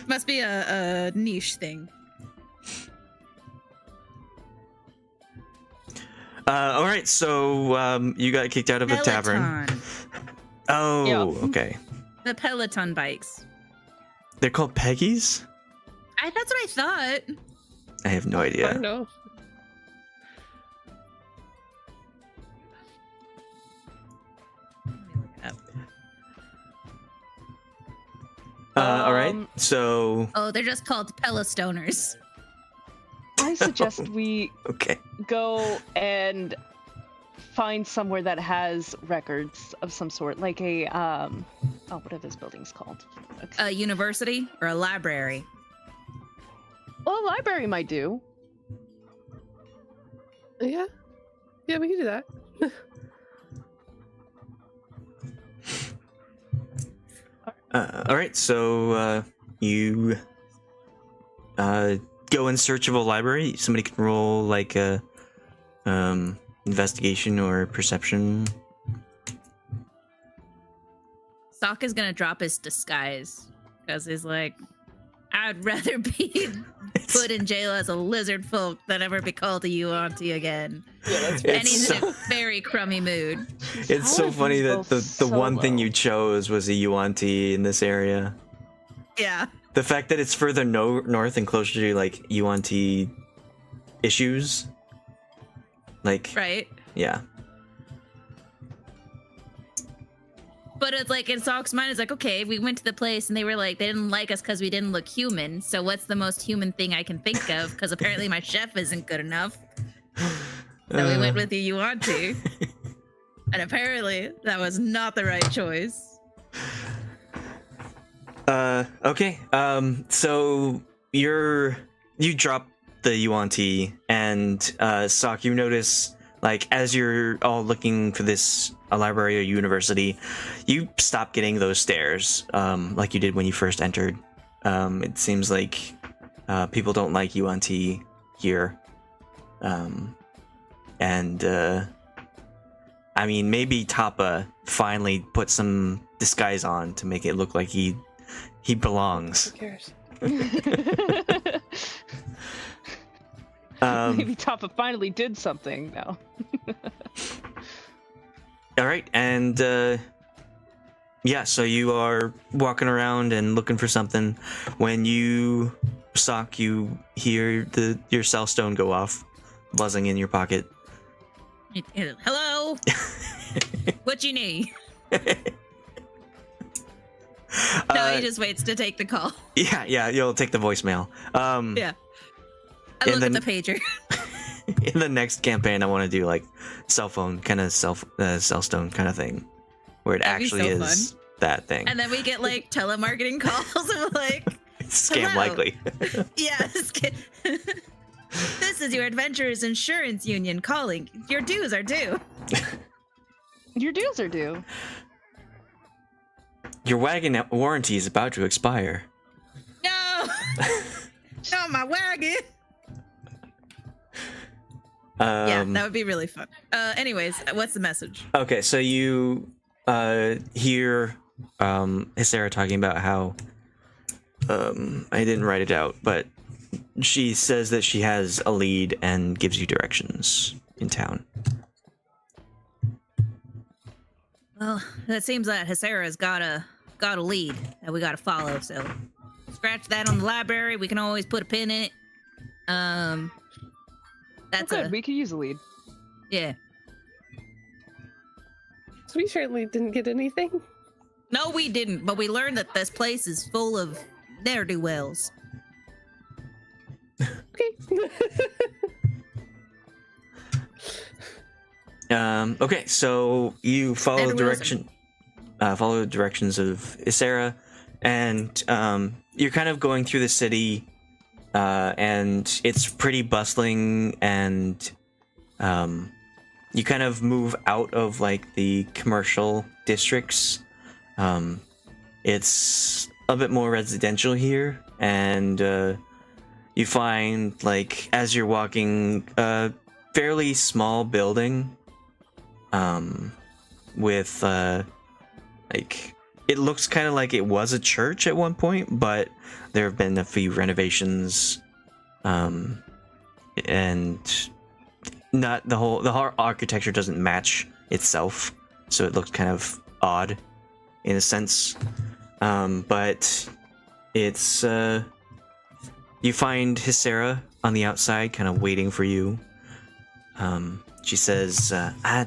Must be a niche thing. All right, so you got kicked out of the tavern. Peloton. Oh, Yeah. okay. The Peloton bikes. They're called Peggies? That's what I thought. I have no I idea. don't know. Let me look it up. All right, so Oh, they're just called Pelostoners. I suggest we okay. go and find somewhere that has records of some sort, like a what are those buildings called? A university or a library? Well, a library might do. Yeah, we can do that. All right, so you go in search of a library. Somebody can roll like a investigation or perception. Soch is gonna drop his disguise because he's like, I'd rather be put in jail as a lizard folk than ever be called a Yuan-Ti again. Yeah, that's And he's in a very crummy mood. It's so funny that the one thing you chose was a Yuan-Ti in this area. Yeah. The fact that it's further north and closer to like Yuan-Ti issues, like Right. yeah. But it's like in Soch's mind, it's like, okay, we went to the place and they were like, they didn't like us because we didn't look human. So what's the most human thing I can think of? Because apparently my chef isn't good enough. So we went with the Yuan-Ti. And apparently that was not the right choice. Okay. So you drop the Yuan-Ti, and Soch, you notice, like, as you're all looking for this library or university, you stop getting those stares, like you did when you first entered. It seems like people don't like Yuan-Ti here. And I mean, maybe Tahpa finally put some disguise on to make it look like he belongs. Who cares? Maybe Tahpa finally did something now. All right, and yeah, so you are walking around and looking for something when you, Soch, you hear your cell stone go off, buzzing in your pocket. Hello? What you need? No, he just waits to take the call. Yeah, you'll take the voicemail. Yeah. I look at the pager. In the next campaign, I want to do like cell phone kind of cell stone kind of thing, where it That'd be actually so is fun. that thing. And then we get like telemarketing calls and like Scam hello. likely. Yes. This is your Adventurers Insurance Union calling. Your dues are due. Your dues are due. Your wagon warranty is about to expire. No! Not my wagon! Yeah, that would be really fun. Anyways, what's the message? Okay, so you hear Hyscera talking about how I didn't write it out, but she says that she has a lead and gives you directions in town. Well, it seems that Hyscera's got a lead that we gotta follow, so scratch that on the library. We can always put a pin in it. That's good. We could use a lead. Yeah. So we certainly didn't get anything. No, we didn't, but we learned that this place is full of ne'er-do-wells. Okay. Okay, so you follow the directions of Hyscera, and you're kind of going through the city, and it's pretty bustling, and you kind of move out of like the commercial districts. It's a bit more residential here, and you find, like, as you're walking, a fairly small building with like, it looks kind of like it was a church at one point, but there have been a few renovations, and not the whole architecture doesn't match itself, so it looks kind of odd in a sense, but it's you find Hyscera on the outside, kind of waiting for you. She says, I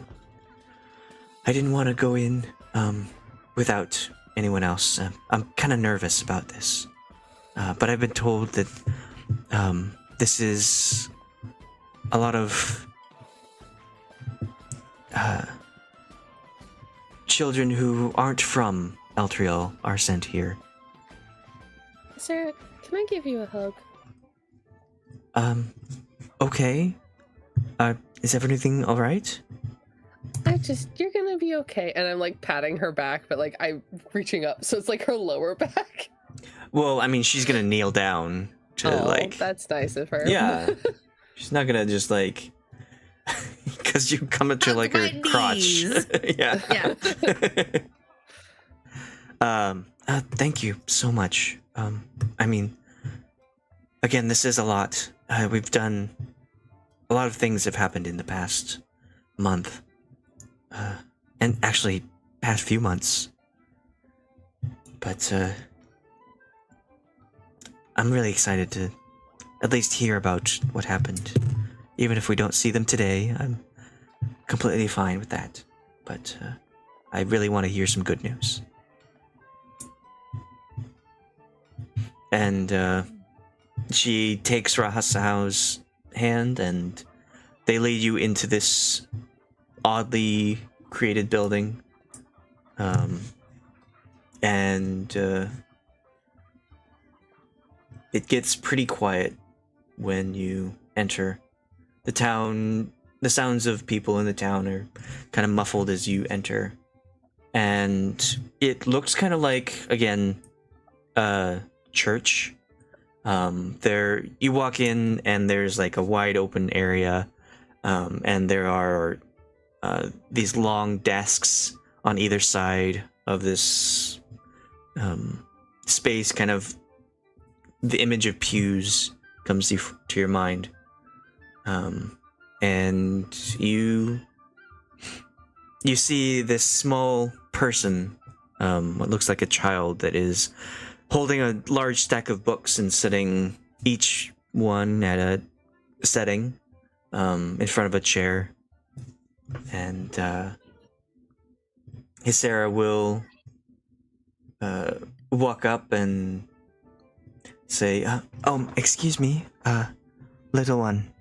didn't want to go in without anyone else. I'm kind of nervous about this. But I've been told that this is a lot of children who aren't from Elturel are sent here. Sarah, can I give you a hug? Okay. Is everything all right? You're gonna be okay. And I'm like patting her back, but like I'm reaching up, so it's like her lower back. Well, I mean, she's gonna kneel down Oh, that's nice of her. Yeah. She's not gonna just like, because you come into like her crotch. Yeah. Thank you so much. I mean, again, this is a lot. We've done a lot of things have happened in the past month, and actually past few months. But I'm really excited to at least hear about what happened. Even if we don't see them today, I'm completely fine with that. But I really want to hear some good news. And she takes Rassaahao's hand and they lead you into this oddly created building. And it gets pretty quiet when you enter the town. The sounds of people in the town are kind of muffled as you enter. And it looks kind of like, again, a church. There, you walk in and there's like a wide open area. And there are these long desks on either side of this space. Kind of the image of pews comes to your mind. And you see this small person, what looks like a child, that is holding a large stack of books and sitting each one at a setting in front of a chair. And Hyscera will walk up and say, excuse me, little one.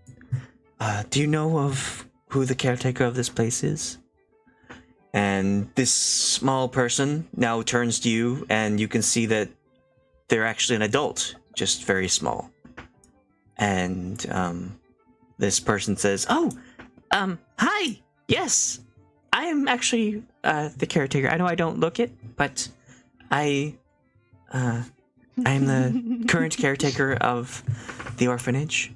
Do you know of who the caretaker of this place is? And this small person now turns to you, and you can see that they're actually an adult, just very small. And this person says, hi, yes, I am actually the caretaker. I know I don't look it, but I am the current caretaker of the orphanage.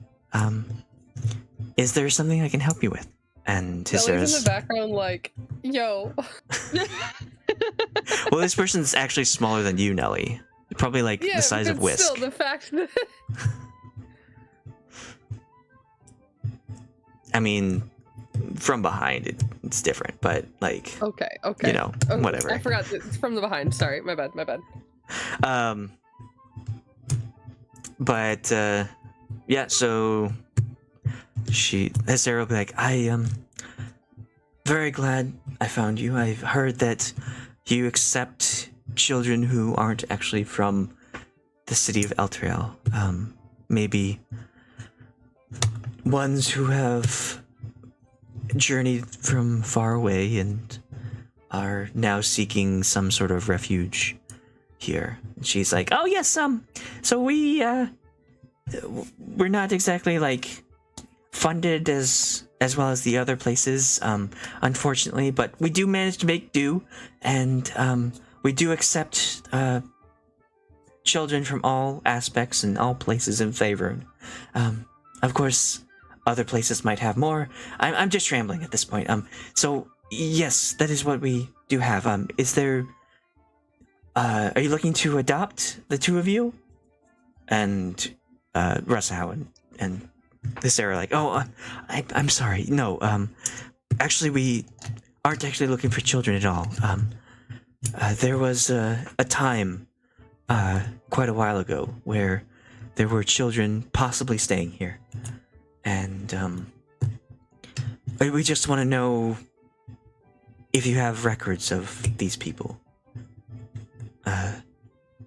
Is there something I can help you with? And Nellie's in the background like, yo. Well, this person's actually smaller than you, Nellie. Probably like the size of Whisk. Still, the fact that... I mean, from behind, it's different, but like... Okay. You know, okay. Whatever. I forgot it's from the behind. Sorry, my bad. But, yeah, so... Hyscera will be like, I am very glad I found you. I've heard that you accept children who aren't actually from the city of Elturel. Maybe ones who have journeyed from far away and are now seeking some sort of refuge here. And she's like, oh yes, so we're not exactly like funded as well as the other places, unfortunately, but we do manage to make do, and we do accept children from all aspects and all places in Faerun. Of course, other places might have more. I'm just rambling at this point. So yes, that is what we do have. Is there? Are you looking to adopt the two of you? And Rassaahao and Hyscera like, I'm sorry. No, actually, we aren't actually looking for children at all. There was a time quite a while ago where there were children possibly staying here. And we just want to know if you have records of these people.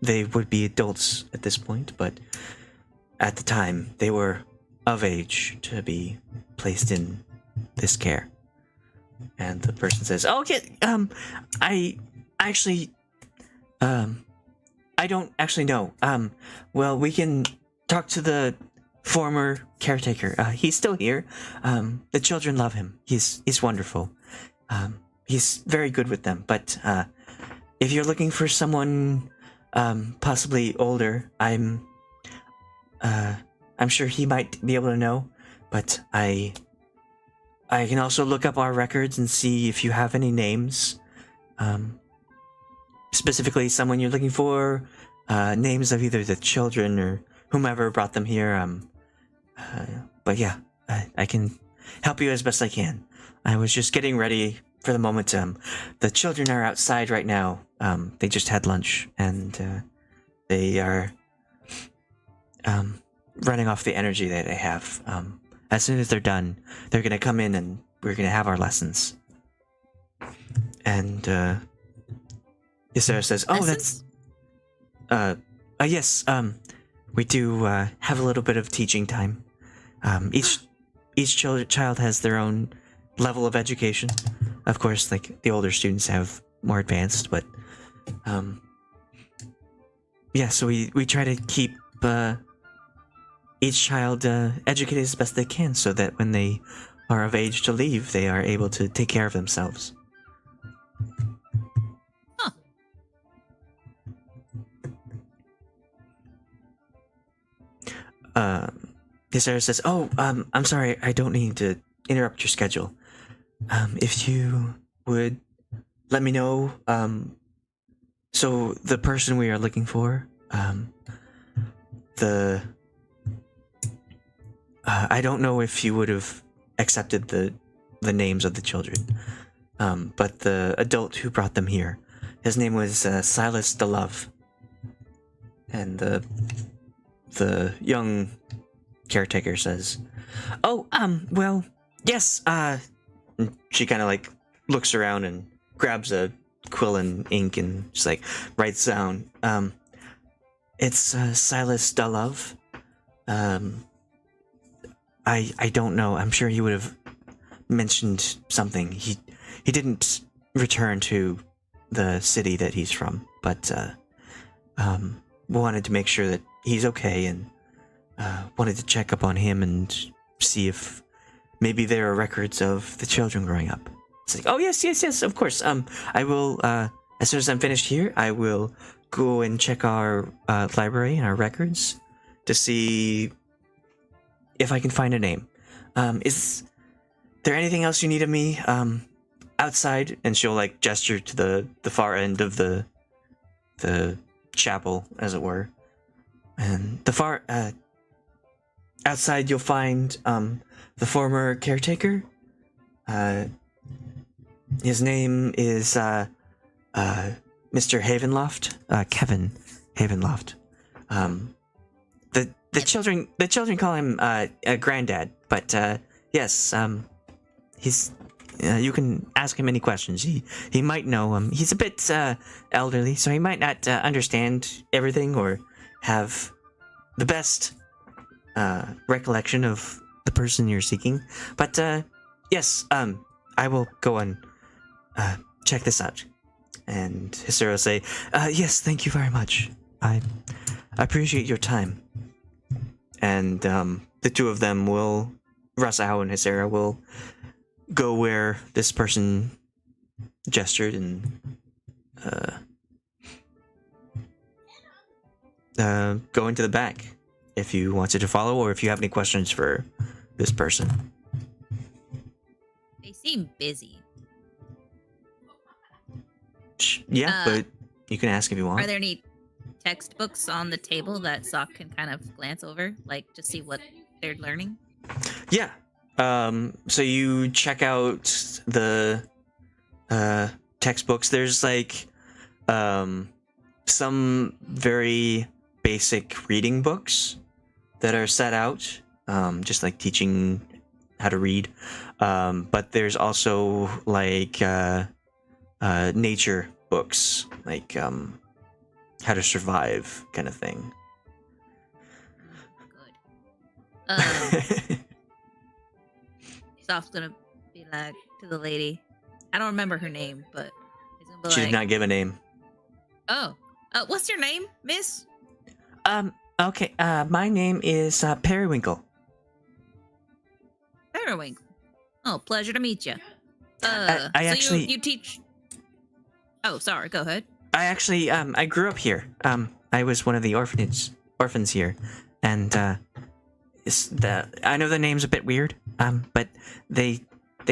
They would be adults at this point, but at the time, they were of age to be placed in this care. And the person says, okay, I actually, I don't actually know. Well, we can talk to the former caretaker. He's still here. The children love him. He's wonderful. He's very good with them. But if you're looking for someone possibly older, I'm I'm sure he might be able to know, but I can also look up our records and see if you have any names. Specifically someone you're looking for, names of either the children or whomever brought them here. But yeah, I can help you as best I can. I was just getting ready for the moment. The children are outside right now. They just had lunch, and they are running off the energy that they have. As soon as they're done, they're gonna come in and we're gonna have our lessons. And Hyscera says, "Oh, Lessons? Yes. We do have a little bit of teaching time. Each child has their own level of education. Of course, like the older students have more advanced, but yeah. So we try to keep each child educated as best they can, so that when they are of age to leave, they are able to take care of themselves." Hyscera says, "Oh, I'm sorry, I don't mean to interrupt your schedule. If you would let me know, so the person we are looking for, I don't know if you would have accepted the names of the children, but the adult who brought them here, his name was Silas DeLove, and the young caretaker says, "Oh, well, yes, she kind of like looks around and grabs a quill and ink and just like writes down, it's Silas DeLove. I don't know. I'm sure he would have mentioned something. He didn't return to the city that he's from, but we wanted to make sure that he's okay, and wanted to check up on him and see if maybe there are records of the children growing up." It's like, "Oh, yes, of course. I will, as soon as I'm finished here, I will go and check our library and our records to see if I can find a name. Is there anything else you need of me outside?" And she'll like gesture to the far end of the chapel, as it were. And the far outside, you'll find the former caretaker. His name is Mr. Havenloft, Kevin Havenloft. The children call him a granddad, but yes, he's. You can ask him any questions. He might know. He's a bit elderly, so he might not understand everything or have the best recollection of the person you're seeking. But yes, I will go and check this out. And Hyscera will say, "Yes, thank you very much. I appreciate your time." And the two of them will, Rassaahao and Hyscera, will go where this person gestured and go into the back if you wanted to follow, or if you have any questions for this person. They seem busy. Yeah, but you can ask if you want. Are there any textbooks on the table that Soch can kind of glance over, like to see what they're learning? Yeah. So you check out the textbooks. There's like some very basic reading books that are set out, just like teaching how to read. But there's also like nature books, like how to survive kind of thing. Good. Soph's gonna be like to the lady. I don't remember her name, but he's gonna be She like, did not give a name. "Oh, what's your name, miss?" Okay, my name is Periwinkle. Periwinkle. Oh, pleasure to meet you. I so actually... you teach... Oh, sorry, go ahead. I actually, I grew up here. I was one of the orphans here. and I know the name's a bit weird, but they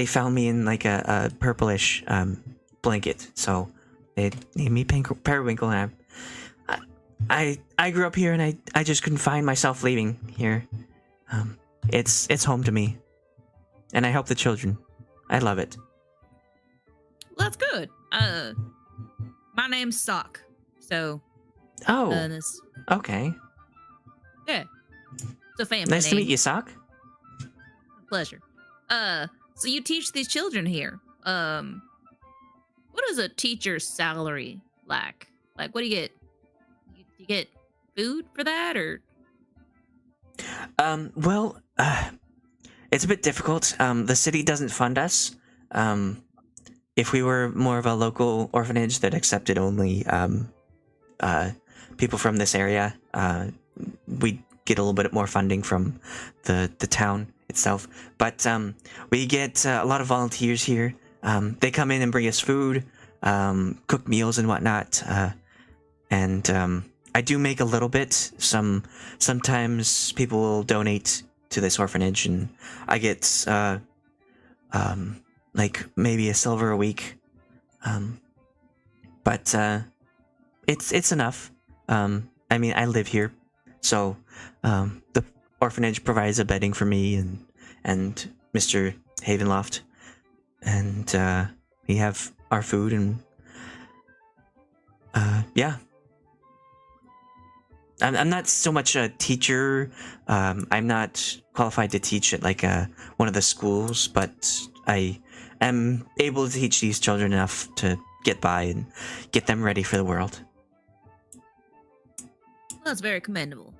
found me in like a purplish blanket, so they named me Periwinkle, and I grew up here, and I just couldn't find myself leaving here. It's home to me, and I help the children. I love it. Well, that's good. My name's Soch, so. Oh. Okay. Yeah. It's a family Nice name. to meet you, Soch. Pleasure. So you teach these children here. What is a teacher's salary like? Like, what do you get? You get food for that, or? Well, it's a bit difficult. The city doesn't fund us. If we were more of a local orphanage that accepted only people from this area, we'd get a little bit more funding from the town itself. But we get a lot of volunteers here. They come in and bring us food, cook meals and whatnot. And I do make a little bit. Sometimes people will donate to this orphanage, and I get like maybe a silver a week. But it's enough. I mean, I live here, so the orphanage provides a bedding for me and Mr. Havenloft, and we have our food, and yeah. I'm not so much a teacher. I'm not qualified to teach at like one of the schools, but I am able to teach these children enough to get by and get them ready for the world. Well, that's very commendable.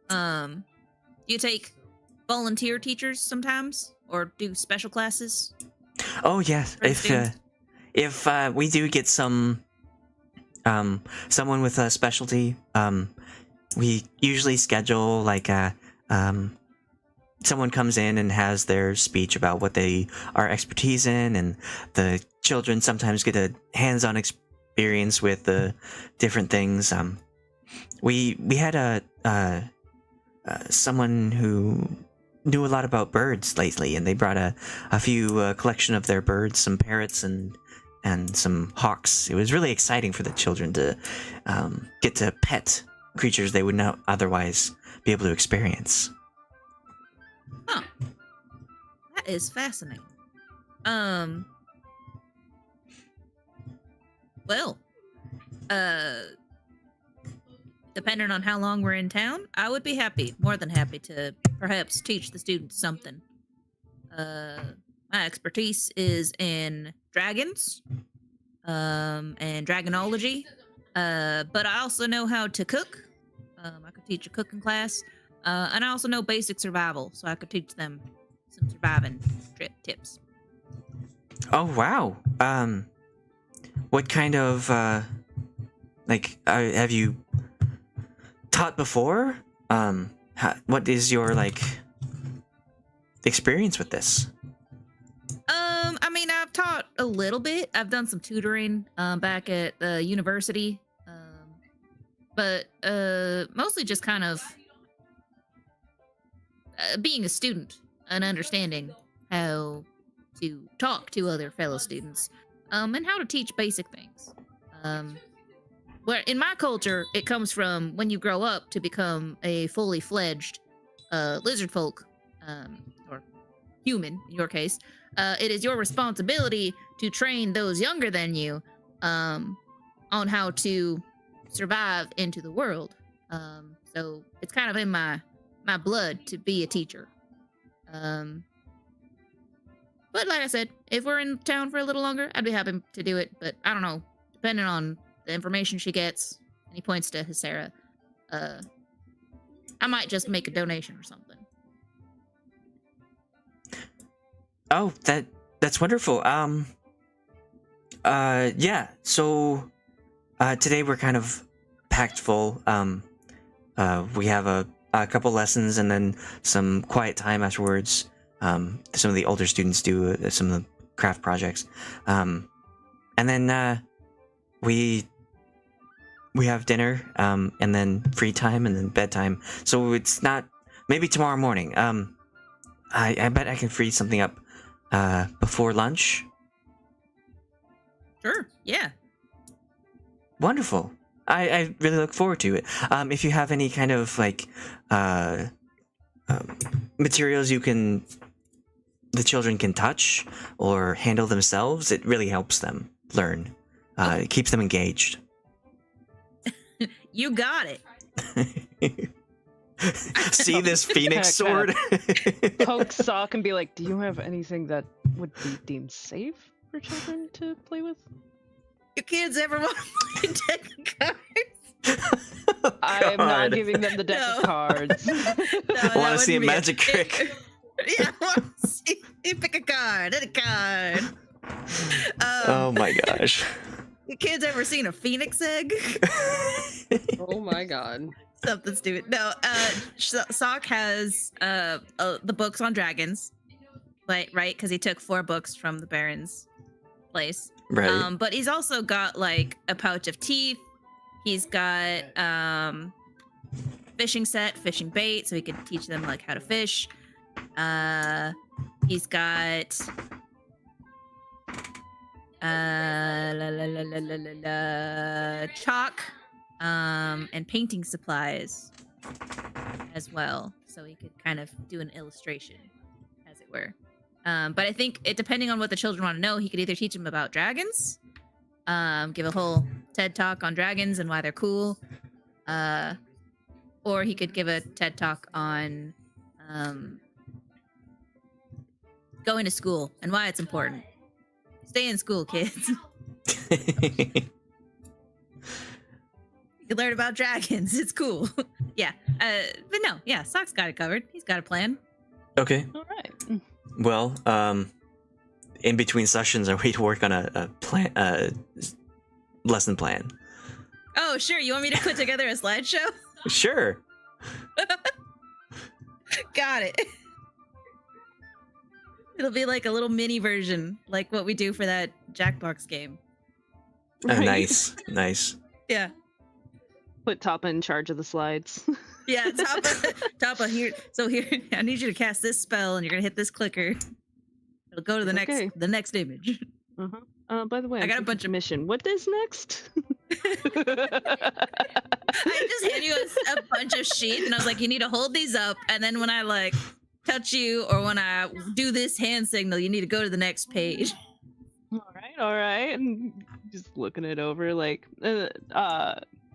Do you take volunteer teachers sometimes, or do special classes? Oh yes, if we do get someone with a specialty, we usually schedule like someone comes in and has their speech about what they are expertise in, and the children sometimes get a hands-on experience with the different things. We had someone who knew a lot about birds lately, and they brought a few collection of their birds, some parrots and some hawks. It was really exciting for the children to get to pet creatures they would not otherwise be able to experience. Huh. That is fascinating. Well, depending on how long we're in town, I would be more than happy to perhaps teach the students something. My expertise is in dragons, and dragonology, but I also know how to cook. I could teach a cooking class, and I also know basic survival, so I could teach them some surviving tips. Oh wow! What kind of have you taught before? What is your experience with this? I mean, I've taught a little bit. I've done some tutoring back at the university, but mostly just kind of being a student and understanding how to talk to other fellow students, and how to teach basic things. Where in my culture, it comes from when you grow up to become a fully fledged lizard folk, or human in your case. It is your responsibility to train those younger than you on how to survive into the world. So it's kind of in my blood to be a teacher. But like I said, if we're in town for a little longer, I'd be happy to do it. But I don't know, depending on the information she gets, and he points to Hyscera, I might just make a donation or something. Oh, that's wonderful. Yeah. So today we're kind of packed full. We have a couple lessons and then some quiet time afterwards. Some of the older students do some of the craft projects, and then we we have dinner, and then free time, and then bedtime. So it's not maybe tomorrow morning. I bet I can free something up before lunch. Sure. Yeah. Wonderful. I really look forward to it. If you have any kind of like materials the children can touch or handle themselves, it really helps them learn. It keeps them engaged. You got it. See this phoenix sword? Poke Soch and be like, do you have anything that would be deemed safe for children to play with? Your kids ever want to play deck of cards? I'm not giving them the deck of cards. No, I want to see a magic trick. Yeah, I want to see you pick a card, any card. Oh my gosh. Your kids ever seen a phoenix egg? Oh my god. Something stupid. No, Soch has the books on dragons, right? Because he took 4 books from the Baron's place. Right. But he's also got like a pouch of teeth. He's got fishing set, fishing bait, so he could teach them like how to fish. He's got chalk and painting supplies as well, so he could kind of do an illustration, as it were. But I think depending on what the children want to know, he could either teach them about dragons, give a whole TED talk on dragons and why they're cool, or he could give a TED talk on going to school and why it's important. Stay in school, kids. You learn about dragons. It's cool. Yeah. But no, yeah, Soch's got it covered. He's got a plan. Okay. All right. Well, in between sessions, are we to work on a plan, lesson plan? Oh, sure. You want me to put together a slideshow? Sure. Got it. It'll be like a little mini version, like what we do for that Jackbox game. Right. Nice. Yeah. Put Tahpa in charge of the slides. Yeah, Tahpa here. So here, I need you to cast this spell, and you're gonna hit this clicker. It'll go to the next image. By the way, I got a bunch of mission. What is next? I just hand you a bunch of sheets, and I was like, you need to hold these up, and then when I like touch you or when I do this hand signal, you need to go to the next page. All right. And just looking it over, like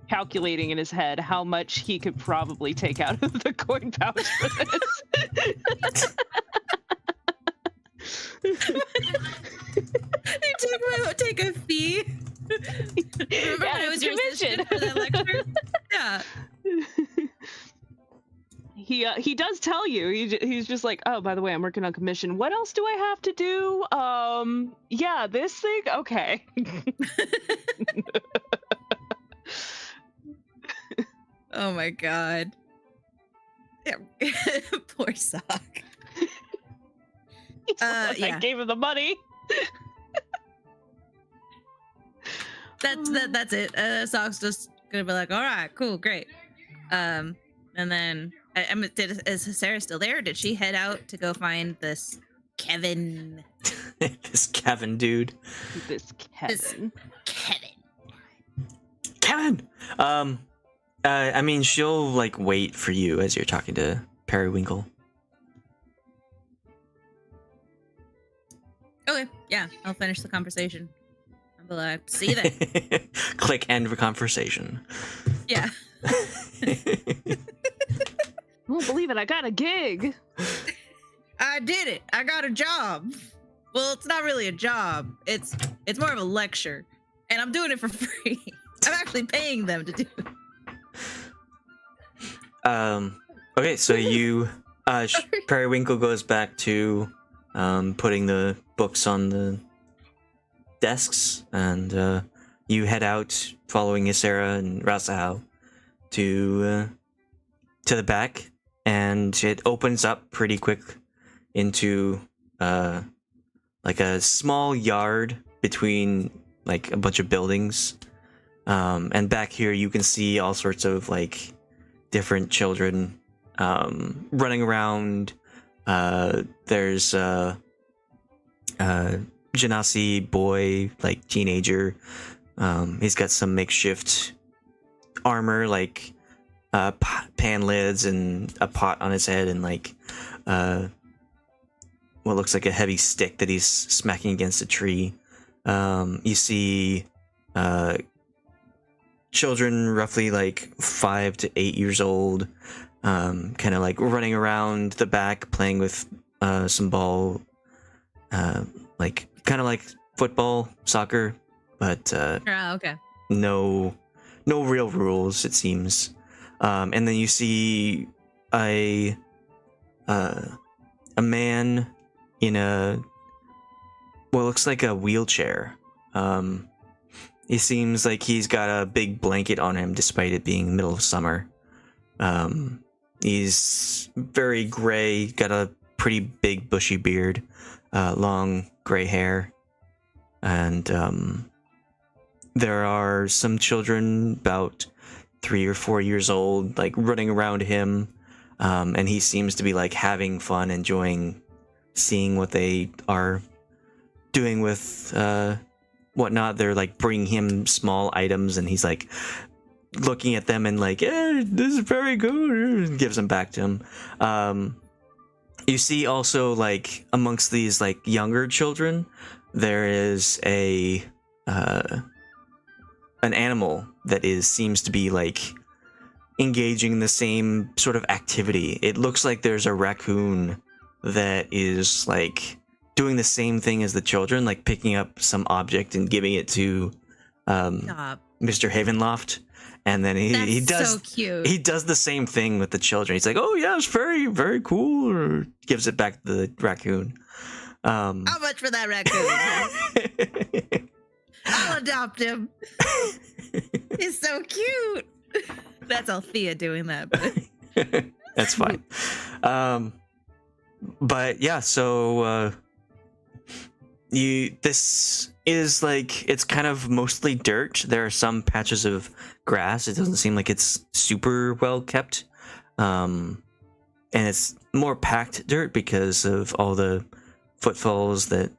calculating in his head how much he could probably take out of the coin pouch for this. Take a fee. Remember when it was your assistant for that lecture? Yeah. He does tell you. He's just like, oh, by the way, I'm working on commission. What else do I have to do? Yeah, this thing. Okay. Oh my god. Yeah. Poor Soch. I gave him the money. That's it. Soch's just gonna be like, all right, cool, great. And then is Hyscera still there? Did she head out to go find this Kevin? This Kevin dude. This Kevin. Kevin. I mean, she'll like wait for you as you're talking to Periwinkle. Okay, yeah, I'll finish the conversation. I'll be like, see you then. Click end of conversation. Yeah. I won't believe it. I got a gig. I did it. I got a job. Well, it's not really a job. It's more of a lecture, and I'm doing it for free. I'm actually paying them to do it. Okay, so you Periwinkle goes back to putting the books on the desks, and you head out following Hyscera and Rassaahao to the back, and it opens up pretty quick into like a small yard between like a bunch of buildings, And back here you can see all sorts of like different children running around. There's a Genasi boy, like teenager. He's got some makeshift armor, like pan lids and a pot on his head, and like what looks like a heavy stick that he's smacking against a tree. You see children roughly like 5 to 8 years old, kind of like running around the back playing with some ball, like kind of like football, soccer, but okay. no real rules, it seems. And then you see a man in what looks like a wheelchair. He seems like he's got a big blanket on him despite it being middle of summer. He's very gray, got a pretty big bushy beard, long gray hair, and there are some children about 3 or 4 years old, like running around him, and he seems to be like having fun, enjoying seeing what they are doing with whatnot. They're like bringing him small items, and he's like looking at them and like, this is very good, and gives them back to him. You see also like amongst these like younger children, there is an animal that seems to be like engaging in the same sort of activity. It looks like there's a raccoon that is like doing the same thing as the children, like picking up some object and giving it to Mr. Havenloft. And then he does so cute. He does the same thing with the children. He's like, "Oh yeah, it's very, very cool," or gives it back to the raccoon. How much for that raccoon? I'll adopt him. He's so cute. That's Althea doing that. But that's fine. But yeah, so this is like, it's kind of mostly dirt. There are some patches of grass. It doesn't seem like it's super well kept. And it's more packed dirt because of all the footfalls that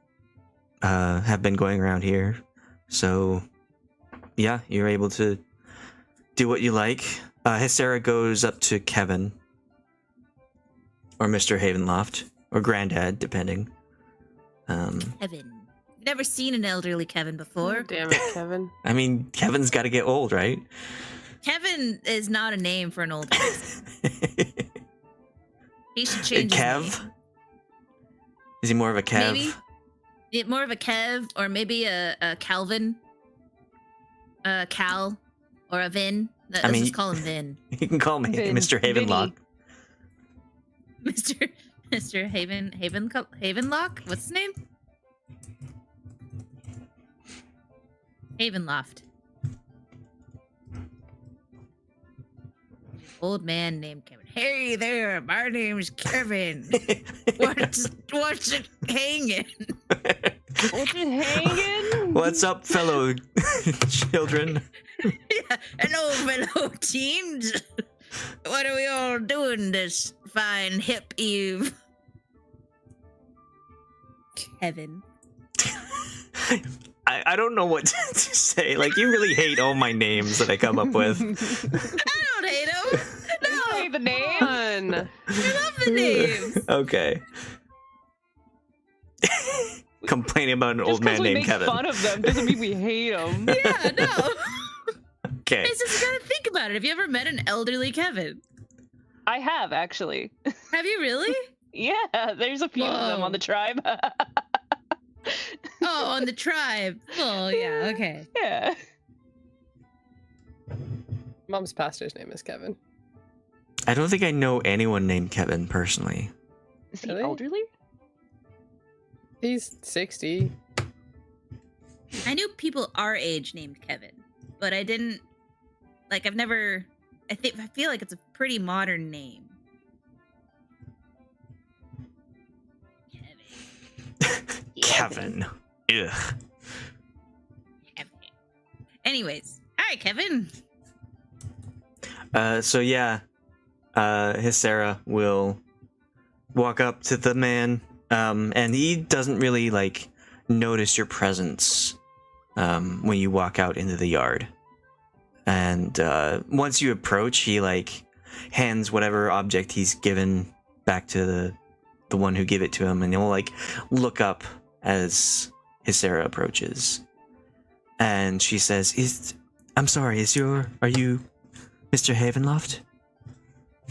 have been going around here. So yeah, you're able to do what you like. Hyscera goes up to Kevin, or Mr. Havenloft, or Granddad, depending. Kevin. Never seen an elderly Kevin before. Oh, damn it, Kevin. I mean, Kevin's got to get old, right? Kevin is not a name for an old person. He should change his Kev? name. Is he more of a Kev? Maybe. More of a Kev, or maybe a Calvin. A Cal, or a Vin. Let's just call him Vin. You can call me Vin. Mr. Havenlock. Mr. Havenlock? What's his name? Havenloft. Old man named Kevin. Hey there, my name's Kevin. What's it hanging? What's it hanging? What's up, fellow children? Yeah, hello, fellow teens. What are we all doing this fine hip eve? Kevin. I don't know what to say. Like, you really hate all my names that I come up with. I don't hate them. No, I hate the name. I love the names. Okay. Complaining about an old man named Kevin. Just because we make fun of them doesn't mean we hate them. Yeah, no. Okay. It's just, you gotta think about it. Have you ever met an elderly Kevin? I have, actually. Have you really? Yeah, there's a few of them on the tribe. Oh, on the tribe. Oh, yeah, okay. Yeah. Mom's pastor's name is Kevin. I don't think I know anyone named Kevin personally. Is he Really? elderly? He's 60. I knew people our age named Kevin, but I didn't, like, I've never, I feel like it's a pretty modern name. Kevin. Ugh. Kevin. Anyways, Hi, Kevin. Hyscera will walk up to the man, and he doesn't really like notice your presence when you walk out into the yard. And once you approach, he like hands whatever object he's given back to the one who gave it to him, and he'll like look up as Hyscera approaches. And she says, are you Mr. Havenloft?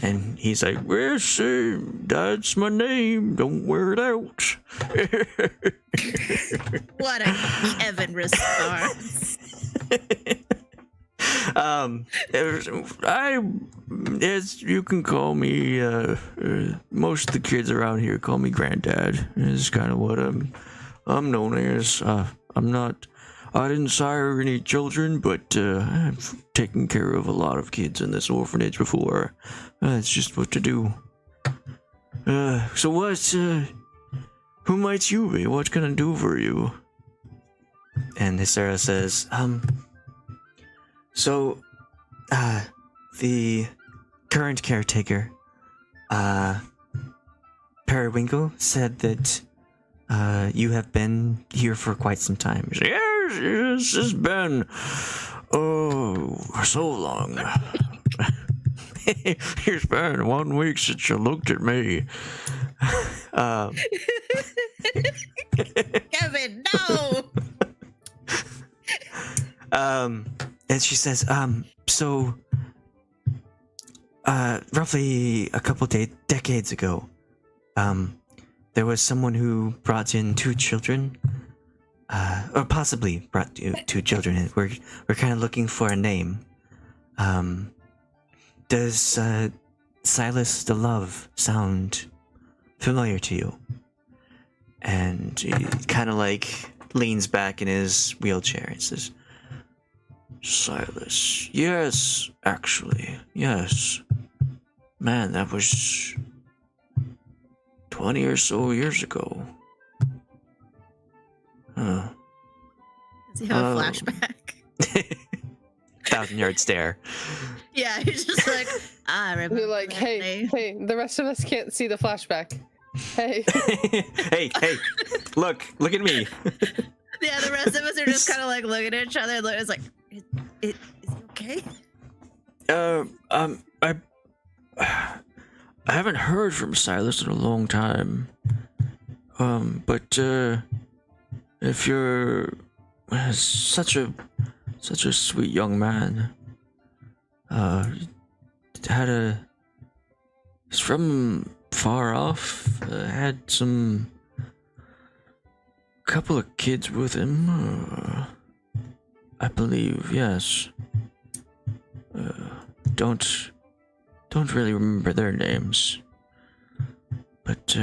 And he's like, yes, that's my name. Don't wear it out. What a Kevin response. As you can call me, most of the kids around here call me Granddad. Is kind of what I'm known as. I didn't sire any children, but I've taken care of a lot of kids in this orphanage before. It's just what to do. So who might you be? What can I do for you? And Hyscera says, the current caretaker, Periwinkle, said that you have been here for quite some time. Yes, it's been, so long. It's been 1 week since you looked at me. Kevin, no! And she says, roughly a couple decades ago, there was someone who brought in 2 children, or possibly brought 2 children in. We're kind of looking for a name. Does Silas the Love sound familiar to you? And he kind of like leans back in his wheelchair and says, Silas, yes, actually, yes. Man, that was 20 or so years ago. Does he have a flashback? 1,000-yard stare. Yeah, he's just like, I remember. You're like, hey, the rest of us can't see the flashback. Hey. hey, look at me. Yeah, the rest of us are just kind of like looking at each other. It's like, is he okay? I haven't heard from Silas in a long time. But if you're such a sweet young man, he's from far off, had couple of kids with him, I believe, yes. Don't really remember their names, but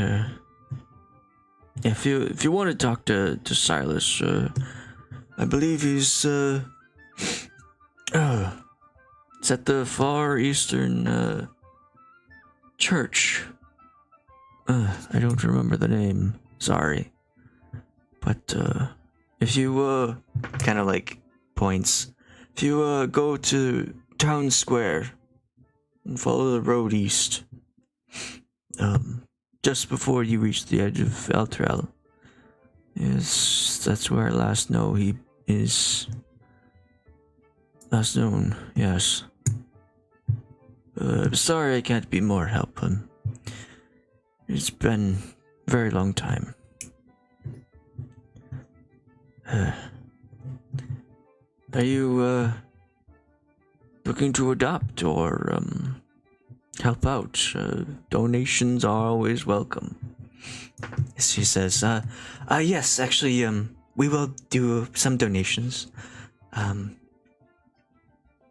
if you want to talk to Silas, I believe he's it's at the far eastern church. I don't remember the name, sorry. But if you kind of like points, if you go to Town Square and follow the road east, just before you reach the edge of Elturel, that's where I last know he is. Last known, yes. I'm sorry I can't be more help. It's been a very long time. Are you looking to adopt or help out? Donations are always welcome. She says, yes, actually, we will do some donations.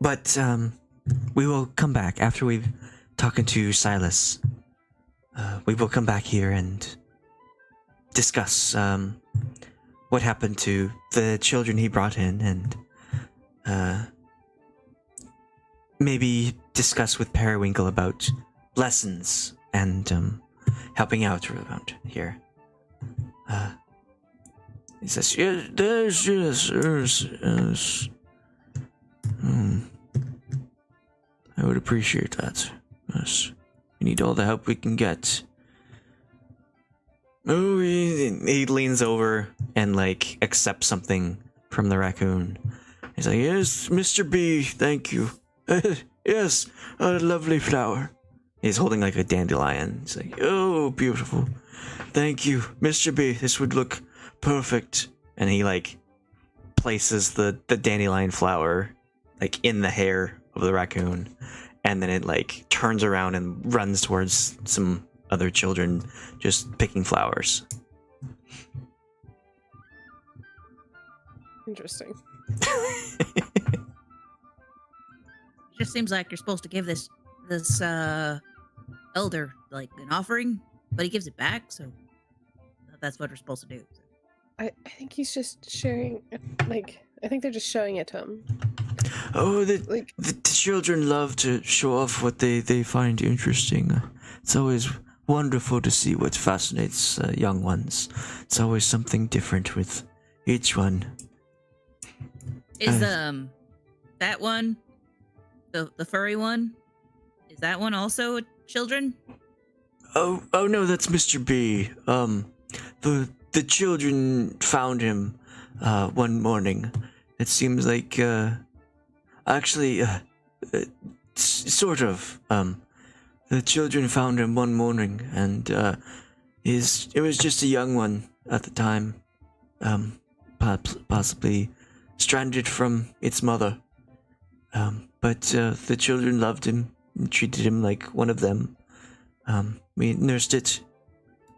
But we will come back after we've talked to Silas. We will come back here and discuss what happened to the children he brought in, and maybe discuss with Periwinkle about lessons and helping out around here. He says, yes. I would appreciate that. Yes. We need all the help we can get. Oh, he leans over and, like, accepts something from the raccoon. He's like, yes, Mr. B, thank you. Yes, a lovely flower. He's holding, like, a dandelion. He's like, oh, beautiful. Thank you, Mr. B, this would look perfect. And he, like, places the dandelion flower, like, in the hair of the raccoon. And then it, like, turns around and runs towards some other children just picking flowers. Interesting. It just seems like you're supposed to give this elder like an offering, but he gives it back, so that's what we're supposed to do. I think he's just sharing, like, I think they're just showing it to him. Oh, the children love to show off what they find interesting. It's always wonderful to see what fascinates young ones. It's always something different with each one. Is that one, the furry one, is that one also children? Oh no, that's Mr. B. The children found him one morning. It seems like actually sort of the children found him one morning, and it was just a young one at the time, possibly stranded from its mother. But the children loved him and treated him like one of them. We nursed it.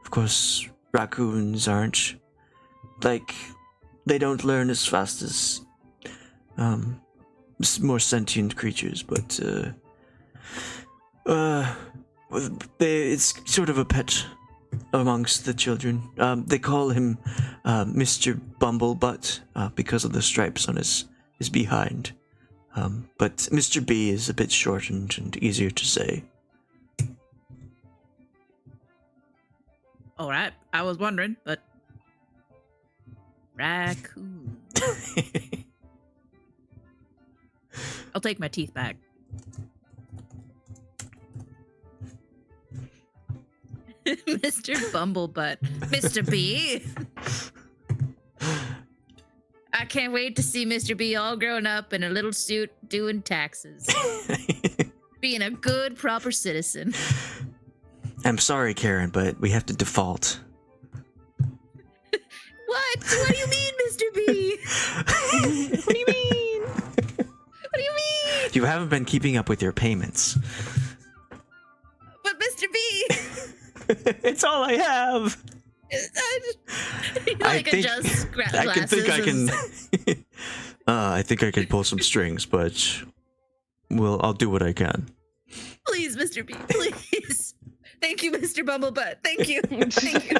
Of course, raccoons aren't like, they don't learn as fast as more sentient creatures, but it's sort of a pet amongst the children. They call him Mr. Bumblebutt because of the stripes on his behind. But Mr. B is a bit shortened and easier to say. All right, I was wondering, but raccoon. I'll take my teeth back. Mr. Bumblebutt. Mr. B. I can't wait to see Mr. B all grown up in a little suit doing taxes. Being a good, proper citizen. I'm sorry, Karen, but we have to default. What? What do you mean, Mr. B? What do you mean? What do you mean? You haven't been keeping up with your payments. But Mr. B. It's all I have. I think I can pull some strings, but I'll do what I can. Please, Mr. B, please. Thank you, Mr. Bumblebutt. Thank you. Thank you.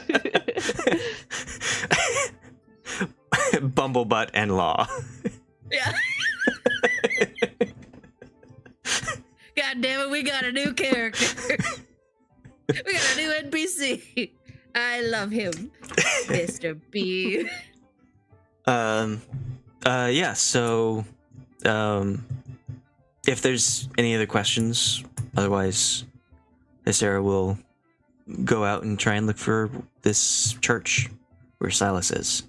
Bumblebutt and Law. Yeah. God damn it, we got a new character. We got a new NPC. I love him. Mr. B. Yeah, so if there's any other questions, otherwise Hyscera will go out and try and look for this church where Silas is.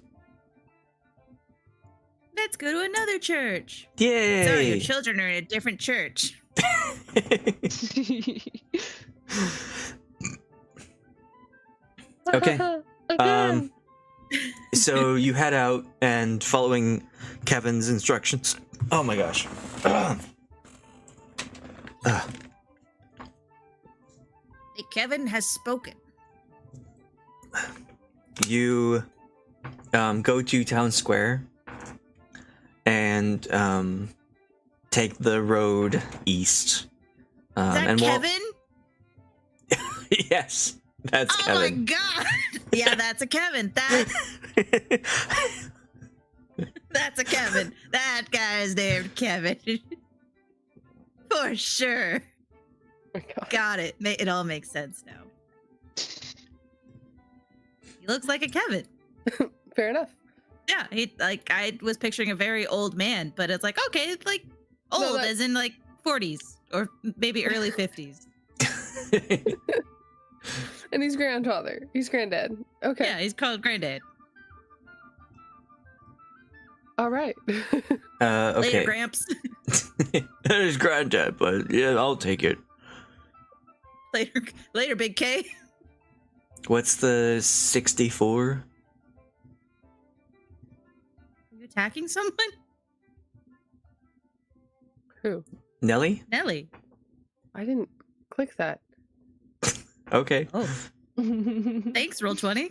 Let's go to another church. Yay! Sorry, your children are in a different church. Okay. So you head out and following Kevin's instructions. Oh my gosh. Hey, Kevin has spoken. You go to town square and take the road east. Is that and Kevin? Yes, that's Kevin. Oh my god! Yeah, that's a Kevin. That's a Kevin. That guy's named Kevin. For sure. Oh my God. Got it. It all makes sense now. He looks like a Kevin. Fair enough. Yeah, I was picturing a very old man, but it's like, okay, it's like Old, as in like 40s or maybe early 50s. And he's grandfather. He's granddad. Okay. Yeah, he's called Granddad. All right. Okay. Later, Gramps. That is granddad, but yeah, I'll take it. Later, Big K. What's the 64? Are you attacking someone? Who? Nellie? Nellie. I didn't click that. Okay. Oh. Thanks, Roll20.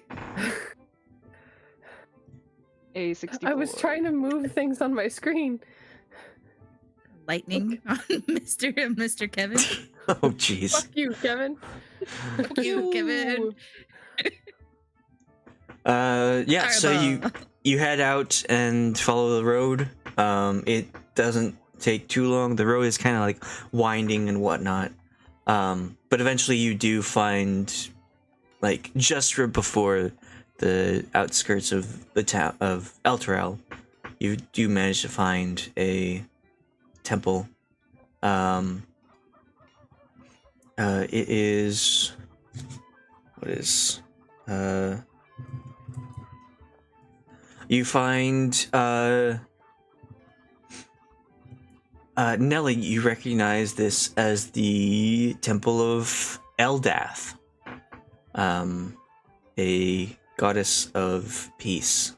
A64. I was trying to move things on my screen. Lightning on Mr. Kevin. Oh, jeez. Fuck you, Kevin. Fuck you, Kevin. Yeah, so you head out and follow the road. It doesn't take too long. The road is kind of like winding and whatnot. But eventually you do find, like, just right before the outskirts of the town of Elturel, you do manage to find a temple. It is... What is... You find, Nellie, you recognize this as the Temple of Eldath, a goddess of peace.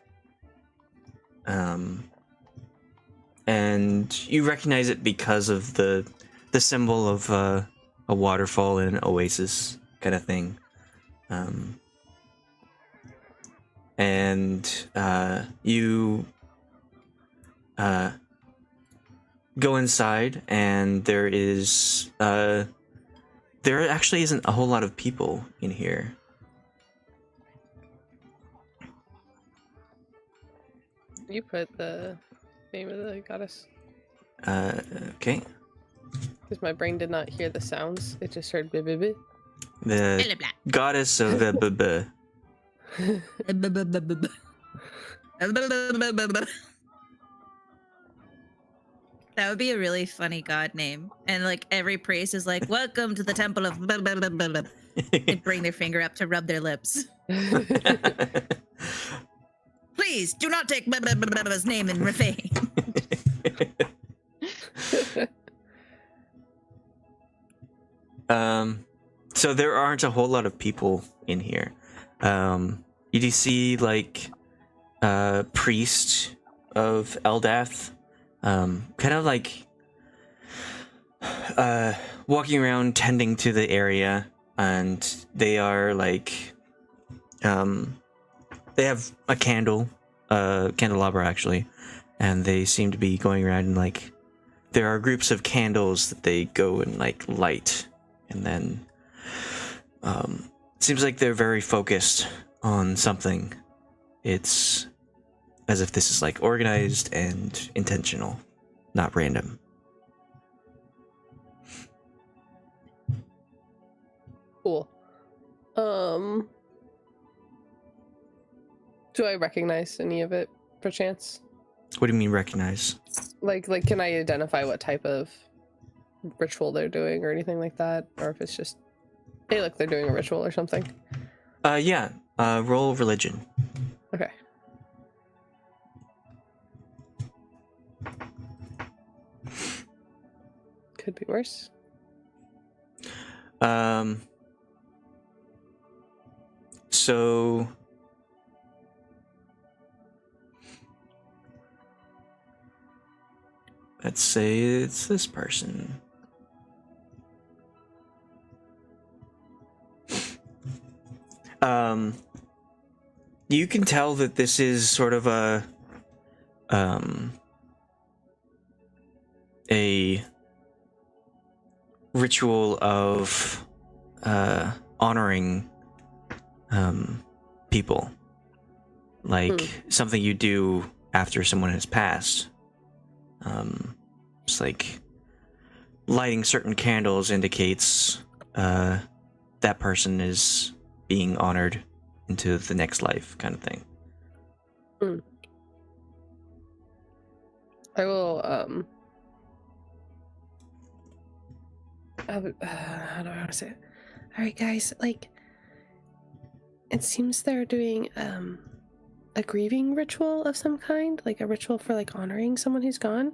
And you recognize it because of the symbol of a waterfall and an oasis kind of thing. And you go inside, and there actually isn't a whole lot of people in here. You put the name of the goddess. Okay. Because my brain did not hear the sounds. It just heard blah, blah, blah. The goddess of the That would be a really funny god name. And like every priest is like, welcome to the temple of blah, blah, blah, blah, blah. They bring their finger up to rub their lips. Please do not take blah, blah, blah, blah, blah's name in Rafay. So there aren't a whole lot of people in here. You do see like a priest of Eldath, kind of like walking around tending to the area, and they are like they have a candelabra actually, and they seem to be going around and like there are groups of candles that they go and like light, and then seems like they're very focused on something. It's as if this is like organized and intentional, not random. Cool. Do I recognize any of it, perchance? What do you mean recognize? Like, can I identify what type of ritual they're doing or anything like that? Or if it's just, hey, look, they're doing a ritual or something? Yeah. Roll religion. Okay. Could be worse. So let's say it's this person. You can tell that this is sort of a ritual of honoring people, like something you do after someone has passed. It's like lighting certain candles indicates that person is being honored into the next life, kind of thing. I will how do I want to say it? All right, guys. Like, it seems they're doing a grieving ritual of some kind, like a ritual for like honoring someone who's gone.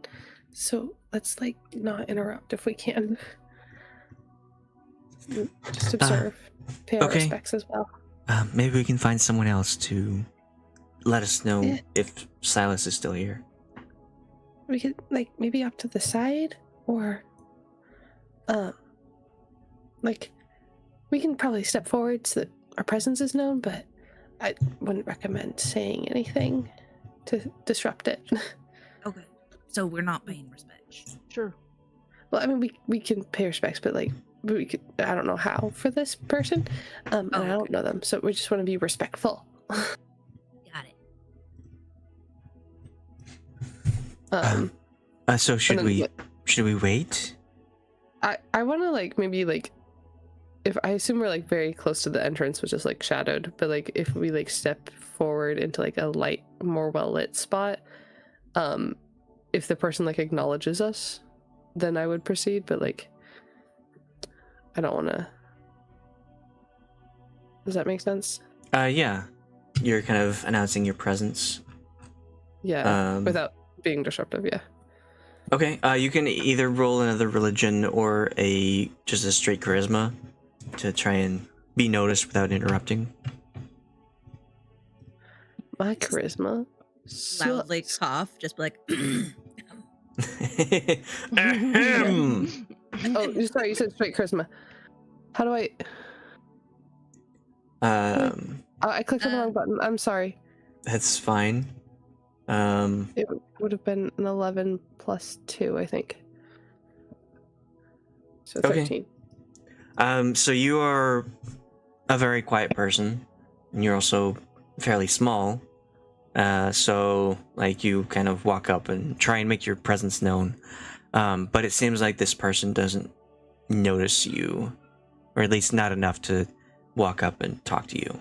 So let's like not interrupt if we can. Just observe, pay our respects as well. Maybe we can find someone else to let us know if Silas is still here. We could like maybe up to the side, or like we can probably step forward so that our presence is known, but I wouldn't recommend saying anything to disrupt it. Okay, so we're not paying respects. Sure. Well, I mean, we can pay respects, but like we could, I don't know how for this person, and I don't know them, so we just want to be respectful. Got it. So should we wait? I want to like maybe like, if I assume we're like very close to the entrance, which is like shadowed, but like if we like step forward into like a light, more well lit spot, if the person like acknowledges us, then I would proceed. But like, I don't want to. Does that make sense? Yeah. You're kind of announcing your presence. Yeah, without being disruptive. Yeah. Okay. You can either roll another religion or just a straight charisma to try and be noticed without interrupting. My charisma. Loudly cough, just be like. Oh, sorry, you said straight charisma. How do I? I clicked on the wrong button. I'm sorry. That's fine. It would have been an 11 plus 2, I think. So 13. Okay. So you are a very quiet person, and you're also fairly small. So like you kind of walk up and try and make your presence known. But it seems like this person doesn't notice you, or at least not enough to walk up and talk to you.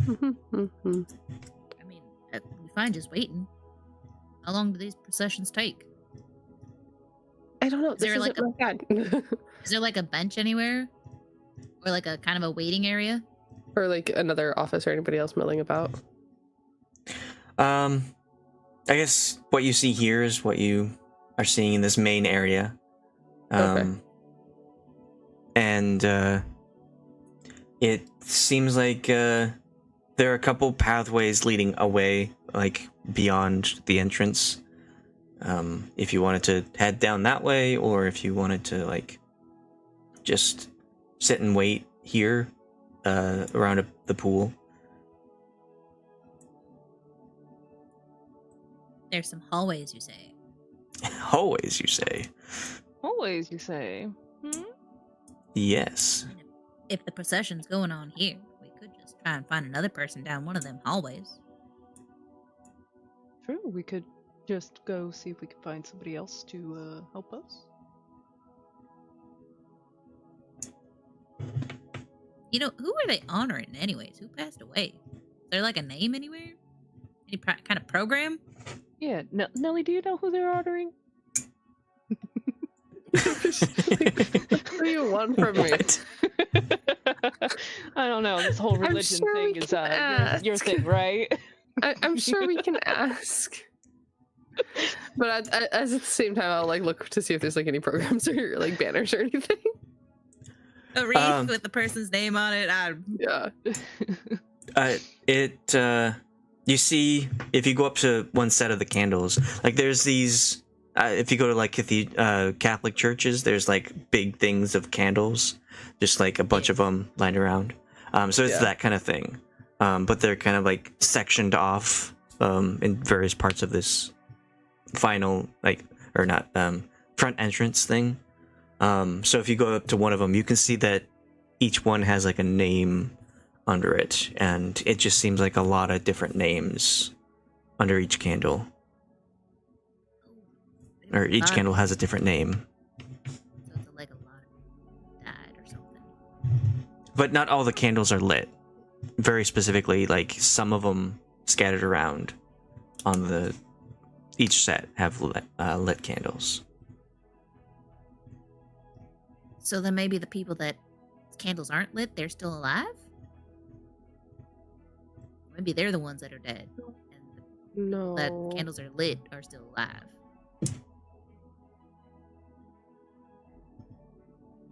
I mean, we fine just waiting. How long do these processions take? I don't know. Is there like is there like a bench anywhere, or like a kind of a waiting area, or like another office or anybody else milling about? I guess what you see here is what you are seeing in this main area. And it seems like there are a couple pathways leading away, like beyond the entrance. If you wanted to head down that way, or if you wanted to like just sit and wait here around the pool. There's some hallways, you say? Hallways, you say? Always, you say? Yes. I mean, if the procession's going on here, we could just try and find another person down one of them hallways. True, we could just go see if we can find somebody else to help us. You know, who are they honoring anyways? Who passed away? Is there like a name anywhere? Any kind of program? Yeah, Nellie, do you know who they're honoring? What do you want from me? I don't know. This whole religion thing is your thing, right? I'm sure we can ask. But as at the same time, I'll like look to see if there's like any programs or like banners or anything. A wreath with the person's name on it. Yeah. You see, if you go up to one set of the candles, like there's these, if you go to like Catholic churches, there's like big things of candles, just like a bunch of them lined around. So it's that kind of thing. But they're kind of like sectioned off in various parts of this final, front entrance thing. So if you go up to one of them, you can see that each one has like a name under it, and it just seems like a lot of different names under each candle. Or each candle has a different name. So it's like a lot died or something. But not all the candles are lit. Very specifically, like some of them scattered around on each set have lit candles. So then maybe the people that candles aren't lit, they're still alive? Maybe they're the ones that are dead. And the No. that candles are lit are still alive.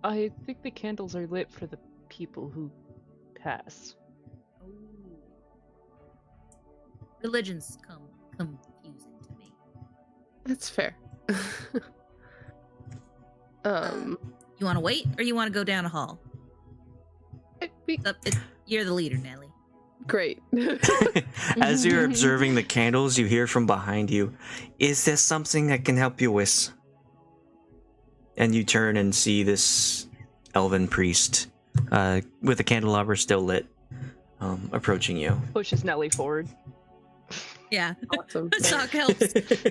I think the candles are lit for the people who pass. Religions come confusing to me. That's fair. You want to wait or you want to go down a hall? You're the leader, Nellie. Great. As you're observing the candles, you hear from behind you, "Is there something I can help you with?" And you turn and see this elven priest with the candelabra still lit, approaching you. Pushes Nellie forward. Yeah. Awesome. Soch helps push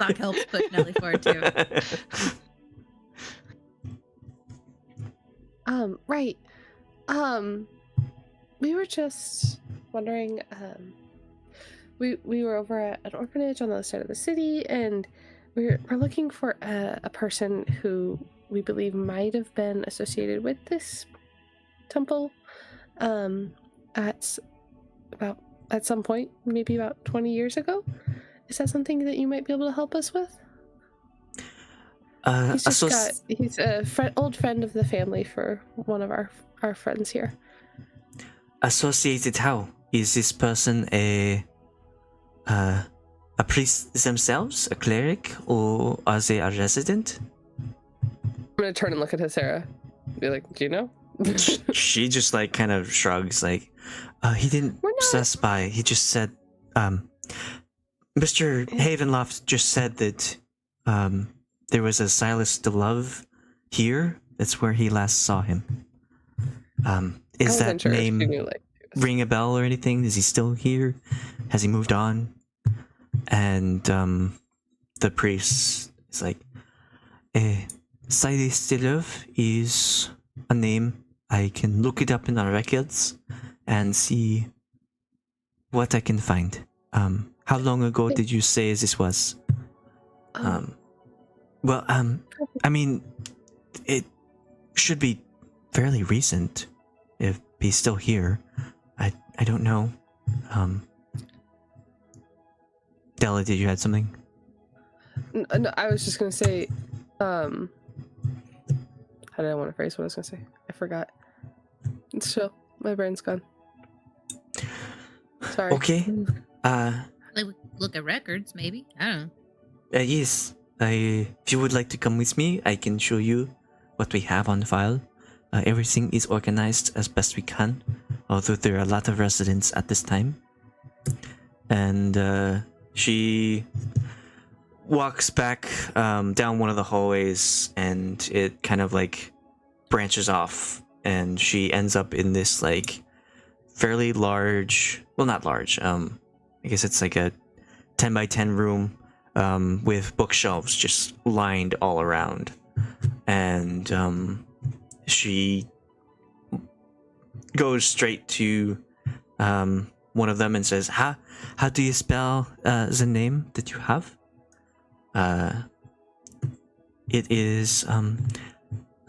Nellie forward too. Right. We were just wondering, we were over at an orphanage on the other side of the city, and we're looking for a person who we believe might have been associated with this temple at some point, maybe about 20 years ago. Is that something that you might be able to help us with? He's a old friend of the family for one of our friends here. Associated how? Is this person a priest themselves, a cleric, or are they a resident? I'm gonna turn and look at Hyscera. Be like, do you know? She just like kind of shrugs, like, he didn't specify. He just said, Mr. Havenloft just said that there was a Silas the Love here. That's where he last saw him. Is that name ring a bell or anything? Is he still here? Has he moved on? And the priest is like, Silas the Love is a name. I can look it up in our records and see what I can find. How long ago did you say this was? I mean, it should be fairly recent if he's still here. I don't know. Della, did you add something? No, I was just gonna say, how did I want to phrase what I was gonna say? I forgot. It's chill. My brain's gone. Sorry. Okay. Look at records, maybe. I don't know. Yes. If you would like to come with me, I can show you what we have on file. Everything is organized as best we can, although there are a lot of residents at this time. And she walks back down one of the hallways, and it kind of like branches off, and she ends up in this like fairly large, well, not large, I guess it's like a 10 by 10 room with bookshelves just lined all around. And she goes straight to one of them and says, how do you spell the name that you have? It is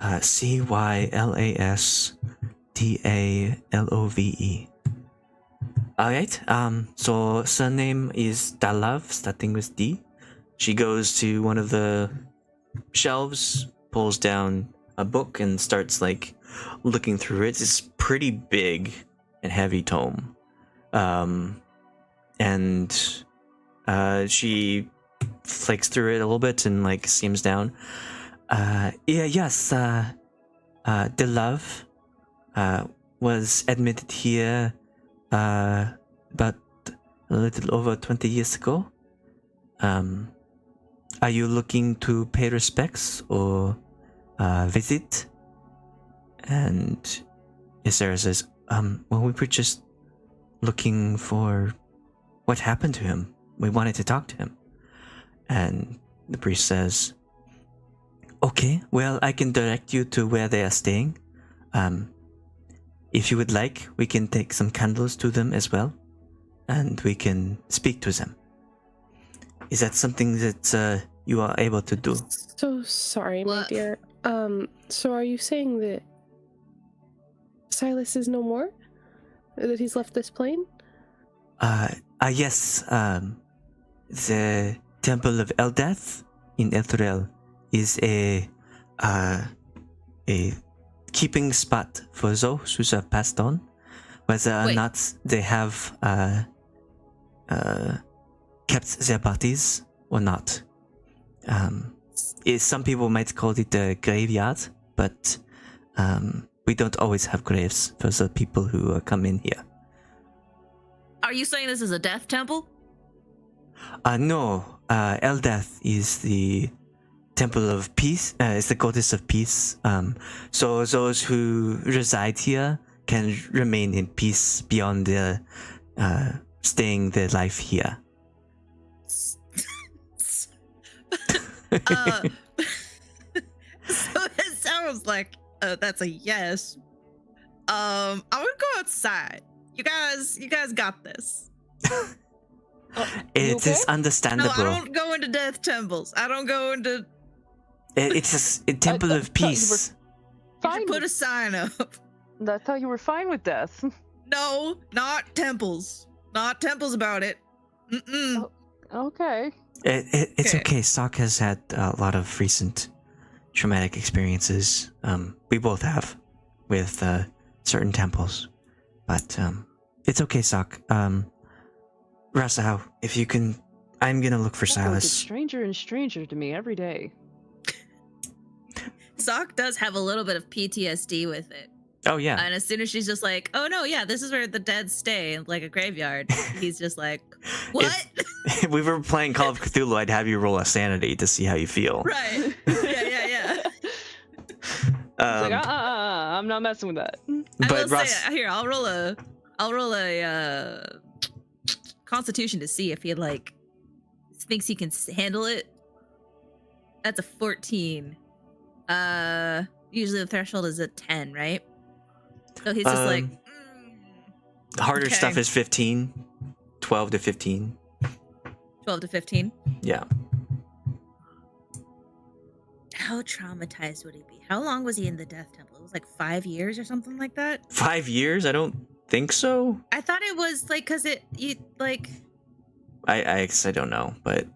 Cylastdalove. Alright, so surname is Dalav, starting with D. She goes to one of the shelves, pulls down a book, and starts like looking through it. It's pretty big and heavy tome. And she flicks through it a little bit and like seams down. Dalav was admitted here about a little over 20 years ago. Are you looking to pay respects or visit? And Hyscera says, well, we were just looking for what happened to him. We wanted to talk to him. And the priest says, okay, well, I can direct you to where they are staying. If you would like, we can take some candles to them as well, and we can speak to them. Is that something that you are able to do? So sorry, my What? dear. So are you saying that Silas is no more? That he's left this plane? Yes. The Temple of Eldath in Elturel is a keeping spot for those who have passed on, whether or Wait. not they have kept their bodies or not. Some people might call it a graveyard, but we don't always have graves for the people who come in here. Are you saying this is a death temple? No, Eldath is the temple of peace. It's the goddess of peace. So those who reside here can remain in peace beyond their staying their life here. So it sounds like that's a yes. I would go outside. You guys got this. It is No, understandable. I don't go into death temples. I don't go into. It's a temple of thought you were peace. You Fine. should put a sign up. I thought you were fine with death. No, not temples. Not temples about it. Mm-mm. Okay. It's Okay. okay. Soch has had a lot of recent traumatic experiences. We both have with certain temples, but it's okay, Soch. Rassaahao, if you can, I'm gonna look for That boy gets Silas. stranger and stranger to me every day. Soch does have a little bit of PTSD with it. Oh yeah, And as soon as she's just like, oh no, yeah, this is where the dead stay, like a graveyard, he's just like, what? if we were playing Call of Cthulhu, I'd have you roll a sanity to see how you feel. Right. Yeah. It's like, Um, I'm not messing with that. I but will Russ, say, here, I'll roll a constitution to see if he like thinks he can handle it. That's a 14. Usually the threshold is a 10, right? So he's just like, harder okay. stuff is 15, 12 to 15. 12 to 15. Yeah. How traumatized would he be? How long was he in the death temple? It was like 5 years or something like that. 5 years? I don't think so. I thought it was like because you like. I don't know, but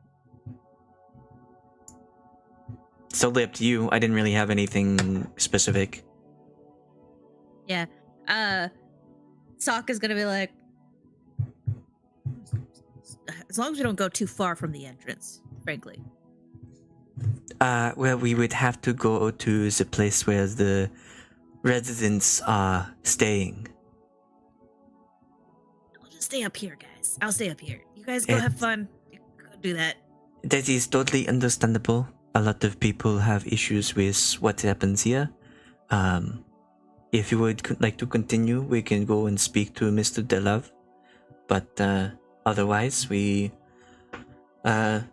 it's totally up to you. I didn't really have anything specific. Yeah. Soch is gonna be like, as long as we don't go too far from the entrance, frankly. Well, we would have to go to the place where the residents are staying. I'll just stay up here, guys. I'll stay up here. You guys go have fun. Go do that. That is totally understandable. A lot of people have issues with what happens here. If you would like to continue, we can go and speak to Mr. Delove. But otherwise, you are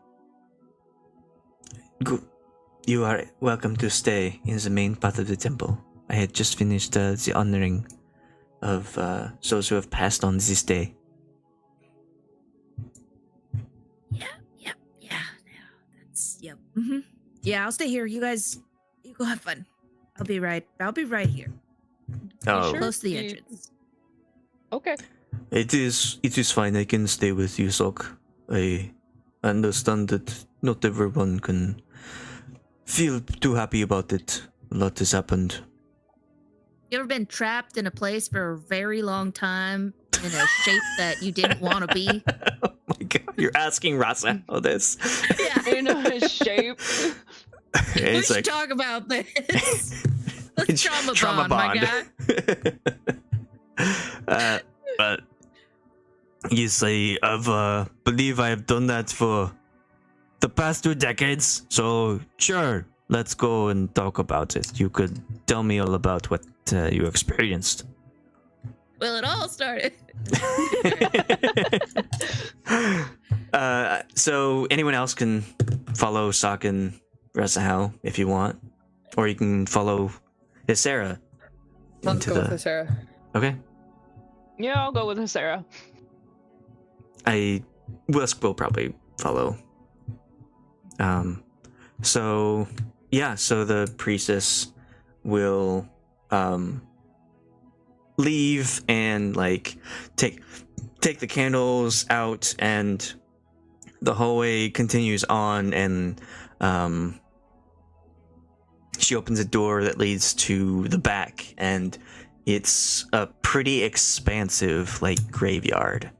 welcome to stay in the main part of the temple. I had just finished the honoring of those who have passed on this day. Yeah. That's yep. Mm-hmm. Yeah, I'll stay here. You guys, you go have fun. I'll be right here, Oh, sure? close to the You- entrance. Okay. it is fine. I can stay with you, Soch. I understand that not everyone can feel too happy about it. A lot has happened. You ever been trapped in a place for a very long time in a shape that you didn't want to be? Oh my god, you're asking Rassaahao this. Yeah. In a shape. We It's should like talk about this. Let's it's trauma bond, my guy. But yes, I believe I have done that for the past 2 decades. So sure, let's go and talk about it. You could tell me all about what you experienced. Well, it all started. So anyone else can follow Soch and Rassaahao if you want, or you can follow Hyscera Let's into go with the. Hyscera. Okay, Yeah, I'll go with Hyscera. Whisk will probably follow So the priestess will leave and like take the candles out, and the hallway continues on, and she opens a door that leads to the back, and it's a pretty expansive like graveyard.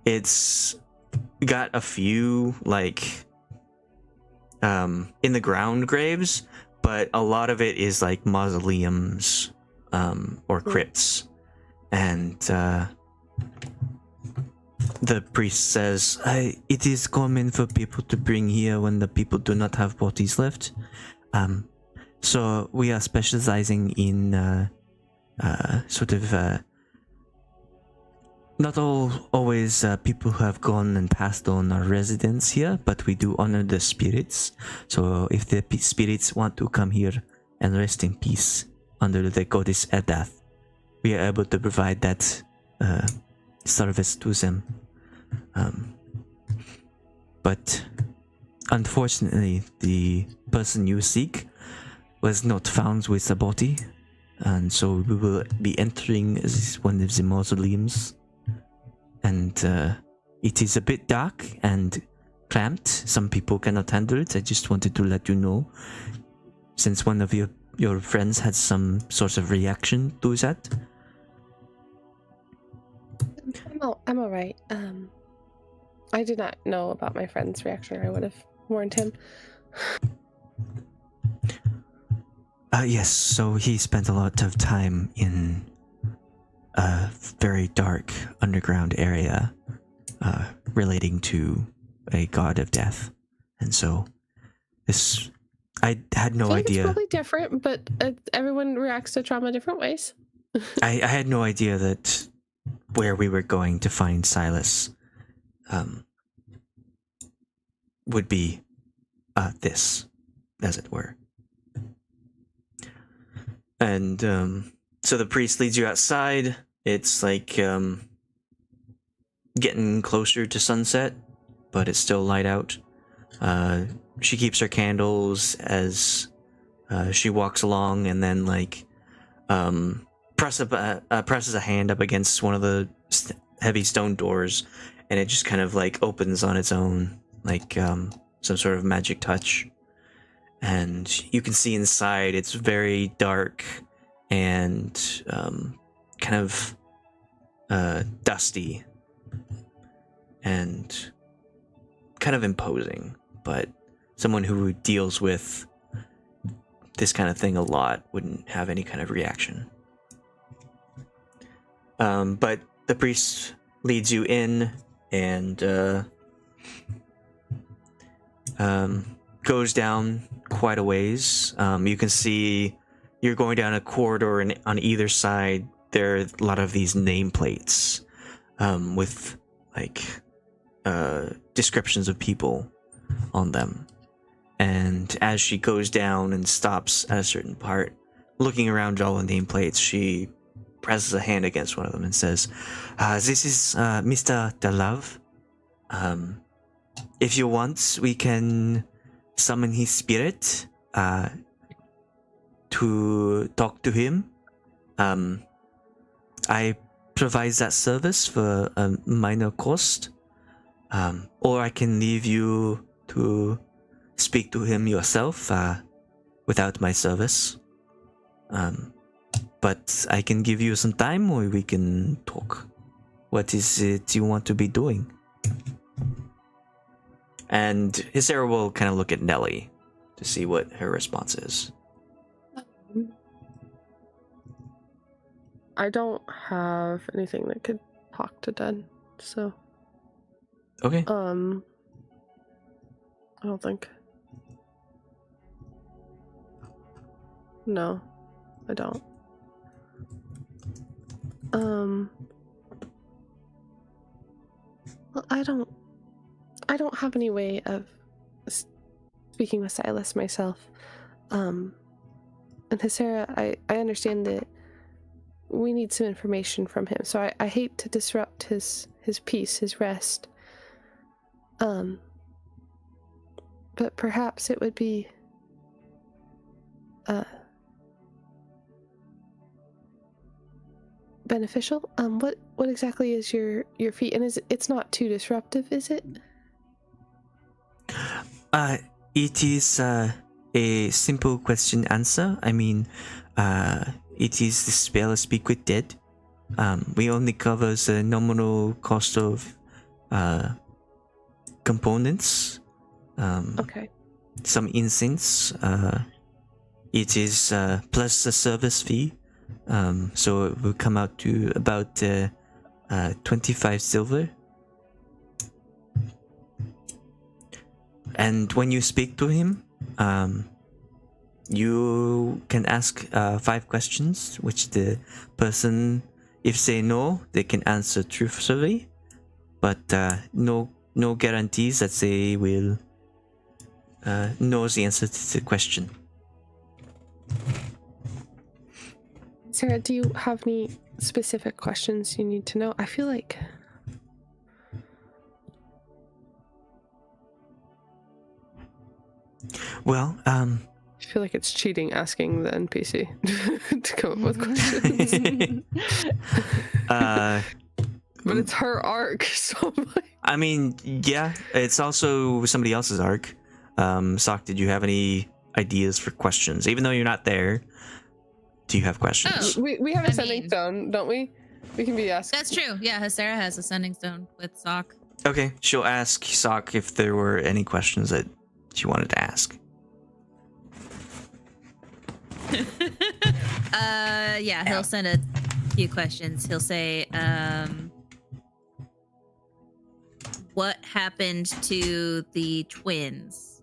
It's got a few like in the ground graves, but a lot of it is like mausoleums or crypts. And the priest says, it is common for people to bring here when the people do not have bodies left. So we are specializing in not always people who have gone and passed on are residents here, but we do honor the spirits. So if the spirits want to come here and rest in peace under the goddess Edath, we are able to provide that service to them. But unfortunately, the person you seek was not found with a body, and so we will be entering one of the mausoleums. And it is a bit dark and cramped. Some people cannot handle it. I just wanted to let you know, since one of your friends had some sort of reaction to that. I'm all right. I did not know about my friend's reaction. I would have warned him. Yes, so he spent a lot of time in a very dark underground area relating to a god of death. And so this, I had no idea. It's probably different, but everyone reacts to trauma different ways. I had no idea that where we were going to find Silas would be this, as it were. And so the priest leads you outside. It's like getting closer to sunset, but it's still light out. She keeps her candles as she walks along, and then like presses a hand up against one of the heavy stone doors, and it just kind of like opens on its own, like some sort of magic touch. And you can see inside. It's very dark and kind of dusty and kind of imposing, but someone who deals with this kind of thing a lot wouldn't have any kind of reaction. But the priest leads you in and goes down quite a ways. You can see you're going down a corridor, and on either side there are a lot of these nameplates with like descriptions of people on them. And as she goes down and stops at a certain part, looking around all the nameplates, she presses a hand against one of them and says, this is Mr. DeLove. If you want, we can summon his spirit to talk to him. I provide that service for a minor cost, or I can leave you to speak to him yourself without my service. But I can give you some time, or we can talk. What is it you want to be doing? And Hyscera will kind of look at Nellie to see what her response is. I don't have anything that could talk to dead, so. Okay. I don't think. No, I don't. Well, I don't have any way of speaking with Silas myself. And Hyscera, I understand that we need some information from him, so I hate to disrupt his peace, his rest. but perhaps it would be beneficial. What exactly is your feat, and it's not too disruptive, is it? It is a simple question answer. I mean, it is the spell Speak with Dead. We only cover the nominal cost of components. Okay. Some incense. It is plus a service fee. So it will come out to about 25 silver. And when you speak to him, you can ask 5 questions, which the person, if say no, they can answer truthfully, but no guarantees that they will know the answer to the question. Sarah, do you have any specific questions you need to know? I feel like... Well, I feel like it's cheating asking the NPC to come up with questions. But it's her arc, so I'm like... I mean, yeah, it's also somebody else's arc. Soch, did you have any ideas for questions? Even though you're not there, do you have questions? Oh. We have a sending stone, don't we? We can be asked. That's true. Yeah, Hyscera has a sending stone with Soch. Okay, she'll ask Soch if there were any questions that she wanted to ask. Yeah, he'll send a few questions. He'll say, what happened to the twins?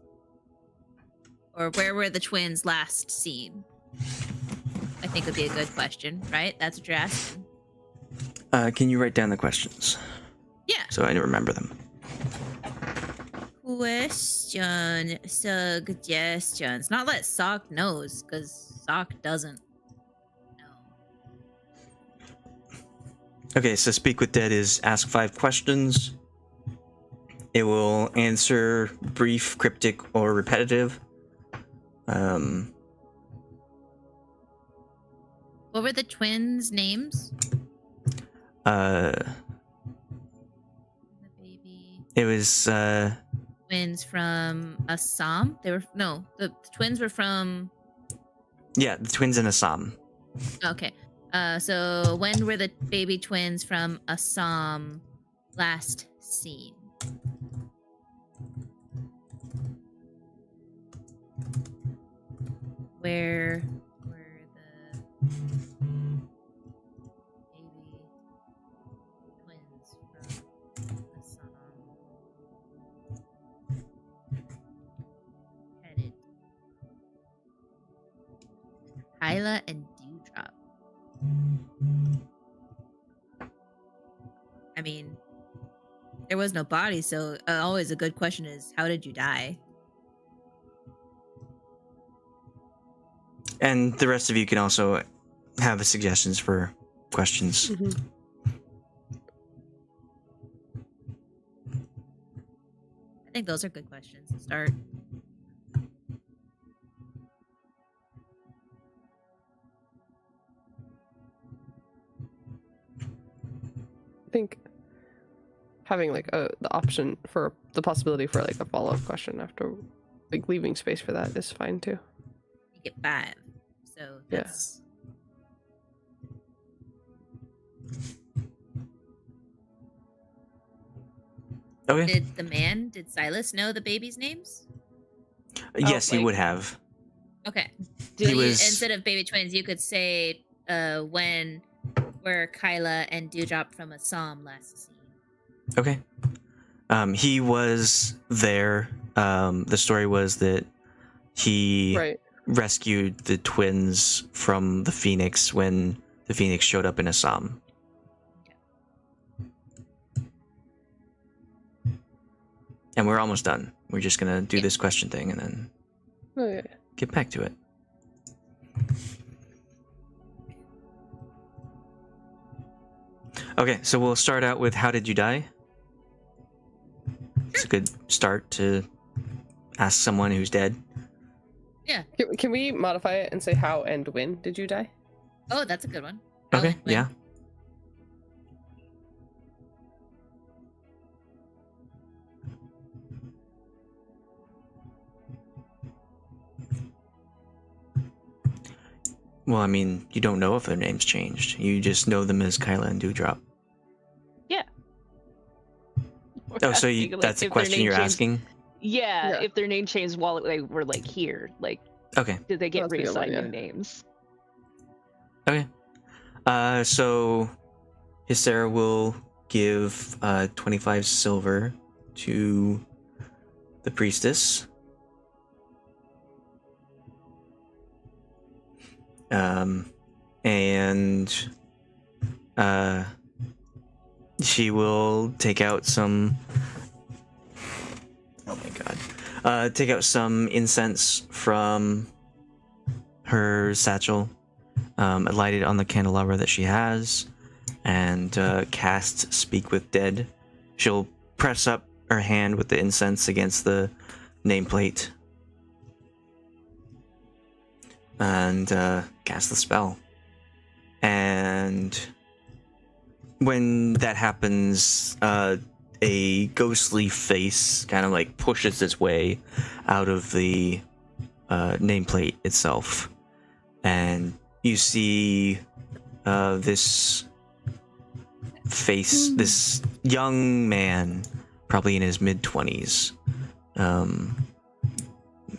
Or where were the twins last seen? I think would be a good question, right? That's what you're asking. Can you write down the questions? Yeah. So I remember them. Question, suggestions. Not that Soch knows, because Soch doesn't know. Okay, so Speak with Dead is ask 5 questions. It will answer brief, cryptic, or repetitive. What were the twins' names? The baby. It was Twins from Assam. The twins were from. Yeah, the twins in Assam. Okay. So when were the baby twins from Assam last seen? Where were the baby twins from Assam headed? Hyla and Dewdrop. I mean, there was no body, so always a good question is, how did you die? And the rest of you can also have suggestions for questions. Mm-hmm. I think those are good questions to start. I think having like the option for the possibility for like a follow-up question after like leaving space for that is fine too. You get 5. So that's Okay. Did Silas know the baby's names? Yes, he like- would have. Okay. He So you, was- instead of baby twins, you could say when were Kyla and Dewdrop from Assam last seen? Okay. He was there. The story was that he Right. rescued the twins from the Phoenix when the Phoenix showed up in Assam. And we're almost done. We're just gonna do this question thing and then Oh yeah. get back to it. Okay, so we'll start out with how did you die? It's a good start to ask someone who's dead. Yeah. Can we modify it and say how and when did you die? Oh, that's a good one. Okay, When? yeah. Well, I mean, you don't know if their name's changed. You just know them as Kyla and Dewdrop. We're Oh, so asking, like, that's a if their question name you're changed- asking? Yeah, Yeah. if their name changed while they were like here, like Okay. did they get That's a good one, reassigned yeah. new names? Okay. So Hyscera will give 25 silver to the priestess. And she will take out some. Oh my god! Take out some incense from her satchel, light it on the candelabra that she has, and cast Speak with Dead. She'll press up her hand with the incense against the nameplate and cast the spell. And when that happens, a ghostly face kind of like pushes its way out of the nameplate itself. And you see this face, this young man, probably in his mid-20s,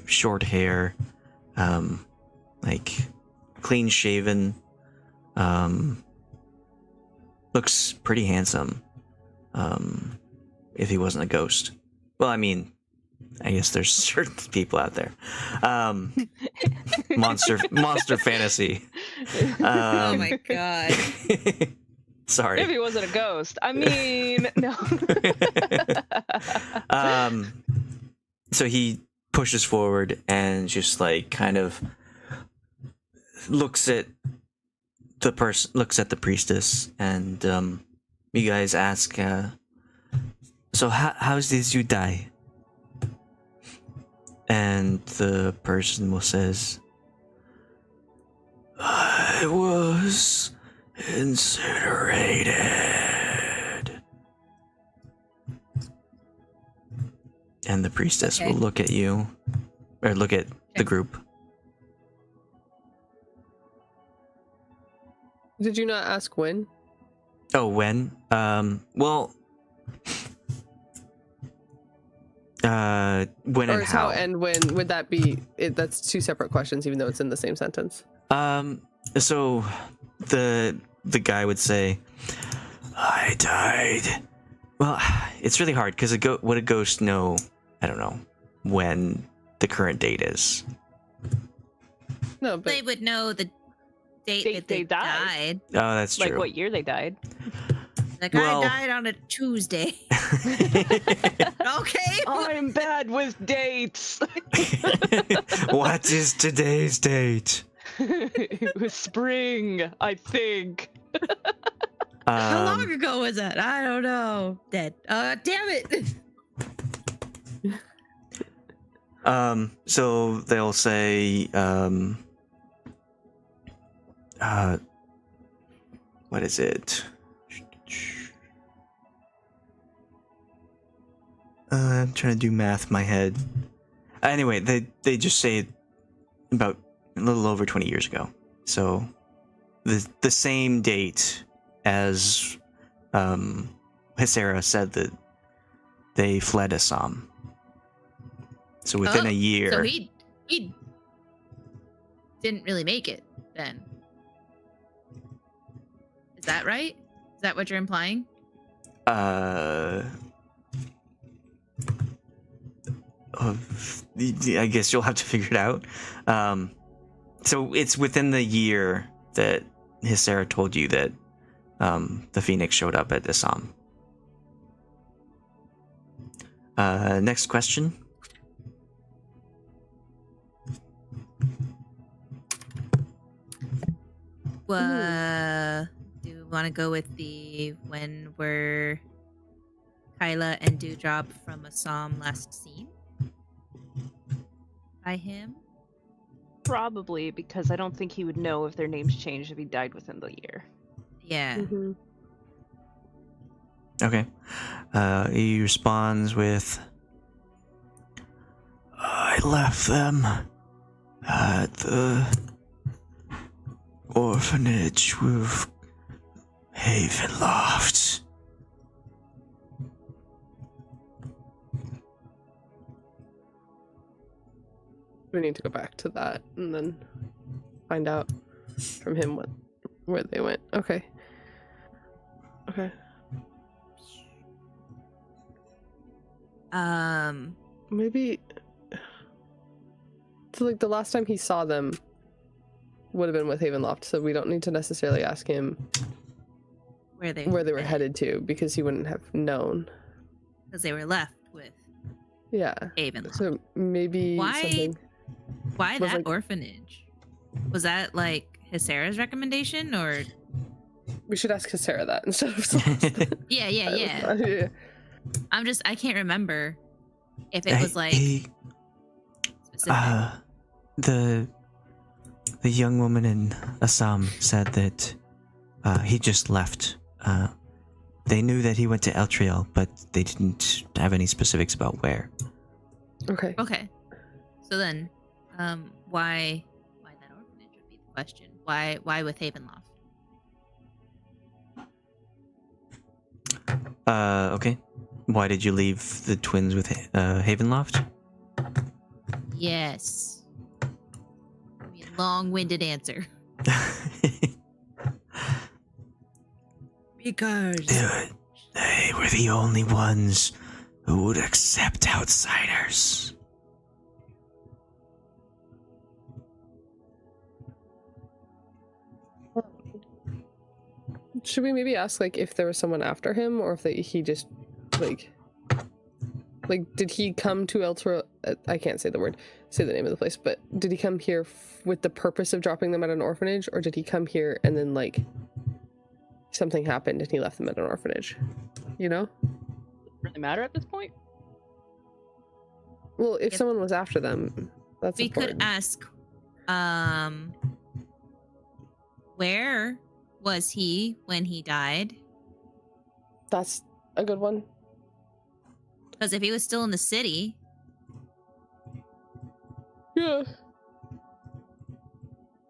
short hair, like clean shaven, looks pretty handsome, if he wasn't a ghost. Well, I mean, I guess there's certain people out there. Monster fantasy. Oh my god. Sorry. If he wasn't a ghost, I mean, no. So he pushes forward and just like kind of looks at the priestess, and you guys ask, so how's this you die? And the person will says, I was incinerated. And the priestess will look at you, or look at the group. Did you not ask when? Oh, when? Well, when Or and is how? and when would that be? That's two separate questions, even though it's in the same sentence. So the guy would say, I died. Well, it's really hard because would a ghost know? I don't know when the current date is. No, but They would know the date Date that they they died. died. Oh, that's true. Like what year they died. Like, Well- I died on a Tuesday. Okay. I'm bad with dates. What is today's date? It was spring, I think. How long ago was that? I don't know. Dead. Damn it. So they'll say, what is it? I'm trying to do math in my head. Anyway, they just say about a little over 20 years ago. So the same date as Hyscera said that they fled Assam. So within a year. So he didn't really make it then. Is that right? Is that what you're implying? I guess you'll have to figure it out. So it's within the year that Hyscera told you that the Phoenix showed up at Assam. Next question. Do you want to go with the when were Kyla and Dewdrop from Assam last seen? by him? Probably, because I don't think he would know if their names changed if he died within the year. Yeah. Mm-hmm. Okay. He responds with, I left them at the orphanage with Havenloft. We need to go back to that and then find out from him where they went. Okay. Okay. Maybe. So like the last time he saw them would have been with Havenloft, so we don't need to necessarily ask him Where they were headed to, because he wouldn't have known. Because they were left with Yeah. Havenloft. So maybe something. Why was that like- orphanage? Was that like Hyscera's recommendation, or? We should ask Hyscera that instead of Celeste. Yeah. Yeah. I can't remember if it was like specific. The young woman in Assam said that he just left. They knew that he went to Elturel, but they didn't have any specifics about where. Okay. Okay. So then, why that orphanage would be the question. Why with Havenloft? Okay. Why did you leave the twins with Havenloft? Yes. Give me a long-winded answer. Because They were the only ones who would accept outsiders. Should we maybe ask like if there was someone after him, or if he just like did he come to Elturel? I can't say the name of the place, but did he come here with the purpose of dropping them at an orphanage, or did he come here and then like something happened and he left them at an orphanage? You know? Really matter at this point? Well, if someone was after them, that's we important. could ask, where was he when he died? That's a good one. Because if he was still in the city, Yeah.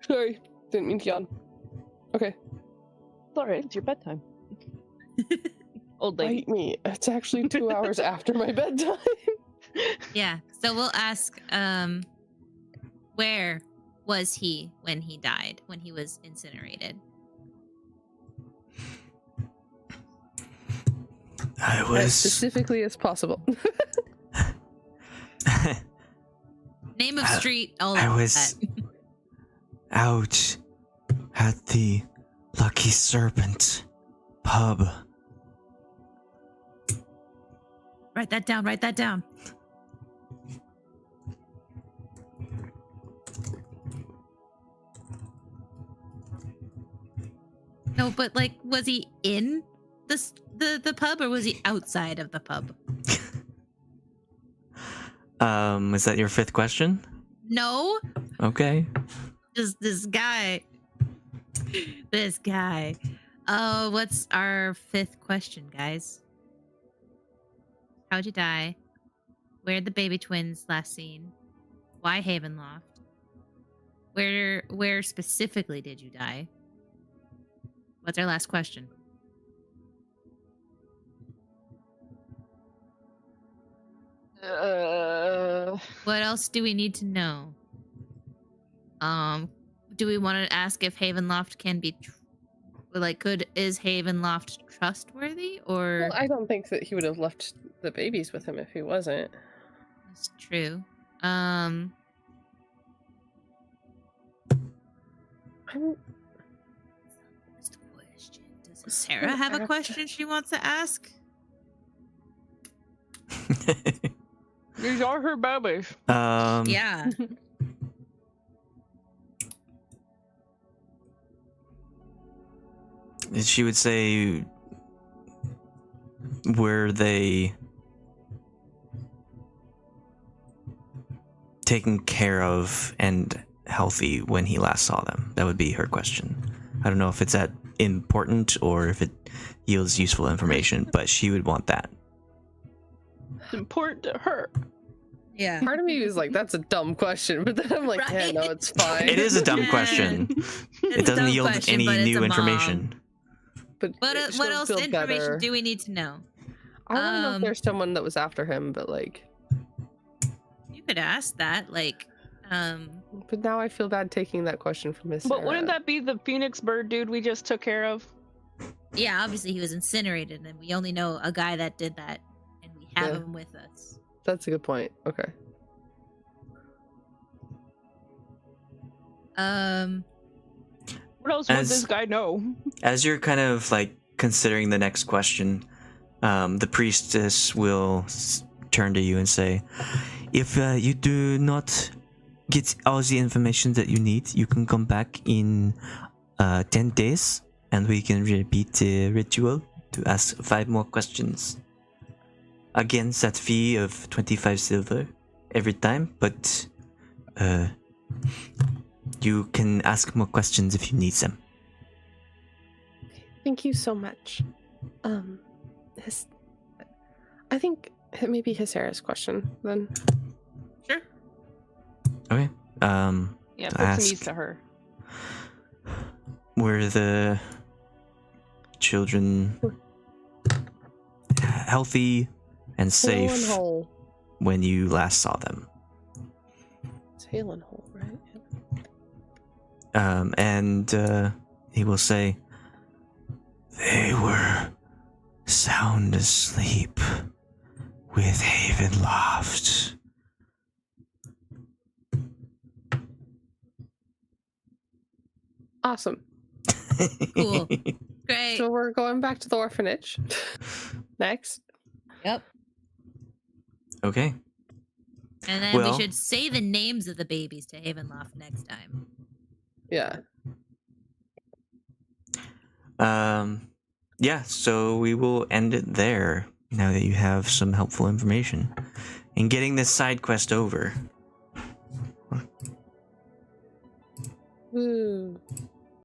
Sorry, didn't mean to yawn. Okay. It's alright, it's your bedtime. Old lady. Bite me. It's actually 2 hours after my bedtime. yeah. So we'll ask, where was he when he died? When he was incinerated? I As was specifically as possible. Name of street. All I of was that. out at the Lucky Serpent pub. Write that down. Write that down. No, but like, was he in the pub, or was he outside of the pub? Is that your fifth question? No, Okay. just this guy. This guy. Oh, what's our fifth question, guys? How'd you die? Where'd the baby twins last seen? Why Havenloft? Where specifically did you die? What's our last question? What else do we need to know? Do we want to ask if Havenloft can be, is Havenloft trustworthy, or? Well, I don't think that he would have left the babies with him if he wasn't. That's true. I'm... That's the question. Does Sarah have a question she wants to ask? These are her babies. Yeah. She would say, were they taken care of and healthy when he last saw them? That would be her question. I don't know if it's that important or if it yields useful information, but she would want that. It's important to her. Yeah. Part of me is like, that's a dumb question, but then I'm like, yeah, Right. no, it's fine. It is a dumb question. It's It a doesn't dumb yield question, any but it's new a mom. information. But What she'll else feel information better. do we need to know? I don't know if Um, there's someone that was after him, but like, You could ask that, like, but now I feel bad taking that question from Miss. But wouldn't that be the phoenix bird dude we just took care of? yeah, obviously he was incinerated, and we only know a guy that did that, and we have Yeah. him with us. That's a good point. Okay. What else would As- this guy know? As you're kind of like considering the next question, the priestess will turn to you and say, if you do not get all the information that you need, you can come back in 10 days and we can repeat the ritual to ask 5 more questions. Again, set fee of 25 silver every time, but you can ask more questions if you need them. Thank you so much. I think it may be Hyscera's question then. Sure. Okay. Yeah, To put some ask. use to her. Were the children healthy and Hale and safe whole. when you last saw them? It's hale and whole, right? And he will say, they were sound asleep with Haven Loft. Awesome. Cool. Great. So we're going back to the orphanage next. Yep. Okay. And then Well- we should say the names of the babies to Havenloft next time. Yeah. Yeah, so we will end it there now that you have some helpful information in getting this side quest over. Woo.